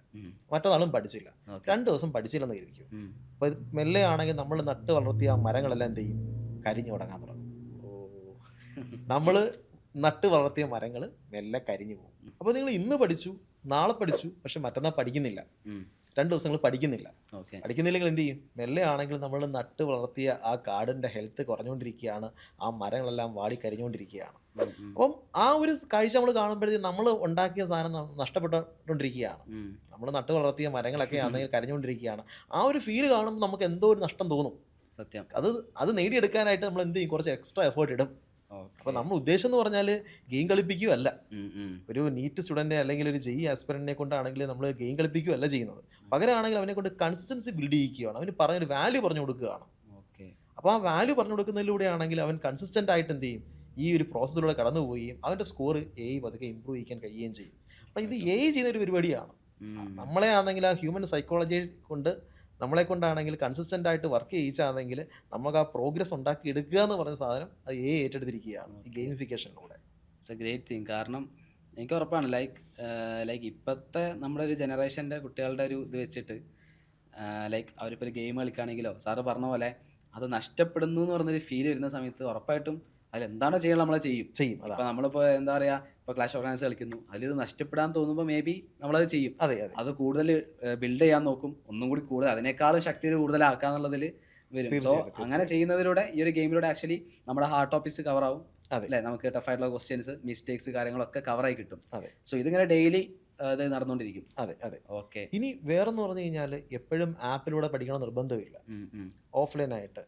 മറ്റന്നാളും പഠിച്ചില്ല, 2 ദിവസം പഠിച്ചില്ലെന്ന് കരുതിക്കും. അപ്പൊ മെല്ലെ ആണെങ്കിൽ നമ്മൾ നട്ട് വളർത്തിയ മരങ്ങളെല്ലാം എന്ത് ചെയ്യും? കരിഞ്ഞു തുടങ്ങാൻ തുടങ്ങും. നമ്മൾ നട്ട് വളർത്തിയ മരങ്ങൾ മെല്ലെ കരിഞ്ഞു പോകും. അപ്പോൾ നിങ്ങൾ ഇന്ന് പഠിച്ചു, നാളെ പഠിച്ചു, പക്ഷെ മറ്റന്നാൾ പഠിക്കുന്നില്ല, 2 ദിവസങ്ങൾ പഠിക്കുന്നില്ല. പഠിക്കുന്നില്ലെങ്കിൽ എന്ത് ചെയ്യും? മെല്ലെ ആണെങ്കിൽ നമ്മൾ നട്ട് വളർത്തിയ ആ കാടിൻ്റെ ഹെൽത്ത് കുറഞ്ഞുകൊണ്ടിരിക്കുകയാണ്, ആ മരങ്ങളെല്ലാം വാടി കരിഞ്ഞുകൊണ്ടിരിക്കുകയാണ്. അപ്പം ആ ഒരു കാഴ്ച നമ്മൾ കാണുമ്പോഴത്തേക്കും നമ്മൾ ഉണ്ടാക്കിയ സാധനം നഷ്ടപ്പെട്ടുകൊണ്ടിരിക്കുകയാണ്. നമ്മൾ നട്ട് വളർത്തിയ മരങ്ങളൊക്കെ ആണെങ്കിൽ കരിഞ്ഞുകൊണ്ടിരിക്കുകയാണ്. ആ ഒരു ഫീല് കാണുമ്പോൾ നമുക്ക് എന്തോ ഒരു നഷ്ടം തോന്നും. സത്യം. അത് നേടിയെടുക്കാനായിട്ട് നമ്മൾ എന്ത് ചെയ്യും? കുറച്ച് എക്സ്ട്രാ എഫേർട്ട് ഇടും. അപ്പോൾ നമ്മൾ ഉദ്ദേശം എന്ന് പറഞ്ഞാൽ ഗെയിം കളിപ്പിക്കുകയല്ല. ഒരു നീറ്റ് സ്റ്റുഡൻറ്റിനെ അല്ലെങ്കിൽ ഒരു JEE ആസ്പിറന്റിനെ കൊണ്ടാണെങ്കിൽ നമ്മൾ ഗെയിം കളിപ്പിക്കുകയല്ല ചെയ്യുന്നത്. പകരമാണെങ്കിൽ അവനെ കൊണ്ട് കൺസിസ്റ്റൻസി ബിൽഡ് ചെയ്യിക്കുകയാണ്, അവന് പറഞ്ഞൊരു വാല്യൂ പറഞ്ഞു കൊടുക്കുകയാണ്. അപ്പോൾ ആ വാല്യൂ പറഞ്ഞു കൊടുക്കുന്നതിലൂടെ ആണെങ്കിൽ അവൻ കൺസിസ്റ്റൻ്റ് ആയിട്ട് എന്ത് ചെയ്യും? ഈ ഒരു പ്രോസസ്സിലൂടെ കടന്നു പോവുകയും അവൻ്റെ സ്കോർ പതുക്കെ ഇമ്പ്രൂവ് ചെയ്യാൻ കഴിയുകയും ചെയ്യും. അപ്പോൾ ഇത് ചെയ്യുന്ന ഒരു പരിപാടിയാണ്. നമ്മളെ ആണെങ്കിൽ ആ ഹ്യൂമൻ സൈക്കോളജി കൊണ്ട് നമ്മളെ കൊണ്ടാണെങ്കിൽ കൺസിസ്റ്റൻ്റ് ആയിട്ട് വർക്ക് ചെയ്യിച്ചാണെങ്കിൽ നമുക്ക് ആ പ്രോഗ്രസ് ഉണ്ടാക്കി എടുക്കുക എന്ന് പറഞ്ഞ സാധനം അത് ഏറ്റെടുത്തിരിക്കുകയാണ് ഈ ഗെയിമിഫിക്കേഷനിലൂടെ. It's a great thing. കാരണം എനിക്ക് ഉറപ്പാണ് ലൈക്ക് ഇപ്പോഴത്തെ നമ്മുടെ ഒരു ജനറേഷൻ്റെ കുട്ടികളുടെ ഒരു ഇത് വെച്ചിട്ട് അവരിപ്പോൾ ഒരു ഗെയിം കളിക്കുകയാണെങ്കിലോ സാറ് പറഞ്ഞ പോലെ അത് നഷ്ടപ്പെടുന്നു എന്ന് പറഞ്ഞൊരു ഫീൽ വരുന്ന സമയത്ത് ഉറപ്പായിട്ടും അതിലെന്താണോ ചെയ്യണം നമ്മളത് ചെയ്യും. അപ്പോൾ നമ്മളിപ്പോൾ എന്താ പറയുക, ഇപ്പോൾ ക്ലാഷ് ഓഫ് ക്ലാൻസ് കളിക്കുന്നു, അതിലിത് നഷ്ടപ്പെടാൻ തോന്നുമ്പോൾ മേ ബി നമ്മളത് ചെയ്യും. അത് കൂടുതൽ ബിൽഡ് ചെയ്യാൻ നോക്കും, ഒന്നും കൂടി കൂടുതൽ അതിനേക്കാൾ ശക്തി കൂടുതലാക്കാന്നുള്ളതിൽ വരും. സോ അങ്ങനെ ചെയ്യുന്നതിലൂടെ ഈ ഒരു ഗെയിമിലൂടെ ആക്ച്വലി നമ്മുടെ ഹാർഡ് ടോപ്പിക്സ് കവർ ആവും അല്ലേ, നമുക്ക് ടഫായിട്ടുള്ള ക്വസ്റ്റ്യൻസ്, മിസ്റ്റേക്സ്, കാര്യങ്ങളൊക്കെ കവറായി കിട്ടും. സോ ഇതിങ്ങനെ ഡെയിലി അത് നടന്നുകൊണ്ടിരിക്കും. ഓക്കെ. ഇനി വേറെന്ന് പറഞ്ഞു കഴിഞ്ഞാൽ എപ്പോഴും ആപ്പിലൂടെ പഠിക്കണം നിർബന്ധമില്ല. ഓഫ്ലൈനായിട്ട്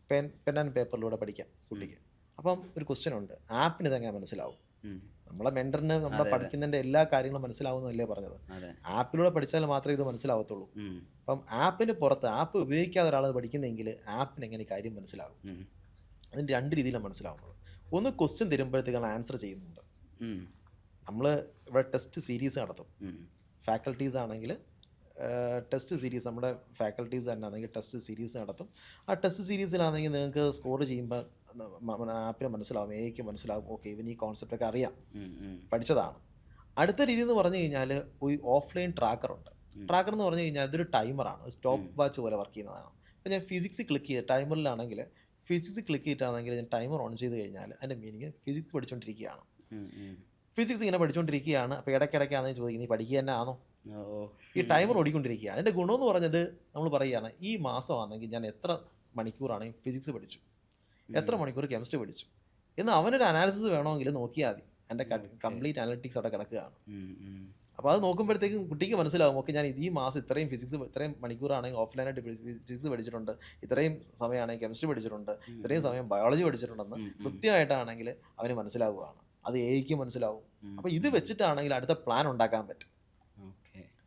പെൻ ആൻഡ് പേപ്പറിലൂടെ പഠിക്കാം കുട്ടിക്ക്. അപ്പം ഒരു ക്വസ്റ്റ്യൻ ഉണ്ട്, ആപ്പിന് ഇതെങ്ങനെ മനസ്സിലാവും? നമ്മളെ മെൻറ്ററിന് നമ്മളെ പഠിക്കുന്നതിൻ്റെ എല്ലാ കാര്യങ്ങളും മനസ്സിലാവുന്നതല്ലേ പറഞ്ഞത്. ആപ്പിലൂടെ പഠിച്ചാൽ മാത്രമേ ഇത് മനസ്സിലാവത്തുള്ളൂ. അപ്പം ആപ്പിന് പുറത്ത് ആപ്പ് ഉപയോഗിക്കാതെ ഒരാൾ പഠിക്കുന്നെങ്കിൽ ആപ്പിന് എങ്ങനെ കാര്യം മനസ്സിലാവും? അതിന് 2 രീതിയിലാണ് മനസ്സിലാവുന്നത്. ഒന്ന്, ക്വസ്റ്റ്യൻ തരുമ്പോഴത്തേക്കാണ് ആൻസർ ചെയ്യുന്നുണ്ട്. നമ്മൾ ഇവിടെ ടെസ്റ്റ് സീരീസ് നടത്തും. ഫാക്കൽറ്റീസ് ആണെങ്കിൽ ടെസ്റ്റ് സീരീസ്, നമ്മുടെ ഫാക്കൽറ്റീസ് തന്നെ ആണെങ്കിൽ ടെസ്റ്റ് സീരീസ് നടത്തും. ആ ടെസ്റ്റ് സീരീസിലാണെങ്കിൽ നിങ്ങൾക്ക് സ്കോർ ചെയ്യുമ്പോൾ ആപ്പിന് മനസ്സിലാവും, എക്ക് മനസ്സിലാവും, ഓക്കെ ഇവന് ഈ കോൺസെപ്റ്റൊക്കെ അറിയാം, പഠിച്ചതാണ്. അടുത്ത രീതി എന്ന് പറഞ്ഞു കഴിഞ്ഞാൽ ഒരു ഓഫ്ലൈൻ ട്രാക്കറുണ്ട്. ട്രാക്കർ എന്ന് പറഞ്ഞു കഴിഞ്ഞാൽ അതൊരു ടൈമറാണ്, സ്റ്റോപ്പ് വാച്ച് പോലെ വർക്ക് ചെയ്യുന്നതാണ്. അപ്പോൾ ഞാൻ ഫിസിക്സ് ക്ലിക്ക് ചെയ്ത് ടൈമറിലാണെങ്കിൽ ഫിസിക്സ് ക്ലിക്ക് ചെയ്തിട്ടാണെങ്കിൽ ഞാൻ ടൈമർ ഓൺ ചെയ്ത് കഴിഞ്ഞാൽ അതിൻ്റെ മീനിങ് ഫിസിക്സ് പഠിച്ചുകൊണ്ടിരിക്കുകയാണ്. ഫിസിക്സ് ഇങ്ങനെ പഠിച്ചുകൊണ്ടിരിക്കുകയാണ്. അപ്പോൾ ഇടയ്ക്കിടയ്ക്കാണെന്ന് ചോദിക്കും, നീ പഠിക്കുക തന്നെ ആണോ? ഈ ടൈമർ ഓടിക്കൊണ്ടിരിക്കുകയാണ്. എൻ്റെ ഗുണമെന്ന് പറഞ്ഞത് നമ്മൾ പറയുകയാണ്, ഈ മാസമാണെങ്കിൽ ഞാൻ എത്ര മണിക്കൂറാണ് ഫിസിക്സ് പഠിച്ചു, എത്ര മണിക്കൂർ കെമിസ്ട്രി പഠിച്ചു എന്ന് അവനൊരു അനാലിസിസ് വേണമെങ്കിൽ നോക്കിയാൽ മതി. എൻ്റെ കംപ്ലീറ്റ് അനലിറ്റിക്സ് അവിടെ കിടക്കുകയാണ്. അപ്പോൾ അത് നോക്കുമ്പോഴത്തേക്കും കുട്ടിക്ക് മനസ്സിലാവും, ഓക്കെ ഞാൻ ഈ മാസം ഇത്രയും ഫിസിക്സ്, ഇത്രയും മണിക്കൂറാണെങ്കിൽ ഓഫ്ലൈനായിട്ട് ഫിസിക്സ് പഠിച്ചിട്ടുണ്ട്, ഇത്രയും സമയമാണെങ്കിൽ കെമിസ്ട്രി പഠിച്ചിട്ടുണ്ട്, ഇത്രയും സമയം ബയോളജി പഠിച്ചിട്ടുണ്ടെന്ന് കൃത്യമായിട്ടാണെങ്കിൽ അവന് മനസ്സിലാവുകയാണ്. അത് എക്ക് മനസ്സിലാവും. അപ്പോൾ ഇത് വെച്ചിട്ടാണെങ്കിൽ അടുത്ത പ്ലാൻ ഉണ്ടാക്കാൻ പറ്റും.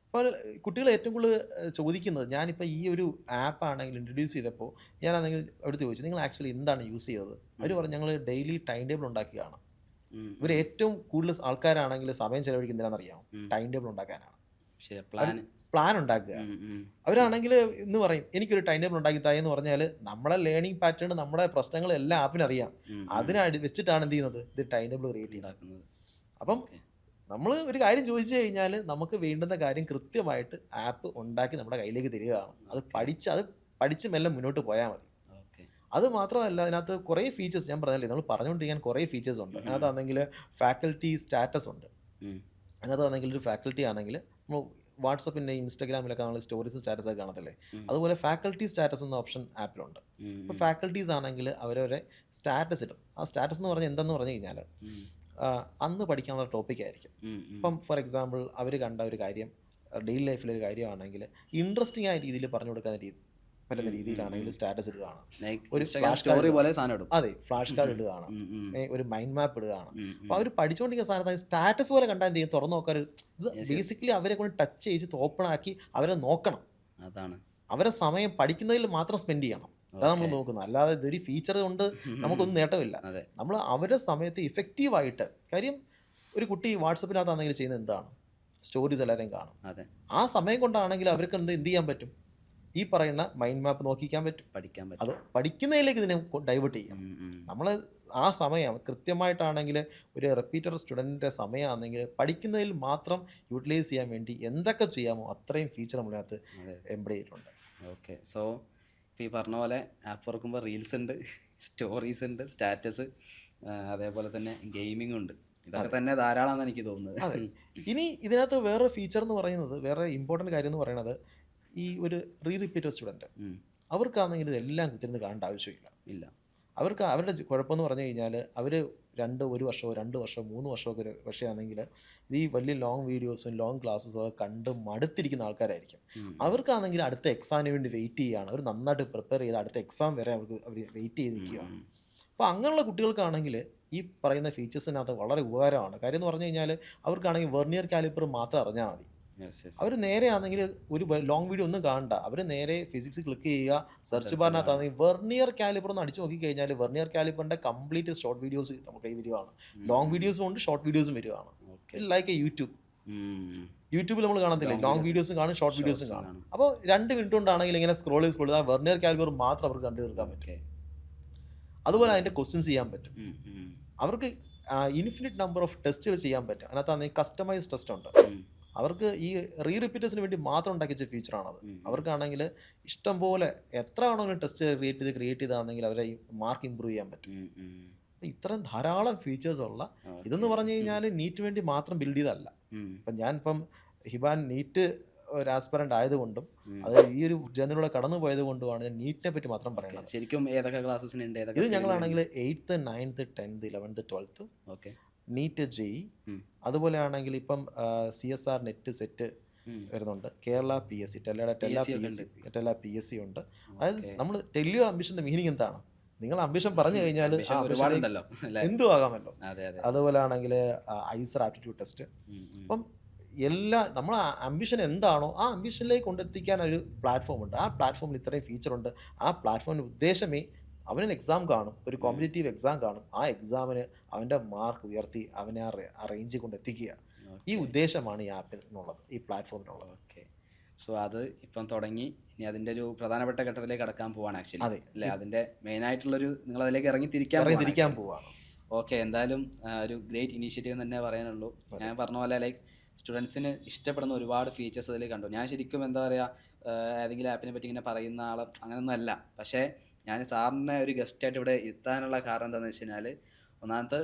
അപ്പോൾ കുട്ടികൾ ഏറ്റവും കൂടുതൽ ചോദിക്കുന്നത്, ഞാനിപ്പോൾ ഈ ഒരു ആപ്പ് ആണെങ്കിൽ ഇൻട്രൊഡ്യൂസ് ചെയ്തപ്പോൾ ഞാനാണെങ്കിൽ അടുത്ത് ചോദിച്ചു, നിങ്ങൾ ആക്ച്വലി എന്താണ് യൂസ് ചെയ്തത്? അവർ പറഞ്ഞു, ഞങ്ങൾ ഡെയിലി ടൈം ടേബിൾ ഉണ്ടാക്കുകയാണ്. ഇവർ ഏറ്റവും കൂടുതൽ ആൾക്കാരാണെങ്കിൽ സമയം ചെലവഴിക്കുന്നതിനാണെന്നറിയാം, ടൈം ടേബിൾ ഉണ്ടാക്കാനാണ്, പ്ലാൻ ഉണ്ടാക്കുക. അവരാണെങ്കിൽ ഇന്ന് പറയും, എനിക്കൊരു ടൈം ടേബിൾ ഉണ്ടാക്കി തായി എന്ന് പറഞ്ഞാൽ നമ്മളെ ലേണിംഗ് പാറ്റേൺ, നമ്മുടെ പ്രശ്നങ്ങൾ എല്ലാം ആപ്പിനറിയാം. അതിനെ വെച്ചിട്ടാണ് എന്ത് ചെയ്യുന്നത്, ഇത് ടൈം ടേബിൾ ക്രിയേറ്റ് ചെയ്യുന്നത്. അപ്പം നമ്മൾ ഒരു കാര്യം ചോദിച്ചു കഴിഞ്ഞാൽ നമുക്ക് വേണ്ടുന്ന കാര്യം കൃത്യമായിട്ട് ആപ്പ് ഉണ്ടാക്കി നമ്മുടെ കയ്യിലേക്ക് തരികയാണ്. അത് പഠിച്ച് മെല്ലെ മുന്നോട്ട് പോയാൽ മതി. ഓക്കെ. അത് മാത്രമല്ല അതിനകത്ത് കുറേ ഫീച്ചേഴ്സ് ഞാൻ പറഞ്ഞില്ലേ, നമ്മൾ പറഞ്ഞുകൊണ്ടിരിക്കാൻ കുറേ ഫീച്ചേഴ്സ് ഉണ്ട്. അതിനകത്താണെങ്കിൽ ഫാക്കൽറ്റി സ്റ്റാറ്റസ് ഉണ്ട്. അതിനകത്താണെങ്കിൽ ഒരു ഫാക്കൽറ്റി ആണെങ്കിൽ നമ്മൾ വാട്സപ്പിൻ്റെ ഇൻസ്റ്റാഗ്രാമിലൊക്കെ നമ്മൾ സ്റ്റോറീസ് സ്റ്റാറ്റസ് ഒക്കെ കാണത്തില്ലേ, അതുപോലെ ഫാക്കൽറ്റി സ്റ്റാറ്റസ് എന്ന ഓപ്ഷൻ ആപ്പിലുണ്ട്. അപ്പോൾ ഫാക്കൽറ്റീസ് ആണെങ്കിൽ അവരവരെ സ്റ്റാറ്റസ് ഇടും. ആ സ്റ്റാറ്റസ് എന്ന് പറഞ്ഞാൽ എന്തെന്ന് പറഞ്ഞു കഴിഞ്ഞാൽ അന്ന് പഠിക്കാനുള്ള ടോപ്പിക് ആയിരിക്കും. ഇപ്പം ഫോർ എക്സാമ്പിൾ അവർ കണ്ട ഒരു കാര്യം ഡെയിലി ലൈഫിലൊരു കാര്യമാണെങ്കിൽ ഇൻട്രസ്റ്റിംഗ് ആയ രീതിയിൽ പറഞ്ഞു കൊടുക്കുന്ന പറ്റുന്ന രീതിയിലാണെങ്കിൽ സ്റ്റാറ്റസ് ഇടുകയാണ്. ഒരു സ്റ്റോറി പോലെ സാധനം ഇടും. അതെ, ഫ്ലാഷ് കാർഡ് ഇടുകയാണ്, ഒരു മൈൻഡ് മാപ്പ് ഇടുകയാണ്. അപ്പോൾ അവർ പഠിച്ചുകൊണ്ടിരിക്കുന്ന സാധനത്ത് സ്റ്റാറ്റസ് പോലെ കണ്ടാൽ എന്ത് ചെയ്യും, തുറന്നു നോക്കാൻ. ഇത് ബേസിക്കലി അവരെ കൊണ്ട് ടച്ച് ചെയ്ത് ഓപ്പൺ ആക്കി അവരെ നോക്കണം. അതാണ് അവരെ സമയം പഠിക്കുന്നതിൽ മാത്രം സ്പെൻഡ് ചെയ്യണം. അതാണ് നമ്മൾ നോക്കുന്നത്. അല്ലാതെ ഇതൊരു ഫീച്ചർ കൊണ്ട് നമുക്കൊന്നും നേട്ടമില്ല. നമ്മൾ അവരുടെ സമയത്ത് ഇഫക്റ്റീവായിട്ട്, കാര്യം ഒരു കുട്ടി വാട്സപ്പിനകത്താണെങ്കിൽ ചെയ്യുന്നത് എന്താണ്, സ്റ്റോറീസ് എല്ലാവരെയും കാണും. ആ സമയം കൊണ്ടാണെങ്കിൽ അവർക്ക് എന്ത് ചെയ്യാൻ പറ്റും, ഈ പറയുന്ന മൈൻഡ് മാപ്പ് നോക്കിക്കാൻ പറ്റും, പഠിക്കാൻ പറ്റും. അത് പഠിക്കുന്നതിലേക്ക് ഇതിനെ ഡൈവേർട്ട് ചെയ്യാം. നമ്മൾ ആ സമയം കൃത്യമായിട്ടാണെങ്കിൽ ഒരു റിപ്പീറ്റർ സ്റ്റുഡൻറ്റിൻ്റെ സമയമാണെങ്കിൽ പഠിക്കുന്നതിൽ മാത്രം യൂട്ടിലൈസ് ചെയ്യാൻ വേണ്ടി എന്തൊക്കെ ചെയ്യാമോ അത്രയും ഫീച്ചർ നമ്മളിനകത്ത് എംബഡ് ചെയ്തിട്ടുണ്ട്. ഓക്കെ. സോ ഇപ്പോൾ ഈ പറഞ്ഞ പോലെ ആപ്പ് തുറക്കുമ്പോൾ റീൽസ് ഉണ്ട്, സ്റ്റോറീസ് ഉണ്ട്, സ്റ്റാറ്റസ്, അതേപോലെ തന്നെ ഗെയിമിംഗ് ഉണ്ട്. ഇതൊക്കെ തന്നെ ധാരാളമാണെന്ന് എനിക്ക് തോന്നുന്നത്. അതെ. ഇനി ഇതിനകത്ത് വേറെ ഫീച്ചർ എന്ന് പറയുന്നത്, വേറെ ഇമ്പോർട്ടൻറ്റ് കാര്യം എന്ന് പറയുന്നത്, ഈ ഒരു റിപ്പീറ്റർ സ്റ്റുഡൻറ്റ് അവർക്കാണെങ്കിൽ ഇതെല്ലാം കുത്തിരുന്ന് കാണേണ്ട ആവശ്യമില്ല. അവർക്ക് അവരുടെ കുഴപ്പമെന്ന് പറഞ്ഞു കഴിഞ്ഞാൽ അവർ ഒരു വർഷമോ 2 വർഷമോ 3 വർഷമൊക്കെ ഒരു പക്ഷേയാണെങ്കിൽ ഈ വലിയ ലോങ് വീഡിയോസും ലോങ് ക്ലാസ്സസും ഒക്കെ കണ്ട് മടുത്തിരിക്കുന്ന ആൾക്കാരായിരിക്കും. അവർക്കാണെങ്കിൽ അടുത്ത എക്സാമിന് വേണ്ടി വെയിറ്റ് ചെയ്യുകയാണ്. അവർ നന്നായിട്ട് പ്രിപ്പയർ ചെയ്ത് അടുത്ത എക്സാം വരെ അവർ വെയിറ്റ് ചെയ്ത് നിൽക്കുകയാണ്. അപ്പോൾ അങ്ങനെയുള്ള കുട്ടികൾക്കാണെങ്കിൽ ഈ പറയുന്ന ഫീച്ചേഴ്സിനകത്ത് വളരെ ഉപകാരമാണ്. കാര്യം എന്ന് പറഞ്ഞു കഴിഞ്ഞാൽ അവർക്കാണെങ്കിൽ വെർനിയർ കാലിപ്പർ മാത്രം അറിഞ്ഞാൽ മതി. അവർ നേരെ ആണെങ്കിൽ ഒരു ലോങ് വീഡിയോ ഒന്നും കാണണ്ട, അവർ നേരെ ഫിസിക്സ് ക്ലിക്ക് ചെയ്യുക, സെർച്ച് ബാറിനകത്താണെങ്കിൽ വെർനിയർ കാലിപ്പർ ഒന്ന് അടിച്ചു നോക്കിക്കഴിഞ്ഞാൽ വെർനിയർ കാലിപ്പറിൻ്റെ കംപ്ലീറ്റ് ഷോർട്ട് വീഡിയോസ് നമുക്ക് ഈ വരികയാണ്. ലോങ് വീഡിയോസും ഉണ്ട്, ഷോർട്ട് വീഡിയോസും വരികയാണ്. ലൈക്ക് യൂട്യൂബിൽ നമ്മൾ കാണത്തില്ലേ, ലോങ് വീഡിയോസും കാണും, ഷോർട്ട് വീഡിയോസും കാണും. അപ്പോൾ 2 മിനിറ്റ് കൊണ്ടാണെങ്കിൽ ഇങ്ങനെ സ്ക്രോൾ ചെയ്ത് ആ വെർനിയർ കാലിപ്പർ മാത്രം അവർക്ക് കണ്ടു തീർക്കാൻ പറ്റും. അതുപോലെ അതിൻ്റെ ക്വസ്റ്റ്യൻസ് ചെയ്യാൻ പറ്റും. അവർക്ക് ഇൻഫിനിറ്റ് നമ്പർ ഓഫ് ടെസ്റ്റുകൾ ചെയ്യാൻ പറ്റും. അതിനകത്താണെങ്കിൽ കസ്റ്റമൈസ് ടെസ്റ്റ് ഉണ്ട്. അവർക്ക് ഈ റിപ്പീറ്റേഴ്സിന് വേണ്ടി മാത്രം ഉണ്ടാക്കിയ ഫീച്ചറാണത്. അവർക്കാണെങ്കിൽ ഇഷ്ടം പോലെ എത്ര ആണെങ്കിലും ടെസ്റ്റ് ക്രിയേറ്റ് ചെയ്താണെങ്കിൽ അവരെ ഈ മാർക്ക് ഇമ്പ്രൂവ് ചെയ്യാൻ പറ്റും. ഇത്രയും ധാരാളം ഫീച്ചേഴ്സ് ഉള്ള ഇതെന്ന് പറഞ്ഞു കഴിഞ്ഞാൽ നീറ്റ് വേണ്ടി മാത്രം ബിൽഡ് ചെയ്തതല്ല. ഇപ്പം ഞാനിപ്പം ഹിബാൻ നീറ്റ് ഒരു ആസ്പിറൻ്റ് ആയതുകൊണ്ടും അത് ഈ ഒരു ജേർണിലൂടെ കടന്നു പോയത് കൊണ്ടുമാണ് ഞാൻ നീറ്റിനെ പറ്റി മാത്രം പറയുന്നത്. ശരിക്കും ഏതൊക്കെ ക്ലാസ്സസിനുണ്ട്? ഇത് ഞങ്ങളാണെങ്കിൽ 8th 9th 10th 11th 12th okay, NEET JEE, അതുപോലെ ആണെങ്കിൽ ഇപ്പം CSR നെറ്റ് സെറ്റ് വരുന്നുണ്ട്, കേരള PSC, ടെല്ല PSC ഉണ്ട്. അതായത് നമ്മൾ ടെൽ യുവർ അംബിഷൻ്റെ മീനിങ് എന്താണ്, നിങ്ങൾ അംബിഷൻ പറഞ്ഞു കഴിഞ്ഞാൽ എന്തും ആകാമല്ലോ. അതുപോലെ ആണെങ്കിൽ ഐസർ ആപ്റ്റിറ്റ്യൂഡ് ടെസ്റ്റ്. അപ്പം നമ്മൾ അംബിഷൻ എന്താണോ ആ അംബിഷനിലേക്ക് കൊണ്ടെത്തിക്കാൻ ഒരു പ്ലാറ്റ്ഫോം ഉണ്ട്. ആ പ്ലാറ്റ്ഫോമിൽ ഇത്രയും ഫീച്ചറുണ്ട്. ആ പ്ലാറ്റ്ഫോമിൻ്റെ ഉദ്ദേശമേ അവനൊരു എക്സാം കാണും, ഒരു കോമ്പറ്റേറ്റീവ് എക്സാം കാണും. ആ എക്സാമിന് അവൻ്റെ മാർക്ക് ഉയർത്തി അവനെ ആ റേഞ്ചിൽ കൊണ്ടെത്തിക്കുക. ഈ ഉദ്ദേശമാണ് ഈ ആപ്പിനുള്ളത്, ഈ പ്ലാറ്റ്ഫോമിനുള്ളത്. ഓക്കെ. സോ അത് ഇപ്പം തുടങ്ങി, ഇനി അതിൻ്റെ ഒരു പ്രധാനപ്പെട്ട ഘട്ടത്തിലേക്ക് കടക്കാൻ പോവാണ് ആക്ച്വലി. അതെ അല്ലേ, അതിൻ്റെ മെയിനായിട്ടുള്ളൊരു നിങ്ങൾ അതിലേക്ക് ഇറങ്ങിത്തിരിക്കാൻ പോവാണ്. ഓക്കെ, എന്തായാലും ഒരു ഗ്രേറ്റ് ഇനീഷ്യേറ്റീവ് തന്നെ പറയാനുള്ളൂ. ഞാൻ പറഞ്ഞ പോലെ ലൈക്ക് സ്റ്റുഡൻസിന് ഇഷ്ടപ്പെടുന്ന ഒരുപാട് ഫീച്ചേഴ്സ് അതിൽ കണ്ടു. ഞാൻ ശരിക്കും എന്താ പറയുക, ഏതെങ്കിലും ആപ്പിനെ പറ്റി ഇങ്ങനെ പറയുന്ന ആൾ അങ്ങനെയൊന്നും അല്ല. പക്ഷേ ഞാൻ സാറിനെ ഒരു ഗസ്റ്റായിട്ട് ഇവിടെ എത്താനുള്ള കാരണം എന്താണെന്ന് വെച്ച് കഴിഞ്ഞാൽ, ഒന്നാമത്തെ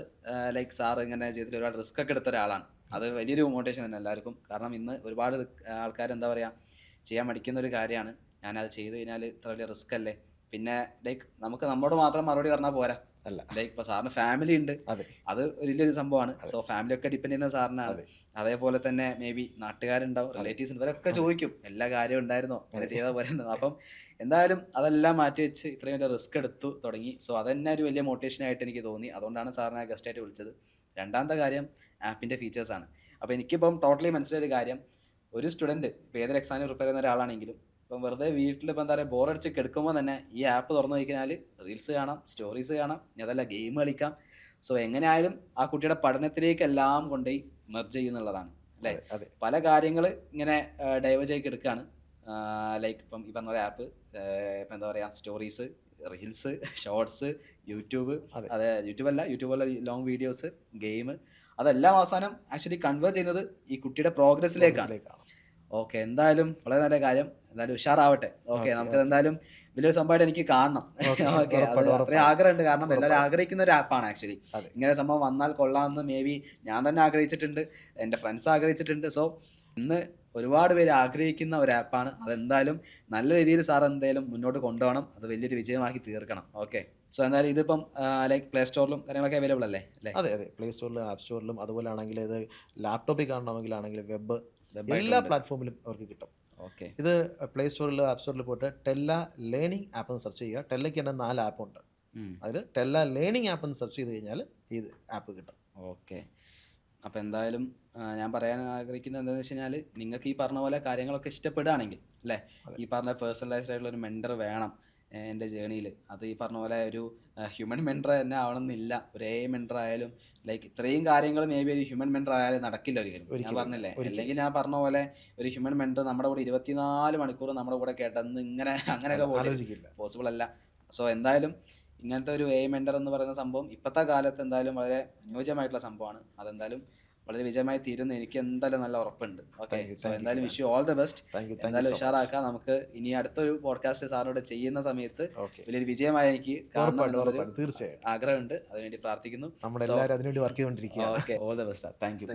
ലൈക്ക് സാർ ഇങ്ങനെ ജീവിതത്തിൽ ഒരുപാട് റിസ്ക് ഒക്കെ എടുത്ത ഒരാളാണ്. അത് വലിയൊരു മോട്ടിവേഷൻ തന്നെ എല്ലാവർക്കും. കാരണം ഇന്ന് ഒരുപാട് ആൾക്കാർ എന്താ പറയുക ചെയ്യാൻ മടിക്കുന്ന ഒരു കാര്യമാണ്. ഞാനത് ചെയ്ത് കഴിഞ്ഞാൽ ഇത്ര വലിയ റിസ്ക് അല്ലേ. പിന്നെ ലൈക്ക് നമുക്ക് നമ്മോട് മാത്രം മറുപടി പറഞ്ഞാൽ പോരാ. അല്ല, ലൈക്ക് ഇപ്പോൾ സാറിന് ഫാമിലി ഉണ്ട്, അത് വലിയൊരു സംഭവമാണ്. സോ ഫാമിലി ഒക്കെ ഡിപ്പെൻഡ് ചെയ്യുന്ന സാറിനാണ്. അതേപോലെ തന്നെ മേ ബി നാട്ടുകാരുണ്ടാവും, റിലേറ്റീവ്സ് ഉണ്ട്, ഇവരൊക്കെ ചോദിക്കും എല്ലാ കാര്യവും ഉണ്ടായിരുന്നോ, അങ്ങനെ ചെയ്താൽ പോരെന്നോ. അപ്പം എന്തായാലും അതെല്ലാം മാറ്റി വെച്ച് ഇത്രയും വലിയ റിസ്ക് എടുത്തു തുടങ്ങി. സോ അതന്നെ ഒരു വലിയ മോട്ടിവേഷനായിട്ട് എനിക്ക് തോന്നി. അതുകൊണ്ടാണ് സാറിനെ ഗസ്റ്റായിട്ട് വിളിച്ചത്. രണ്ടാമത്തെ കാര്യം ആപ്പിൻ്റെ ഫീച്ചേഴ്സാണ്. അപ്പോൾ എനിക്കിപ്പം ടോട്ടലി മനസ്സിലായൊരു കാര്യം, ഒരു സ്റ്റുഡൻറ്റ് ഇപ്പോൾ ഏതൊരു എക്സാമിന് പ്രിപ്പയർ ചെയ്യുന്ന ഒരാളാണെങ്കിലും ഇപ്പം വെറുതെ വീട്ടിലിപ്പോൾ എന്താ പറയുക ബോറടിച്ച് കിടക്കുമ്പോൾ തന്നെ ഈ ആപ്പ് തുറന്നു കഴിഞ്ഞാൽ റീൽസ് കാണാം, സ്റ്റോറീസ് കാണാം, ഇനി അതല്ല ഗെയിം കളിക്കാം. സോ എങ്ങനെയായാലും ആ കുട്ടിയുടെ പഠനത്തിലേക്കെല്ലാം കൊണ്ടുപോയി മെർജ് ചെയ്യുന്നുള്ളതാണ് അല്ലേ. പല കാര്യങ്ങൾ ഇങ്ങനെ ഡൈവേർജ് ആയി കിടക്കുകയാണ്. ലൈക്ക് ഇപ്പം ഈ പറഞ്ഞ ആപ്പ് ഇപ്പം എന്താ പറയുക സ്റ്റോറീസ്, റീൽസ്, ഷോർട്സ്, യൂട്യൂബ്, യൂട്യൂബല്ല ലോങ് വീഡിയോസ്, ഗെയിം, അതെല്ലാം അവസാനം ആക്ച്വലി കൺവേർട്ട് ചെയ്യുന്നത് ഈ കുട്ടിയുടെ പ്രോഗ്രസ്സിലേക്കാണ്. ഇതിലേക്കാണ്. ഓക്കെ, എന്തായാലും വളരെ നല്ല കാര്യം. എന്തായാലും ഉഷാറാവട്ടെ. ഓക്കെ, നമുക്ക് എന്തായാലും വലിയൊരു സംഭവമായിട്ട് എനിക്ക് കാണണം. ഓക്കെ, അത് അത്രയും ആഗ്രഹമുണ്ട്. കാരണം എല്ലാവരും ആഗ്രഹിക്കുന്ന ഒരു ആപ്പാണ് ആക്ച്വലി. അതെ. ഇങ്ങനെ സംഭവം വന്നാൽ കൊള്ളാമെന്ന് മേ ബി ഞാൻ തന്നെ ആഗ്രഹിച്ചിട്ടുണ്ട്, എൻ്റെ ഫ്രണ്ട്സ് ആഗ്രഹിച്ചിട്ടുണ്ട്. സോ ഇന്ന് ഒരുപാട് പേര് ആഗ്രഹിക്കുന്ന ഒരു ആപ്പാണ്. അതെന്തായാലും നല്ല രീതിയിൽ സാർ എന്തായാലും മുന്നോട്ട് കൊണ്ടുപോകണം, അത് വലിയൊരു വിജയമാക്കി തീർക്കണം. ഓക്കെ, സോ എന്തായാലും ഇതിപ്പം ലൈക്ക് പ്ലേ സ്റ്റോറിലും കാര്യങ്ങളൊക്കെ അവൈലബിൾ അല്ലേ? അതെ അതെ, പ്ലേ സ്റ്റോറിലും ആപ്പ് സ്റ്റോറിലും, അതുപോലെ ആണെങ്കിൽ ഇത് ലാപ്ടോപ്പിൽ കാണണമെങ്കിലാണെങ്കിൽ വെബ് എല്ലാ പ്ലാറ്റ്ഫോമിലും അവർക്ക് കിട്ടും. ഓക്കെ, ഇത് പ്ലേ സ്റ്റോറിൽ ആപ്പ് സ്റ്റോറിൽ പോയിട്ട് ടെല്ല ലേണിംഗ് ആപ്പ് എന്ന് സെർച്ച് ചെയ്യുക. ടെല്ലയ്ക്ക് തന്നെ 4 ആപ്പുണ്ട്. അതിൽ ടെല്ല ലേണിംഗ് ആപ്പ് എന്ന് സെർച്ച് ചെയ്ത് കഴിഞ്ഞാൽ ഈ ആപ്പ് കിട്ടും. ഓക്കെ. അപ്പോൾ എന്തായാലും ഞാൻ പറയാൻ ആഗ്രഹിക്കുന്നത് എന്താണെന്ന് വെച്ച് കഴിഞ്ഞാൽ, നിങ്ങൾക്ക് ഈ പറഞ്ഞ പോലെ കാര്യങ്ങളൊക്കെ ഇഷ്ടപ്പെടുകയാണെങ്കിൽ അല്ലേ, ഈ പറഞ്ഞ പേഴ്സണലൈസ്ഡ് ആയിട്ടുള്ള ഒരു മെൻറ്റർ വേണം എൻ്റെ ജേണിയിൽ. അത് ഈ പറഞ്ഞ പോലെ ഒരു ഹ്യൂമൻ മെൻറ്റർ തന്നെ ആവണമെന്നില്ല, ഒരു AI മെൻറ്റർ ആയാലും ലൈക്ക് ഇത്രയും കാര്യങ്ങൾ മേ ബി ഒരു ഹ്യൂമൻ മെൻറ്റർ ആയാലും നടക്കില്ല ഒരിക്കലും. ഞാൻ പറഞ്ഞില്ലേ, അല്ലെങ്കിൽ ഞാൻ പറഞ്ഞ പോലെ ഒരു ഹ്യൂമൻ മെൻറ്റർ നമ്മുടെ കൂടെ 24 മണിക്കൂർ നമ്മുടെ കൂടെ കേട്ടെന്ന് ഇങ്ങനെ അങ്ങനെയൊക്കെ ആലോചിക്കില്ല. പോസിബിൾ അല്ല. സോ എന്തായാലും ഇങ്ങനത്തെ ഒരു AI മെൻറ്റർ എന്ന് പറയുന്ന സംഭവം ഇപ്പോഴത്തെ കാലത്ത് എന്തായാലും വളരെ അനുയോജ്യമായിട്ടുള്ള സംഭവമാണ്. അതെന്തായാലും വളരെ വിജയമായി തീരുന്ന എനിക്ക് എന്തായാലും നല്ല ഉറപ്പുണ്ട്. ഓക്കെ, സോ എന്തായാലും wish you all the best. എന്തായാലും ഉഷാറാക്കാം. നമുക്ക് ഇനി അടുത്തൊരു പോഡ്കാസ്റ്റ് സാറിനോട് ചെയ്യുന്ന സമയത്ത് വലിയൊരു വിജയമായി എനിക്ക് തീർച്ചയായും ആഗ്രഹമുണ്ട്. അതിനുവേണ്ടി പ്രാർത്ഥിക്കുന്നു. നമ്മളെല്ലാവരും അതിനുവേണ്ടി വർക്ക് ചെയ്തുകൊണ്ടിരിക്കുക. Okay, all the best. Thank you.